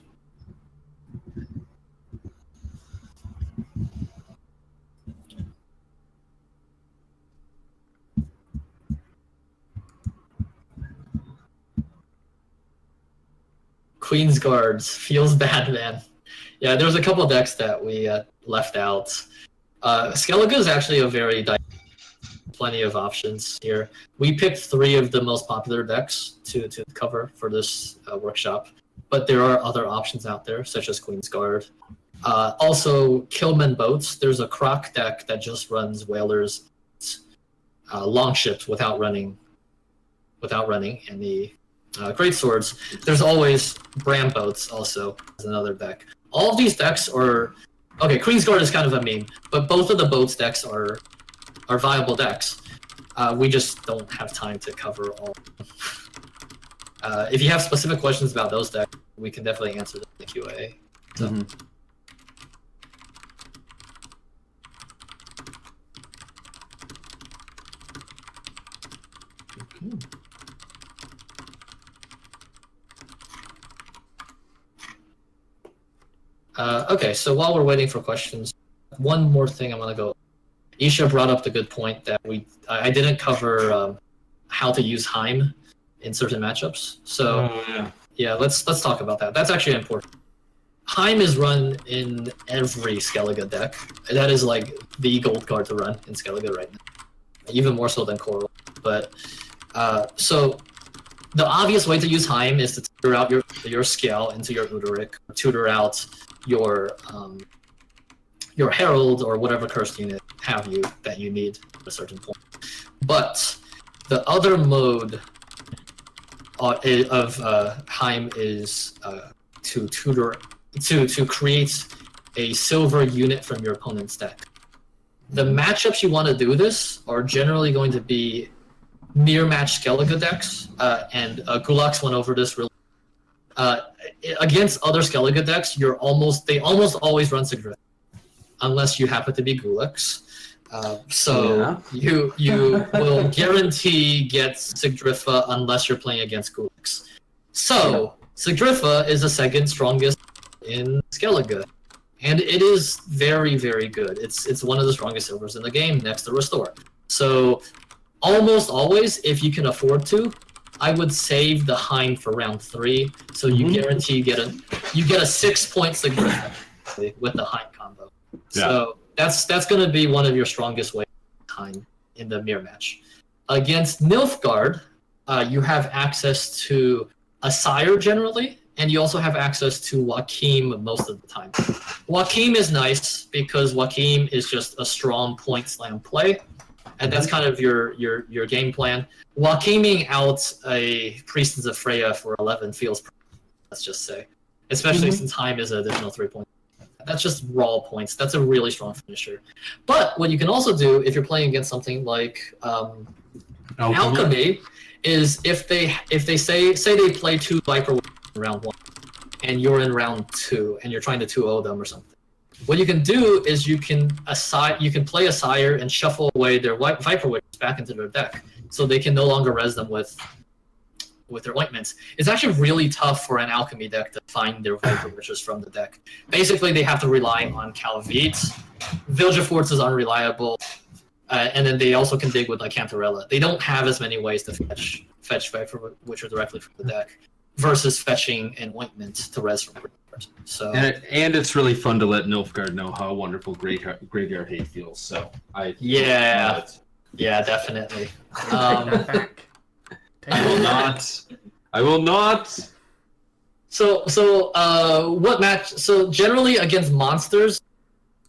Queen's Guards feels bad, man. Yeah, there's a couple decks that we left out. Skellige is actually a very plenty of options here. We picked 3 of the most popular decks to cover for this workshop, but there are other options out there, such as Queen's Guard. Also, Killman Boats. There's a Croc deck that just runs whalers, long ships without running any great swords. There's always Bram Boats also as another deck. All of these decks are okay. Queen's Guard is kind of a meme, but both of the boats decks are viable decks. We just don't have time to cover all. If you have specific questions about those decks, we can definitely answer them in the QA. So. Mm-hmm. Okay. Okay, so while we're waiting for questions, one more thing I want to go. Isha brought up the good point that I didn't cover how to use Heim in certain matchups. So yeah, let's talk about that. That's actually important. Heim is run in every Skellige deck. That is like the gold card to run in Skellige right now, even more so than Coral. But so the obvious way to use Heim is to tutor out your scale into your Uderic, or tutor out your Herald or whatever cursed unit have you that you need at a certain point. But the other mode of Heim is to tutor to create a silver unit from your opponent's deck. The matchups you want to do this are generally going to be mirror match Skellige decks, and Gulax went over this really. Against other Skellige decks, they almost always run Sigrid, unless you happen to be Gulax. You will guarantee get Sigdrifa unless you're playing against Gulax. So Sigdrifa is the second strongest in Skellige, and it is very, very good. It's one of the strongest silvers in the game, next to Restore. So almost always, if you can afford to, I would save the Heim for round 3, so you guarantee you get a 6-point Sigdrifa with the Heim combo. Yeah. So that's going to be one of your strongest ways Heim in the mirror match. Against Nilfgaard, you have access to a Sire generally, and you also have access to Joachim most of the time. Joachim is nice because Joachim is just a strong point slam play, and that's kind of your game plan. Joachiming out a Priestess of Freya for 11 feels pretty, let's just say. Especially since Heim is an additional 3 points. That's just raw points. That's a really strong finisher. But what you can also do if you're playing against something like Alchemy is if they say they play 2 Viper in round 1 and you're in round 2 and you're trying to 2-0 them or something. What you can do is you can play a Sire and shuffle away their Viper Witches back into their deck, so they can no longer res them with with their ointments, it's actually really tough for an alchemy deck to find their Viper Witches from the deck. Basically, they have to rely on Calvite. Vilgefortz is unreliable, and then they also can dig with like Cantarella. They don't have as many ways to fetch Viper Witcher directly from the deck versus fetching an ointment to res from graveyard. So and it's really fun to let Nilfgaard know how wonderful Graveyard Hate feels. So yeah, definitely. I will not. So what match? So generally against monsters,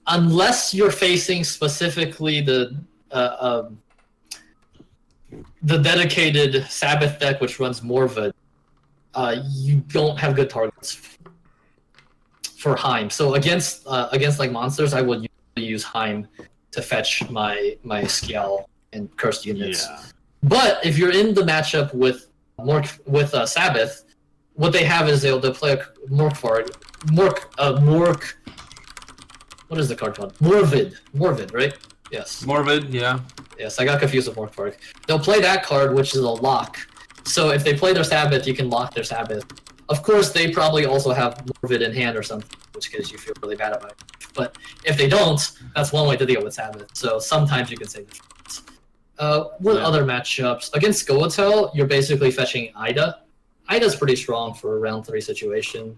unless you're facing specifically the dedicated Sabbath deck, which runs Morvid, you don't have good targets for Heim. So against like monsters, I would usually use Heim to fetch my Skel and cursed units. Yeah. But if you're in the matchup with Sabbath, what they have is they'll play a Mork. What is the card called? Morvid, right? Yes. Morvid, yeah. Yes, I got confused with Morkvarg. They'll play that card, which is a lock. So if they play their Sabbath, you can lock their Sabbath. Of course, they probably also have Morvid in hand or something, which case you feel really bad about it. But if they don't, that's one way to deal with Sabbath. So sometimes you can save the other matchups? Against Goatel, you're basically fetching Ida. Ida's pretty strong for a round 3 situation.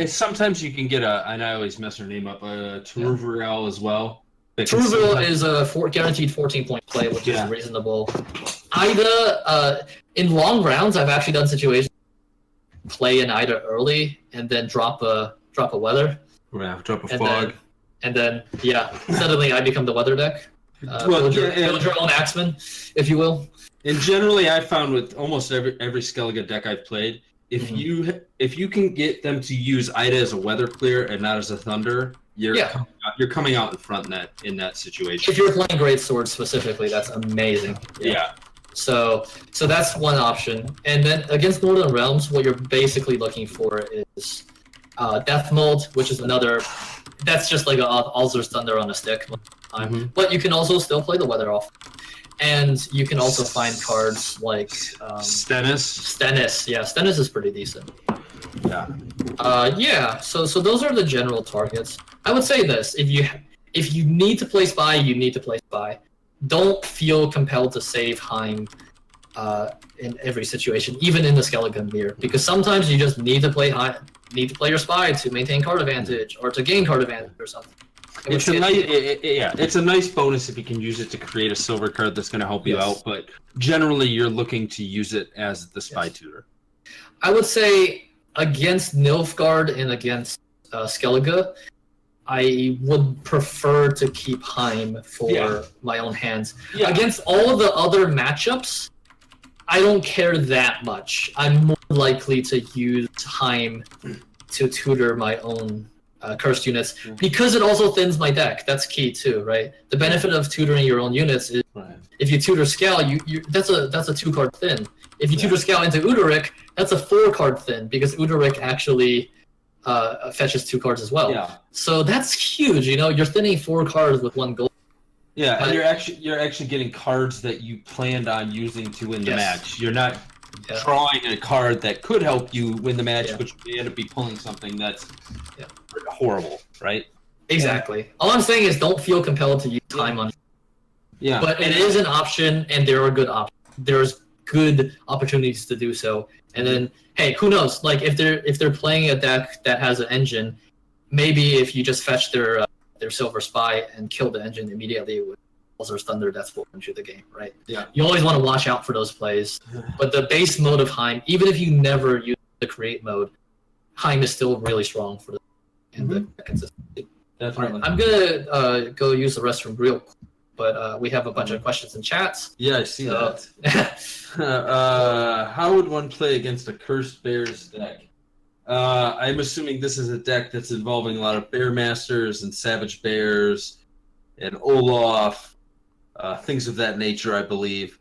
Sometimes you can get and I always mess her name up, Turuvurel as well. Turuvurel is a guaranteed 14-point play, which is reasonable. Ida, in long rounds, I've actually done situations play an Ida early and then drop a weather. Yeah, drop a fog. And then suddenly I become the weather deck. Build your own Axeman, if you will. And generally, I found with almost every Skellige deck I've played, if you can get them to use Ida as a weather clear and not as a thunder, you're coming out in front in that situation. If you're playing Great Sword specifically, that's amazing. Yeah. So that's one option. And then against Northern Realms, what you're basically looking for is Death Mold, which is another. That's just like a Alzur's Thunder on a stick. But you can also still play the weather off. And you can also find cards like Stennis. Yeah, Stennis is pretty decent. Yeah. So those are the general targets. I would say this: if you need to play Spy, you need to play Spy. Don't feel compelled to save Heim in every situation, even in the Skellige mirror, because sometimes you just need to play your Spy to maintain card advantage or to gain card advantage or something. It's a nice bonus if you can use it to create a silver card that's going to help you out, but generally you're looking to use it as the Spy tutor. I would say against Nilfgaard and against Skellige, I would prefer to keep Heim for my own hands. Yeah. Against all of the other matchups, I don't care that much. I'm more likely to use Heim to tutor my own cursed units because it also thins my deck. That's key too, right? The benefit of tutoring your own units is if you tutor Skel, that's a 2-card thin. If you tutor Skel into Udaric, that's a 4-card thin because Udaric actually fetches 2 cards as well. Yeah. So that's huge. You're thinning 4 cards with 1 gold. Yeah, and you're actually getting cards that you planned on using to win the match. You're not drawing a card that could help you win the match, but you end up pulling something that's horrible, right? Exactly. All I'm saying is don't feel compelled to use time on. Yeah. But it is an option, and there are good options. There's good opportunities to do so. And then, hey, who knows? Like if they're playing a deck that has an engine, maybe if you just fetch their Silver Spy and kill the engine immediately with Alzur's Thunder, that's what wins you the game, right? Yeah. You always want to watch out for those plays. But the base mode of Heim, even if you never use the create mode, Heim is still really strong for the consistency. Definitely. I'm gonna go use the restroom real quick, but we have a bunch of questions in chats. Yeah, I see that. How would one play against a Cursed Bears deck? I'm assuming this is a deck that's involving a lot of Bear Masters and Savage Bears and Olaf, things of that nature, I believe.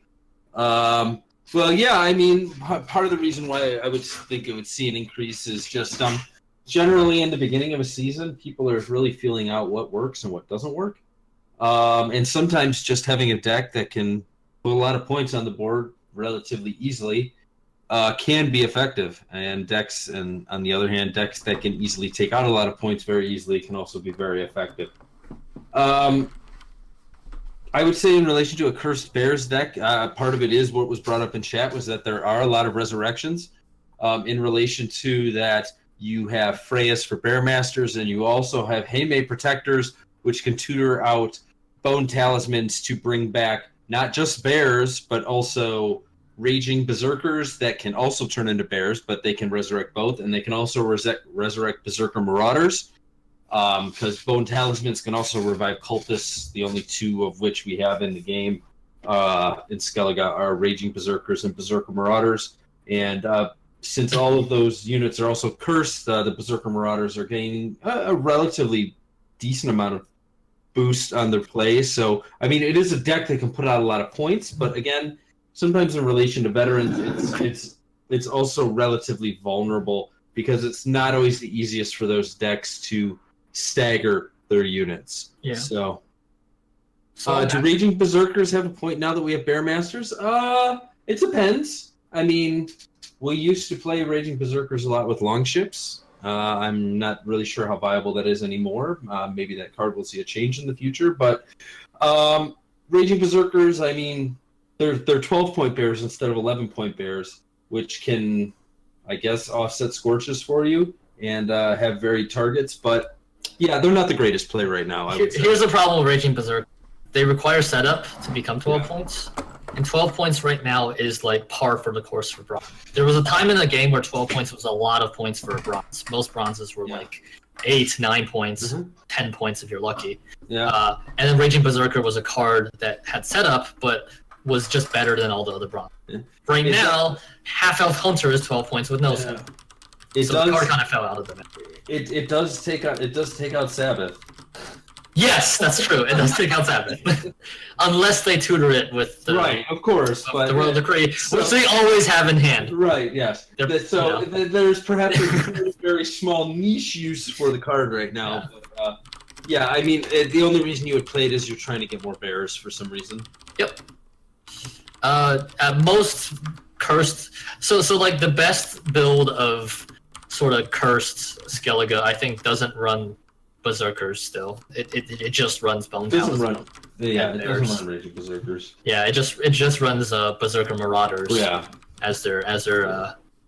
Well, yeah, I mean, part of the reason why I would think it would see an increase is just generally in the beginning of a season, people are really feeling out what works and what doesn't work. And sometimes just having a deck that can put a lot of points on the board relatively easily can be effective, and decks, and on the other hand, decks that can easily take out a lot of points very easily can also be very effective. I would say in relation to a Cursed Bears deck, part of it is what was brought up in chat was that there are a lot of resurrections. In relation to that, you have Freyas for Bear Masters, and you also have Haymay Protectors, which can tutor out Bone Talismans to bring back not just bears, but also Raging Berserkers that can also turn into bears, but they can resurrect both, and they can also resurrect Berserker Marauders, because Bone Talismans can also revive Cultists, the only two of which we have in the game in Skellige are Raging Berserkers and Berserker Marauders, and since all of those units are also cursed, the Berserker Marauders are gaining a relatively decent amount of boost on their play. So, I mean, it is a deck that can put out a lot of points, but again, sometimes in relation to veterans, it's also relatively vulnerable because it's not always the easiest for those decks to stagger their units. Yeah. So do Raging Berserkers have a point now that we have Bear Masters? It depends. I mean, we used to play Raging Berserkers a lot with Longships. I'm not really sure how viable that is anymore. Maybe that card will see a change in the future. But Raging Berserkers, I mean, they're 12-point bears instead of 11-point bears, which can, I guess, offset Scorches for you and have varied targets. But yeah, they're not the greatest play right now, I would say. Here's the problem with Raging Berserker. They require setup to become 12 points. And 12 points right now is like par for the course for bronze. There was a time in the game where 12 points was a lot of points for a bronze. Most bronzes were like 8, 9 points, 10 points if you're lucky. Yeah. And then Raging Berserker was a card that had setup, but was just better than all the other bronze. Yeah. Right now, Half Elf Hunter is 12 points with no setup. The card kind of fell out of the map. It does take out Sabbath. Yes, that's true. It does take out Sabbath. Unless they tutor it with the right, of course, but the World Decree, which they always have in hand. Right, yes. There's perhaps a very small niche use for the card right now. Yeah. But, I mean, the only reason you would play it is you're trying to get more bears for some reason. Yep. At most cursed, so like the best build of sort of cursed Skellige, I think, doesn't run Berserkers still. It just runs Bone Talisman. It doesn't run Raging Berserkers. Yeah, it just runs Berserker Marauders. Yeah. As their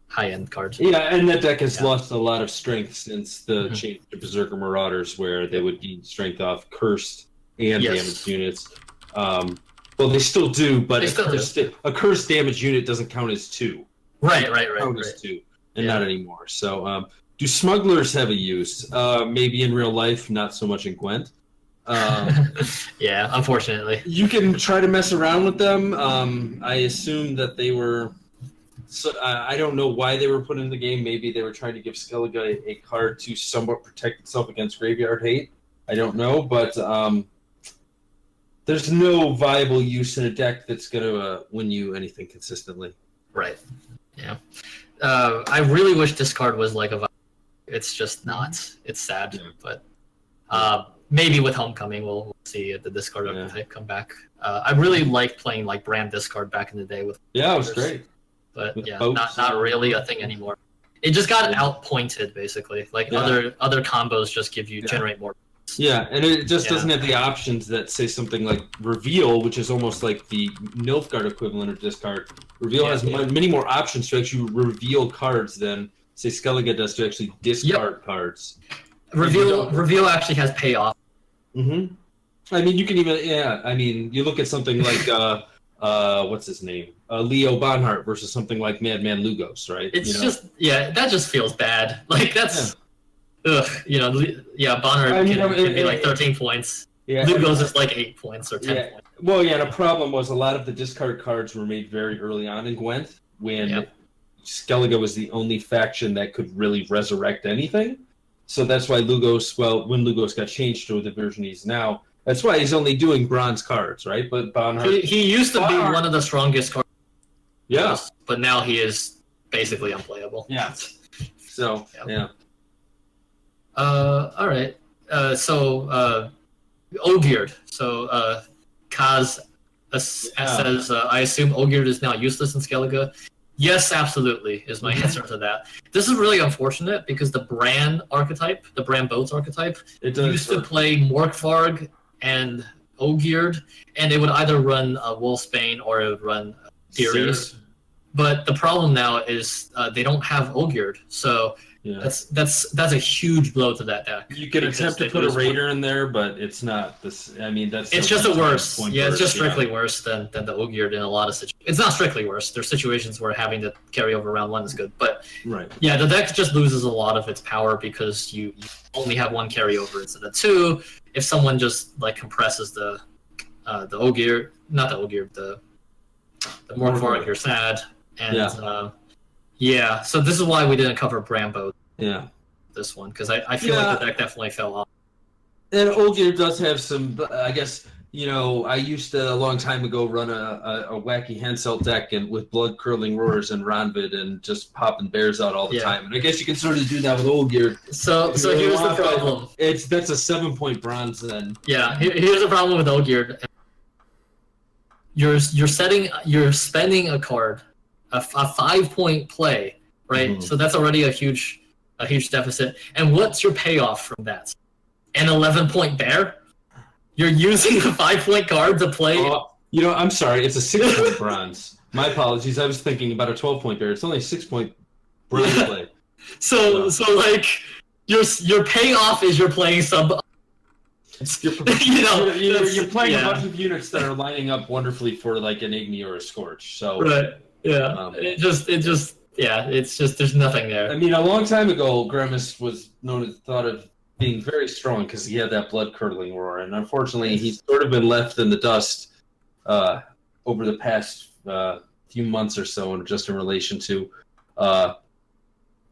high-end cards. Yeah, and that deck has lost a lot of strength since the change to Berserker Marauders, where they would gain strength off cursed and damaged units. Well, they still do, but a cursed damage unit doesn't count as 2. Right. Count as 2, and not anymore. So, do smugglers have a use? Maybe in real life, not so much in Gwent. Yeah, unfortunately. You can try to mess around with them. I assume that they were... So, I don't know why they were put in the game. Maybe they were trying to give Skellige a card to somewhat protect itself against graveyard hate. I don't know, but there's no viable use in a deck that's going to win you anything consistently. Right. Yeah. I really wish this card was like a... It's just not. It's sad, but maybe with Homecoming we'll see the discard archetype come back. I really liked playing like Brand discard back in the day with. Yeah, it was great. But not really a thing anymore. It just got outpointed basically. Like other combos just give you generate more. Yeah, and it just doesn't have the options that say something like Reveal, which is almost like the Nilfgaard equivalent of discard. Reveal has many more options to actually reveal cards than, say, Skellige does to actually discard cards. Reveal actually has payoff. Mm-hmm. I mean, you can even, I mean, you look at something like, what's his name? Leo Bonhart versus something like Madman Lugos, right? It's that just feels bad. Like, that's... Ugh, Bonhart can be like 13 points. Yeah, Lugos is like 8 points or 10 points. Well, the problem was a lot of the discard cards were made very early on in Gwent, when Skellige was the only faction that could really resurrect anything. So that's why when Lugos got changed to the version he's now, that's why he's only doing bronze cards, right? But Bonhart... He used to be one of the strongest cards. Yeah. But now he is basically unplayable. Yeah. So, all right. Ogierd. So, Kaz says, I assume Ogierd is now useless in Skellige. Yes, absolutely, is my answer to that. This is really unfortunate because the Bran archetype, the Bran Boats archetype, used to play Morkvarg and Ogierd, and it would either run Wolfsbane or it would run Theories. But the problem now is they don't have Ogierd, so that's a huge blow to that deck. You can attempt to put a Raider in there, but it's not this. I mean, it's just a worse. Yeah, it's just strictly worse than the Ogierd in a lot of situations. It's not strictly worse. There's situations where having to carry over round 1 is good, but yeah, the deck just loses a lot of its power because you only have 1 carryover instead of 2. If someone just like compresses the Ogierd, not the Ogierd, the Morkvarg, you're sad. And so this is why we didn't cover Brambo. Yeah, this one because I feel like the deck definitely fell off. And Ogier does have some. I guess I used to a long time ago run a wacky Henselt deck and with blood curling roars and Ronvid and just popping bears out all the time. And I guess you can sort of do that with Ogier. So here's the problem. That's a 7-point bronze then. Yeah, here's the problem with Ogier. You're spending a card. A 5-point play, right? Mm-hmm. So that's already a huge deficit. And what's your payoff from that? An 11-point bear? You're using a 5-point card to play. I'm sorry. It's a 6-point bronze. My apologies. I was thinking about a 12-point bear. It's only a 6-point bronze play. So like your payoff is you're playing some. You're playing a bunch of units that are lining up wonderfully for like an Igni or a Scorch. So right. Yeah, it's just there's nothing there. I mean, a long time ago, Grimace was thought of being very strong because he had that blood-curdling roar, and unfortunately, he's sort of been left in the dust over the past few months or so, and just in relation to. I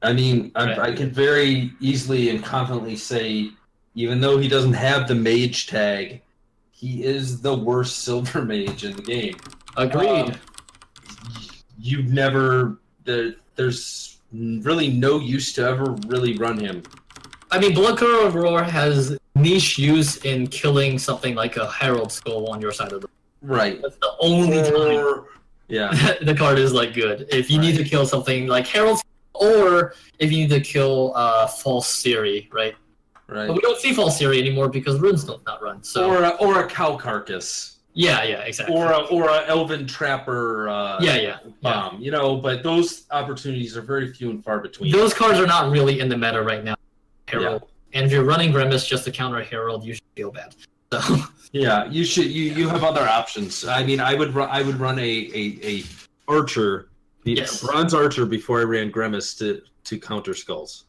can very easily and confidently say, even though he doesn't have the mage tag, he is the worst silver mage in the game. Agreed. There's really no use to ever really run him. I mean, Bloodcurl Roar has niche use in killing something like a Herald Skull on your side of the right. That's the only time the card is like good. If you need to kill something like Herald, or if you need to kill False Siri, right? Right. But we don't see False Siri anymore because Runestone's not run. So or a cow carcass. Yeah, exactly. Or a elven trapper bomb, but those opportunities are very few and far between. Those cards are not really in the meta right now. Herald. And if you're running Grimace just to counter Herald, you should feel bad. So yeah, you should you have other options. I mean, I would run a archer, bronze archer before I ran Grimace to counter skulls.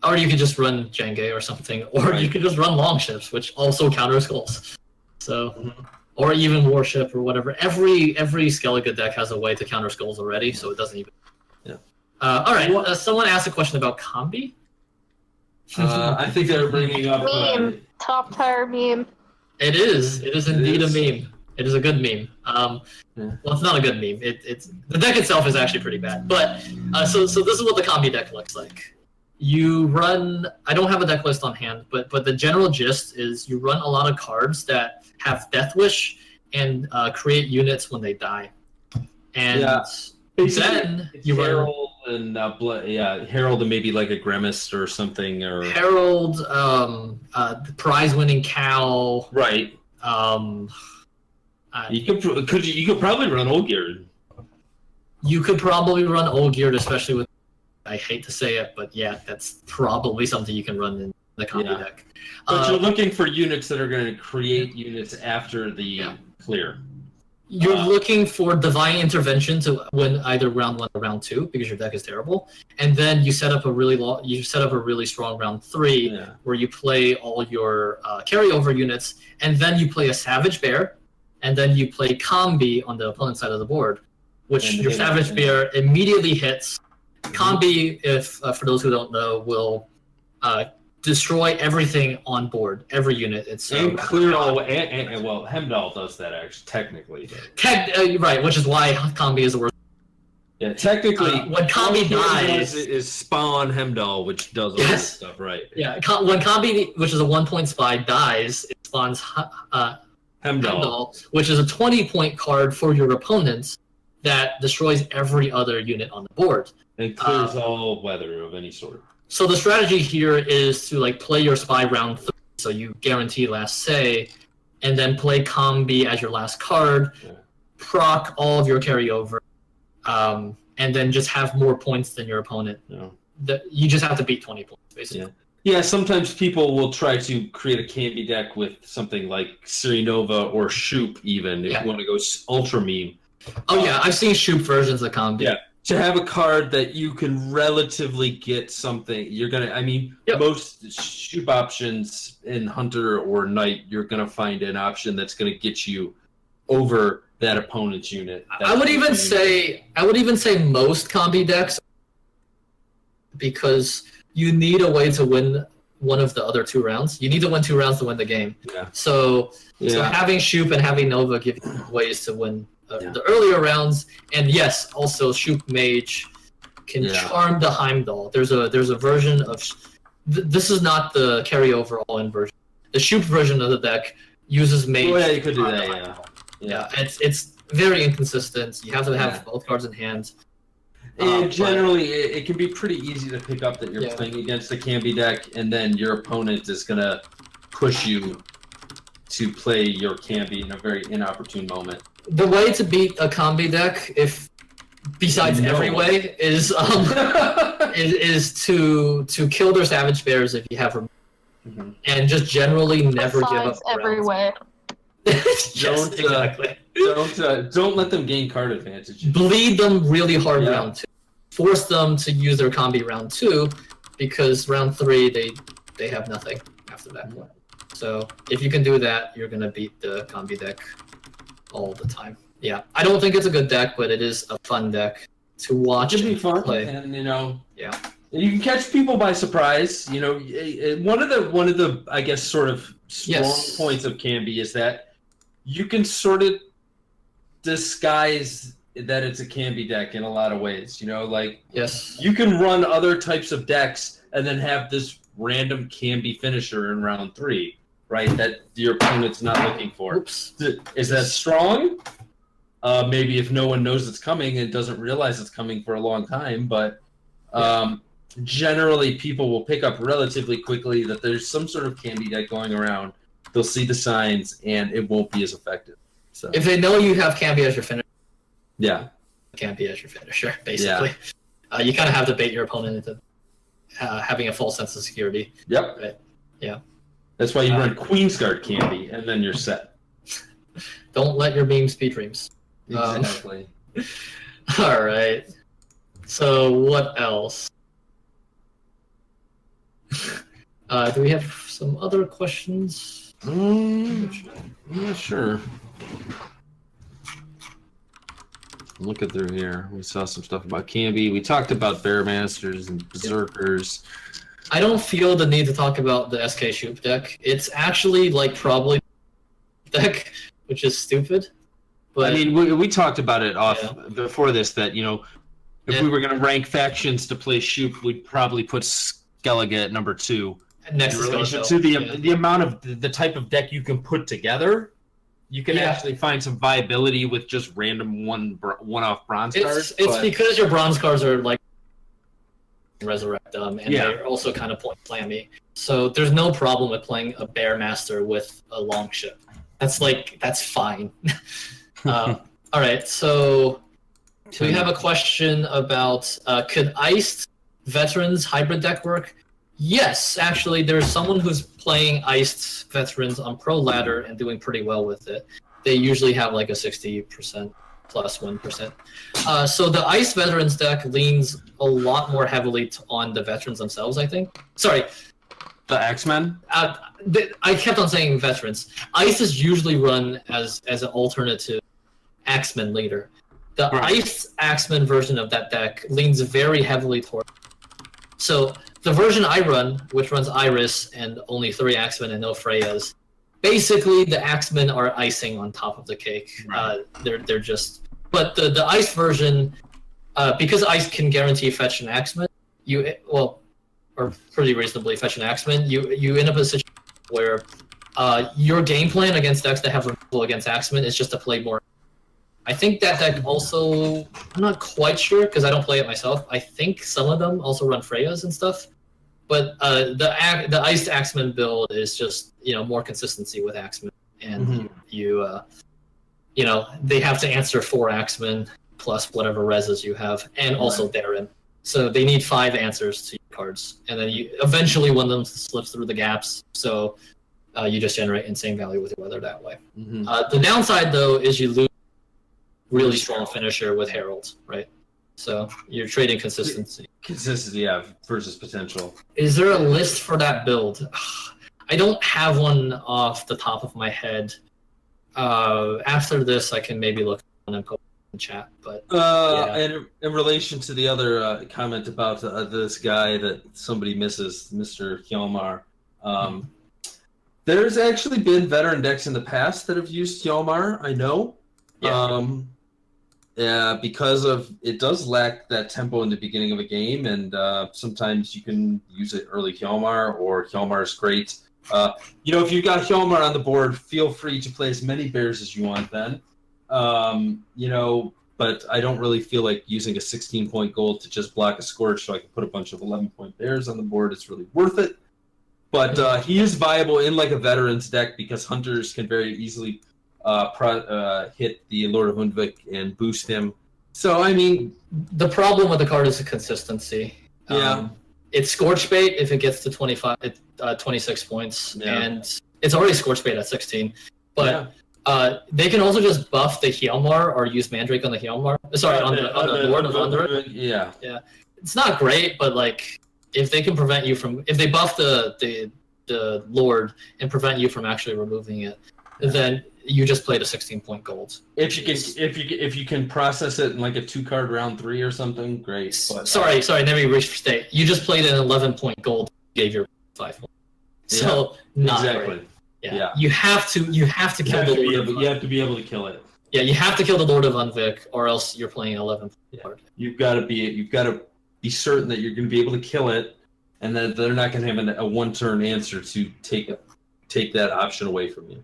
Or you could just run Jenge or something, or you could just run Longships, which also counter skulls. So or even Warship or whatever. Every Skellige deck has a way to counter skulls already, so it doesn't even. Yeah. All right. Someone asked a question about combi. I think they're bringing up meme. Top tier meme. It is. It is indeed a meme. It is a good meme. Well, it's not a good meme. It's the deck itself is actually pretty bad. But so this is what the combi deck looks like. You run. I don't have a deck list on hand, but the general gist is you run a lot of cards that have Death Wish and create units when they die. And then you Herald and Herald and maybe like a Grimace or something, or Herald, prize-winning cow. Right. You could probably run Olgierd. You could probably run Olgierd, especially with. I hate to say it, but yeah, that's probably something you can run in the combi deck. But you're looking for units that are going to create units after the clear. You're looking for Divine Intervention to win either round 1 or round 2 because your deck is terrible, and then you set up a really strong round 3 where you play all your carryover units, and then you play a Savage Bear, and then you play combi on the opponent's side of the board, which your Savage Bear immediately hits. Combi, if for those who don't know, will destroy everything on board, every unit. It's and clear all. And Hemdall does that actually, technically. Right, which is why combi is the worst. Yeah, technically, when combi dies, is spawn Hemdall, which does all this stuff, right? Yeah, when combi, which is a 1-point spy, dies, it spawns Hemdall, which is a 20-point card for your opponents. that destroys every other unit on the board. It clears all weather of any sort. So the strategy here is to like play your spy round 3, so you guarantee last say, and then play Combi as your last card, proc all of your carryover, and then just have more points than your opponent. You just have to beat 20 points, basically. Yeah, sometimes people will try to create a Canby deck with something like Sirinova or Shoop, even, if you want to go ultra meme. Oh, yeah, I've seen Shoop versions of Combi. Yeah. To have a card that you can relatively get something, you're going to, most Shoop options in Hunter or Knight, you're going to find an option that's going to get you over that opponent's unit. I would even say most Combi decks, because you need a way to win one of the other 2 rounds. You need to win 2 rounds to win the game. Yeah. So having Shoop and having Nova give you ways to win the earlier rounds, and yes, also Shoop Mage can charm the Heimdall. There's a version of this is not the carryover all-in version. The Shoop version of the deck uses Mage. Oh yeah, you could do that. Yeah, it's very inconsistent. You have to have both cards in hand. And generally, it can be pretty easy to pick up that you're playing against a Canby deck, and then your opponent is gonna push you to play your Canby in a very inopportune moment. The way to beat a Combi deck, besides every way, is to kill their Savage Bears if you have them, and just generally never give up. Every way. Exactly. Don't let them gain card advantage. Bleed them really hard round 2. Force them to use their Combi round 2, because round 3 they have nothing after that point. So if you can do that, you're gonna beat the Combi deck all the time. Yeah, I don't think it's a good deck, but it is a fun deck to watch. It should be fun, play. And you can catch people by surprise. One of the I guess sort of strong points of Canby is that you can sort of disguise that it's a Canby deck in a lot of ways. You can run other types of decks and then have this random Canby finisher in round 3. Right, that your opponent's not looking for. Oops. Is that strong? Maybe if no one knows it's coming and doesn't realize it's coming for a long time, but generally people will pick up relatively quickly that there's some sort of Canby deck going around. They'll see the signs, and it won't be as effective. So if they know you have Canby as your finisher, Canby as your finisher, basically. You kind of have to bait your opponent into having a false sense of security. Yep. Right? Yeah. That's why you run Queensguard Canby, and then you're set. Don't let your memes be dreams. Exactly. All right. So what else? Do we have some other questions? I'm not sure. Looking through here, we saw some stuff about Canby. We talked about Bearmasters and Berserkers. I don't feel the need to talk about the SK Shoop deck. It's actually probably deck, which is stupid. But we talked about it before this, that if we were going to rank factions to play Shoop, we'd probably put Skellige at number 2. Next in relation to the amount of the type of deck you can put together, you can actually find some viability with just random one-off bronze cards. It's because your bronze cards are resurrect them, and they're also kind of point slammy. So there's no problem with playing a Bearmaster with a long ship. That's fine. All right, so we have a question about could Iced Veterans hybrid deck work? Yes, actually, there's someone who's playing Iced Veterans on Pro Ladder and doing pretty well with it. They usually have a 60% plus 1%. So the Ice Veterans deck leans a lot more heavily on the veterans themselves, I think. Sorry. The X-Men? I kept on saying veterans. Ice is usually run as an alternative X-Men later. The Ice X-Men version of that deck leans very heavily toward. So the version I run, which runs Iris and only 3 X-Men and no Freyas, basically the X-Men are icing on top of the cake. They're just. But the Ice version, because Ice can guarantee fetch an X-Men, or pretty reasonably fetch an X-Men, you end up in a situation where your game plan against decks that have removal against X-Men is just to play more. I think that deck also, I'm not quite sure because I don't play it myself. I think some of them also run Freyas and stuff. But the Iced Axeman build is just, more consistency with Axeman. And they have to answer 4 Axeman plus whatever reses you have, and also Darren. So they need 5 answers to your cards. And then eventually one of them slips through the gaps. So you just generate insane value with your weather that way. The downside, though, is you lose really strong finisher with Herald, right? So you're trading consistency. Consistency, yeah, versus potential. Is there a list for that build? I don't have one off the top of my head. After this, I can maybe look and post in chat. But and in relation to the other comment about this guy that somebody misses, Mr. Hjalmar, there's actually been veteran decks in the past that have used Hjalmar. I know. Yeah, because it does lack that tempo in the beginning of a game, and sometimes you can use it early Hjalmar, or Hjalmar is great. If you've got Hjalmar on the board, feel free to play as many bears as you want then. But I don't really feel like using a 16-point gold to just block a Scourge so I can put a bunch of 11-point bears on the board. It's really worth it. But he is viable in like a veterans deck because hunters can very easily hit the Lord of Undvik and boost him. So, I mean... The problem with the card is the consistency. Yeah. It's Scorch Bait if it gets to 26 points, and it's already Scorch Bait at 16. But they can also just buff the Hjalmar or use Mandrake on the Hjalmar. Sorry, on the Lord of Undvik. Yeah. It's not great, but like if they can prevent you from... If they buff the Lord and prevent you from actually removing it, then... You just played a 16-point gold. If you can process it in like a 2-card round 3 or something, great. But, sorry, let me restate. You just played an 11-point gold, gave your 5 points. So not exactly. Great. Yeah. You have to kill the Lord. You have to be able to kill it. Yeah, you have to kill the Lord of Undvik, or else you're playing 11 card. You've got to be certain that you're going to be able to kill it, and that they're not going to have a 1-turn answer to take that option away from you.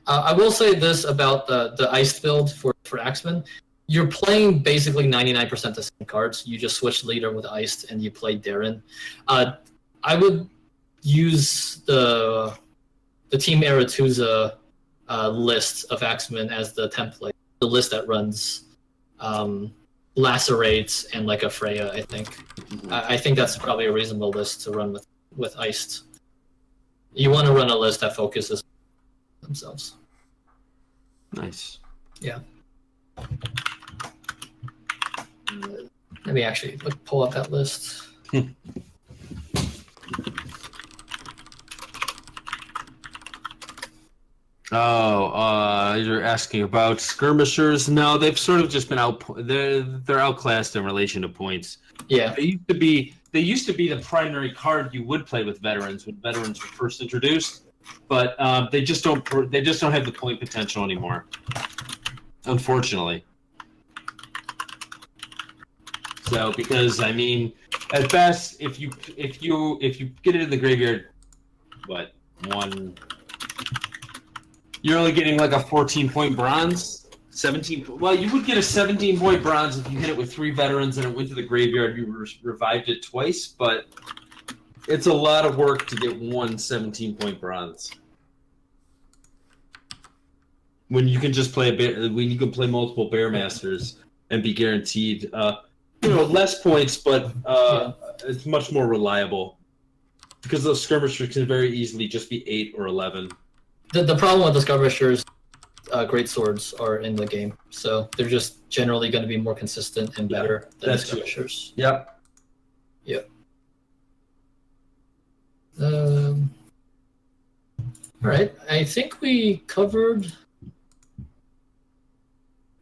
I will say this about the Iced build for Axeman. You're playing basically 99% the same cards. You just switch leader with Iced and you play Darren. I would use the Team Aretuza list of Axeman as the template. The list that runs Lacerates and like a Freya, I think. I think that's probably a reasonable list to run with Iced. You want to run a list that focuses themselves. Nice. Yeah. Let me actually pull up that list. You're asking about skirmishers. No, they've sort of just been they're outclassed in relation to points. Yeah. They used to be the primary card you would play with veterans when veterans were first introduced. But they just don't have the point potential anymore, unfortunately. So because I mean, at best, if you get it in the graveyard, you're only getting like a 14-point bronze, 17. Well, you would get a 17-point bronze if you hit it with 3 veterans and it went to the graveyard. You revived it twice, but. It's a lot of work to get one 17-point bronze. When you can just play when you can play multiple Bear Masters and be guaranteed, less points, but it's much more reliable because those skirmishers can very easily just be 8 or 11. The problem with the skirmishers, great swords are in the game, so they're just generally going to be more consistent and better than the skirmishers. Yep. All right, I think we covered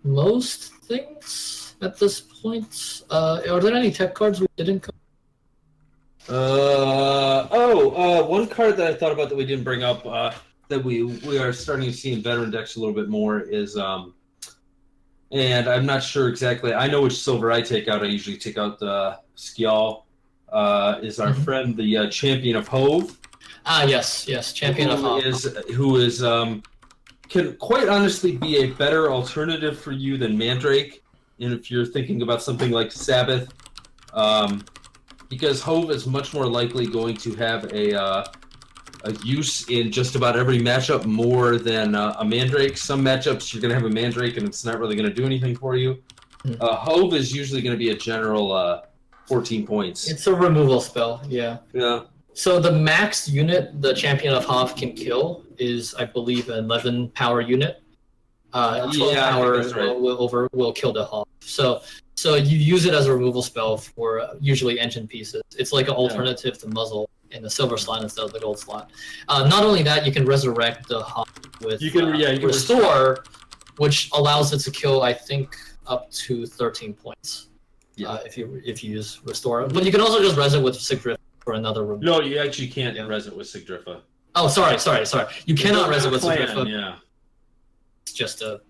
most things at this point. Are there any tech cards we didn't cover? One card that I thought about that we didn't bring up that we are starting to see in veteran decks a little bit more is and I'm not sure exactly. I know which silver I take out. I usually take out the Skjal. Is our friend the Champion of Hove? Yes, Champion of Hove. Who is can quite honestly be a better alternative for you than Mandrake, and if you're thinking about something like Sabbath, because Hove is much more likely going to have a use in just about every matchup more than a Mandrake. Some matchups you're going to have a Mandrake and it's not really going to do anything for you. Hove is usually going to be a general 14 points. It's a removal spell, yeah. Yeah. So the max unit the Champion of Hoth can kill is, I believe, an 11 power unit. 12 power right. will kill the Hoth. So you use it as a removal spell for usually engine pieces. It's like an alternative to Muzzle in the silver slot instead of the gold slot. Not only that, you can resurrect the Hoth with you can Restore, which allows it to kill, I think, up to 13 points. Yeah. If you use Restore. But you can also just res it with Sigdrift for another room. No, you actually can't res it with Sigdrifa. Oh, sorry. You cannot res it with Sigdrifa. Yeah. It's just a...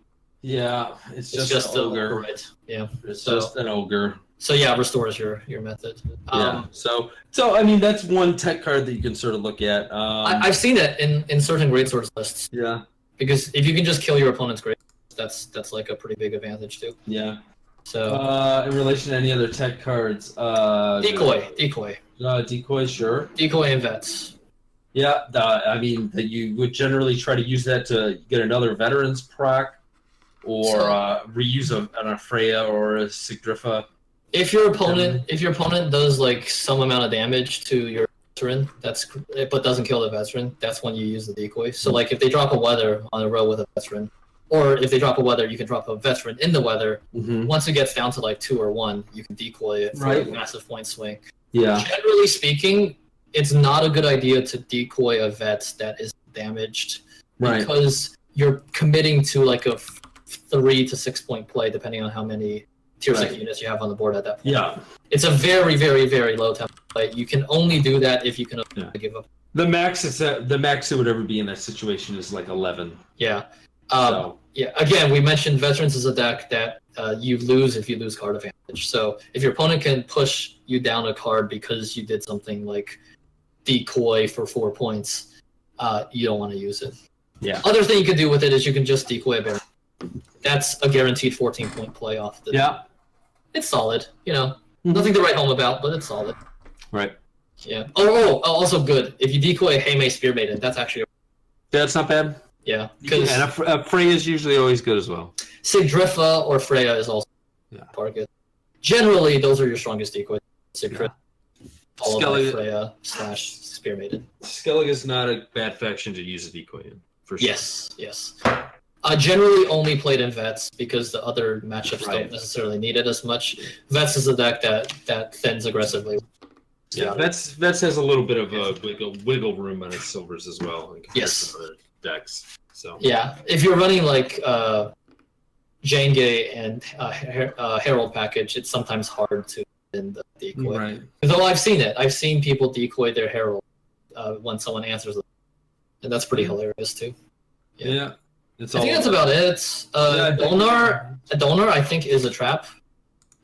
Yeah, it's just an ogre. Right. Yeah. It's just an ogre. So yeah, Restore is your method. Yeah. So I mean, that's one tech card that you can sort of look at. I've seen it in certain greatswords lists. Yeah. Because if you can just kill your opponent's greatswords, that's like a pretty big advantage too. Yeah. So in relation to any other tech cards, Decoy. Decoy, sure. Decoy and Vets. Yeah, I mean, you would generally try to use that to get another Veterans proc, or reuse an Afreya or a Sigdrifa. If your opponent does like some amount of damage to your veteran, but doesn't kill the veteran, that's when you use the decoy. So like if they drop a weather on a row with a veteran, or if they drop a weather, you can drop a veteran in the weather. Mm-hmm. Once it gets down to like 2 or 1, you can decoy it for a massive point swing. Yeah. Generally speaking, it's not a good idea to decoy a vet that is damaged, because you're committing to like a 3 to 6 point play, depending on how many tier 6 units you have on the board at that point. Yeah. It's a very, very, very low tempo play. You can only do that if you can give up. The max it would ever be in that situation is like 11. Yeah. Yeah. Again, we mentioned Veterans is a deck that you lose if you lose card advantage. So if your opponent can push you down a card because you did something like decoy for 4 points, you don't want to use it. Yeah. Other thing you can do with it is you can just decoy a bear. That's a guaranteed 14-point play off the. Yeah. It's solid. Nothing to write home about, but it's solid. Right. Yeah. Also good. If you decoy Heime Spear Maiden, that's actually. That's not bad. Yeah. And Freya is usually always good as well. Sigdrifa or Freya is also target. Generally, those are your strongest decoys. Sigdrifa, followed by Freya / Spear Maiden. Skellige is not a bad faction to use a decoy in, for sure. Yes. Generally only played in Vets because the other matchups don't necessarily need it as much. Vets is a deck that thins aggressively. Yeah, Vets has a little bit of a wiggle room on its silvers as well. Yes. To other decks. So yeah, if you're running like Jenge and Herald package, it's sometimes hard to thin the decoy. Right. Though I've seen it. I've seen people decoy their Herald when someone answers them, and that's pretty hilarious too. Yeah. I think that's about it. Donar, I think, is a trap.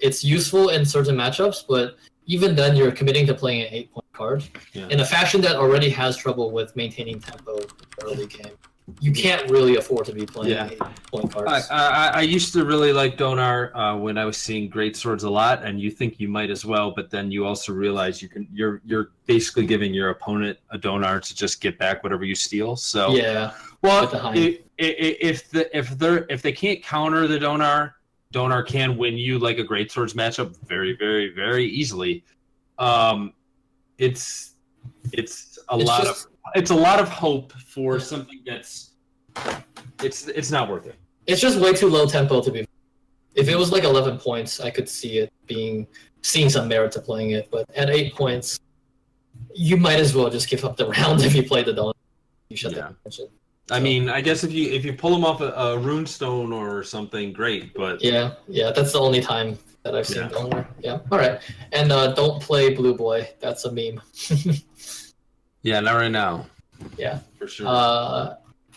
It's useful in certain matchups, but even then, you're committing to playing an 8-point card. Yeah. In a faction that already has trouble with maintaining tempo in the early game, you can't really afford to be playing 8-point cards. I used to really like Donar when I was seeing great swords a lot, and you think you might as well, but then you also realize you're basically giving your opponent a Donar to just get back whatever you steal. So yeah. Well, if they can't counter the Donar can win you like a great swords matchup very, very, very easily. It's a lot of hope for something that's it's not worth it. It's just way too low tempo to be. If it was like 11 points, I could see it seeing some merit to playing it. But at 8 points, you might as well just give up the round if you play the Donar. You should have mentioned. I mean, I guess if you pull them off a runestone or something, great. But yeah, that's the only time that I've seen Donar. Yeah, all right. And don't play Blue Boy. That's a meme. Yeah, not right now. Yeah, for sure.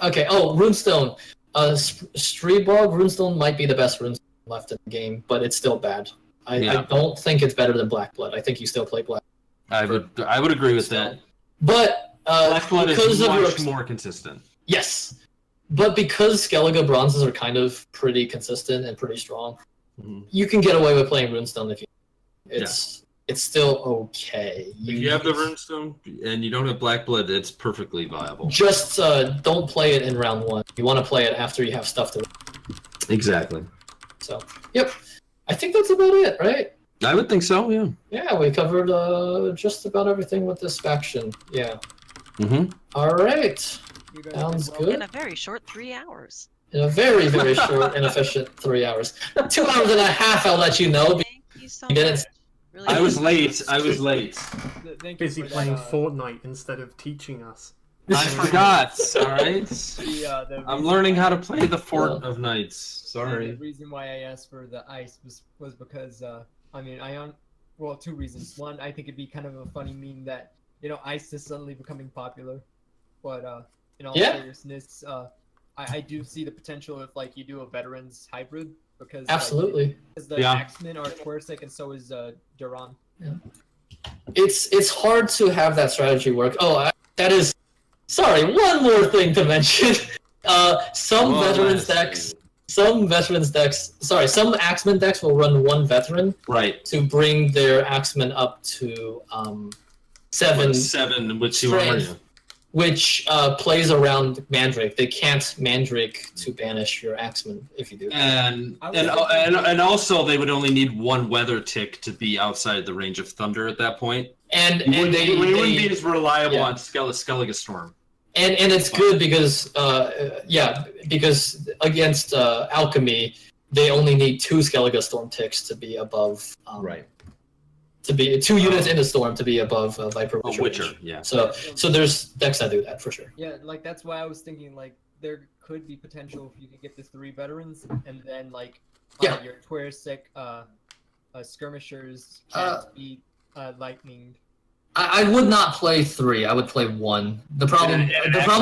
Okay. Oh, runestone. Streetbog runestone might be the best runestone left in the game, but it's still bad. I don't think it's better than Black Blood. I think you still play Black. I would agree with that. But Black Blood is much more consistent. Yes, But because Skellige bronzes are kind of pretty consistent and pretty strong, you can get away with playing Runestone if you. It's still okay. If you have the Runestone and you don't have Black Blood, it's perfectly viable. Just don't play it in round 1. You want to play it after you have stuff to. Exactly. So, yep. I think that's about it, right? I would think so, yeah. Yeah, we covered just about everything with this faction. Yeah. All right. Sounds good. In a very short 3 hours. In a very, very short and efficient 3 hours. 2 hours and a half, I'll let you know. Thank you so much. Really I was late. Thank Busy you playing Fortnite instead of teaching us. I forgot, alright? I'm learning how to play the Fort of Nights. Sorry. The reason why I asked for the ice was because, I mean, well, 2 reasons. One, I think it'd be kind of a funny meme that, ice is suddenly becoming popular. But, in all seriousness, I do see the potential if, like, you do a veterans hybrid. Because absolutely, because the Axemen are Twersic and so is Duran. Yeah. It's hard to have that strategy work. Oh, that is. Sorry, one more thing to mention. Some Axemen decks will run 1 veteran. Right. To bring their Axemen up to 7. 7, which you are. Which plays around Mandrake. They can't Mandrake to banish your Axeman if you do. And also they would only need 1 weather tick to be outside the range of Thunder at that point. And they wouldn't be as reliable on Skellige Storm. And it's good because because against Alchemy they only need 2 Skellige Storm ticks to be above. Right. To be 2 units in the storm to be above Viper Witcher. Yeah. So there's decks that do that for sure. Yeah, like that's why I was thinking like there could be potential if you could get the 3 veterans and then like your Twersic skirmishers can't be lightning. I would not play 3. I would play 1. The problem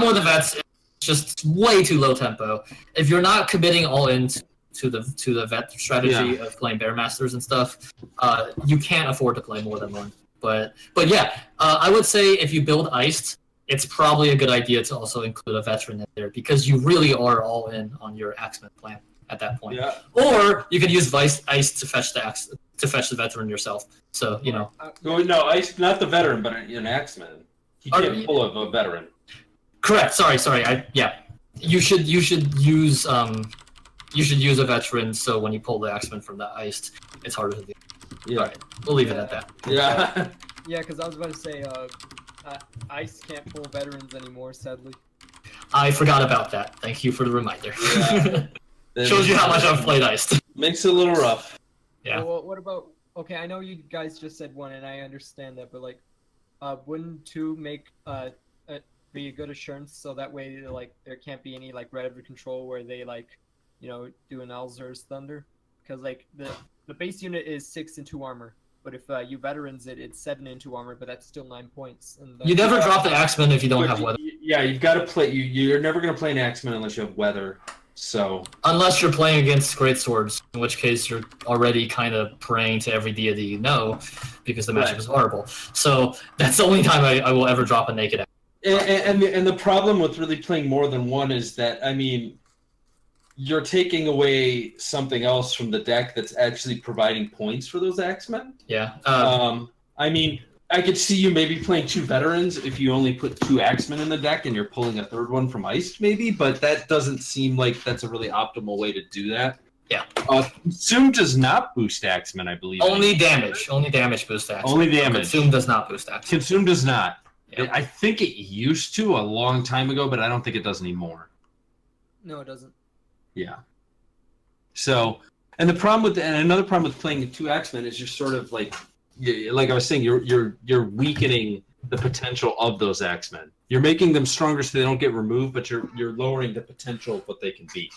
with the vets is just way too low tempo. If you're not committing all in to the vet strategy of playing Bear Masters and stuff, you can't afford to play more than 1. But yeah, I would say if you build Iced, it's probably a good idea to also include a veteran in there because you really are all in on your Axeman plan at that point. Yeah. Or you could use Ice to fetch the veteran yourself. So No, Ice, not the veteran, but an Axeman. He can't pull a veteran. Correct. Sorry. You should use a veteran, so when you pull the Axeman from the Iced, it's harder to do. Yeah. All right, we'll leave it at that. Yeah. Yeah, because I was about to say, Ice can't pull veterans anymore, sadly. I forgot about that. Thank you for the reminder. Yeah. Shows you how much I've played Iced. Makes it a little rough. Yeah. Well, what about... Okay, I know you guys just said 1, and I understand that, but, like, wouldn't 2 make... be a good assurance, so that way, like, there can't be any, like, red control where they, like... do an Alzur's Thunder, because like the base unit is 6 and 2 armor, but if you veterans it's 7 and 2 armor, but that's still 9 points. And you never drop the Axeman if you don't have weather. Yeah, you've got to play. You're never going to play an Axeman unless you have weather. So unless you're playing against great swords, in which case you're already kind of praying to every deity you know, because the matchup is horrible. So that's the only time I will ever drop a naked Axeman. And the problem with really playing more than 1 is that you're taking away something else from the deck that's actually providing points for those Axemen. Yeah. I could see you maybe playing 2 veterans if you only put 2 Axemen in the deck and you're pulling a 3rd one from Iced, maybe, but that doesn't seem like that's a really optimal way to do that. Yeah. Consume does not boost Axemen, I believe. Only damage boosts Axemen. Only damage. Consume does not boost Axemen. Consume does not. Yep. I think it used to a long time ago, but I don't think it does anymore. No, it doesn't. Yeah. So, and another problem with playing 2 Axemen is you're sort of like I was saying, you're weakening the potential of those Axemen. You're making them stronger so they don't get removed, but you're lowering the potential of what they can be.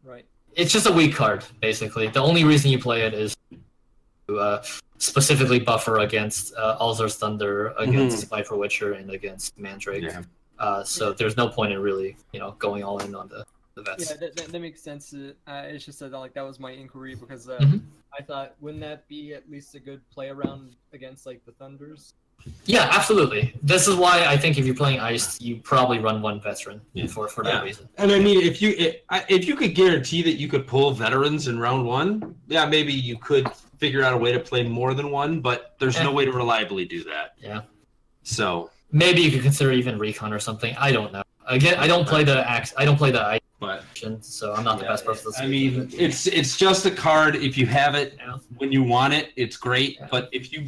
Right. It's just a weak card, basically. The only reason you play it is to specifically buffer against Alzur's Thunder, against Viper Witcher, and against Mandrake. Yeah. So there's no point in really, going all in on the vets. Yeah, that makes sense. It's just that that was my inquiry because I thought, wouldn't that be at least a good play around against like the Thunders? Yeah, absolutely. This is why I think if you're playing Iced, you probably run one veteran for that reason. And I mean, if you could guarantee that you could pull veterans in round one, yeah, maybe you could figure out a way to play more than one, but there's no way to reliably do that. Yeah. So maybe you could consider even recon or something. I don't know. Again, I don't play the Ice, but so I'm not the best person to speak. I mean, it's just a card. If you have it when you want it, it's great. Yeah. But if you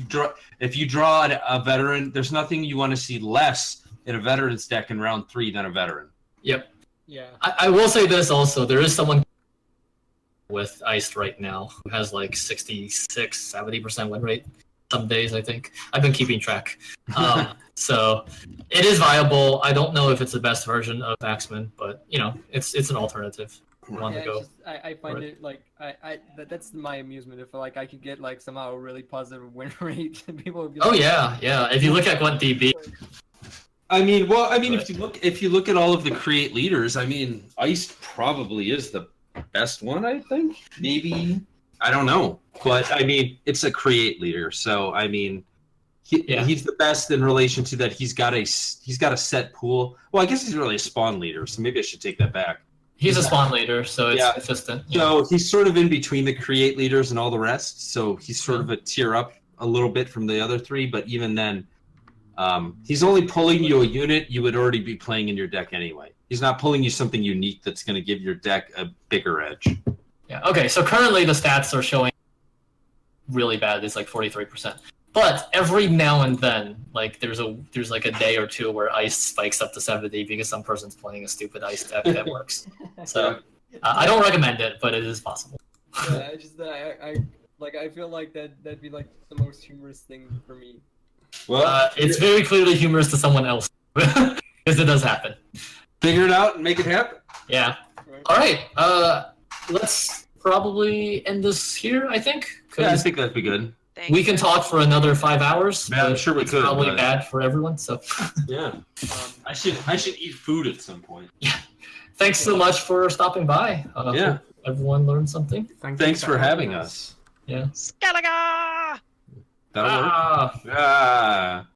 draw a veteran, there's nothing you want to see less in a veteran's deck in round 3 than a veteran. Yep. Yeah. I will say this also. There is someone with Iced right now who has like 66-70% win rate. Some days, I think. I've been keeping track. So it is viable. I don't know if it's the best version of Axeman, but it's an alternative. One to go. I find it like that's my amusement. If like I could get like somehow a really positive win rate, people would be like, oh yeah. If you look at Gwent DB, I mean, if you look at all of the create leaders, I mean, Iced probably is the best one. I think maybe I don't know, but I mean, it's a create leader, so I mean, he's the best in relation to that. He's got a set pool. Well, I guess he's really a spawn leader, so maybe I should take that back. He's a spawn leader, so it's consistent. So he's sort of in between the create leaders and all the rest. So he's sort of a tier up a little bit from the other 3, but even then, he's only pulling you a unit you would already be playing in your deck anyway. He's not pulling you something unique that's going to give your deck a bigger edge. Yeah. Okay. So currently the stats are showing really bad. It's like 43%. But every now and then, like there's like a day or two where Ice spikes up to 70 because some person's playing a stupid Ice deck that works. So I don't recommend it, but it is possible. Yeah, I feel like that'd be like the most humorous thing for me. Well, it's very clearly humorous to someone else because it does happen. Figure it out and make it happen. Yeah. All right. Let's probably end this here, I think. Yeah, I think that'd be good. We can talk for another 5 hours. Yeah, I'm sure we could. It's probably bad for everyone, so. Yeah. I should eat food at some point. Yeah. Thanks so much for stopping by. Hope everyone learned something. Thanks for having us. Yeah. Skellige! That'll work.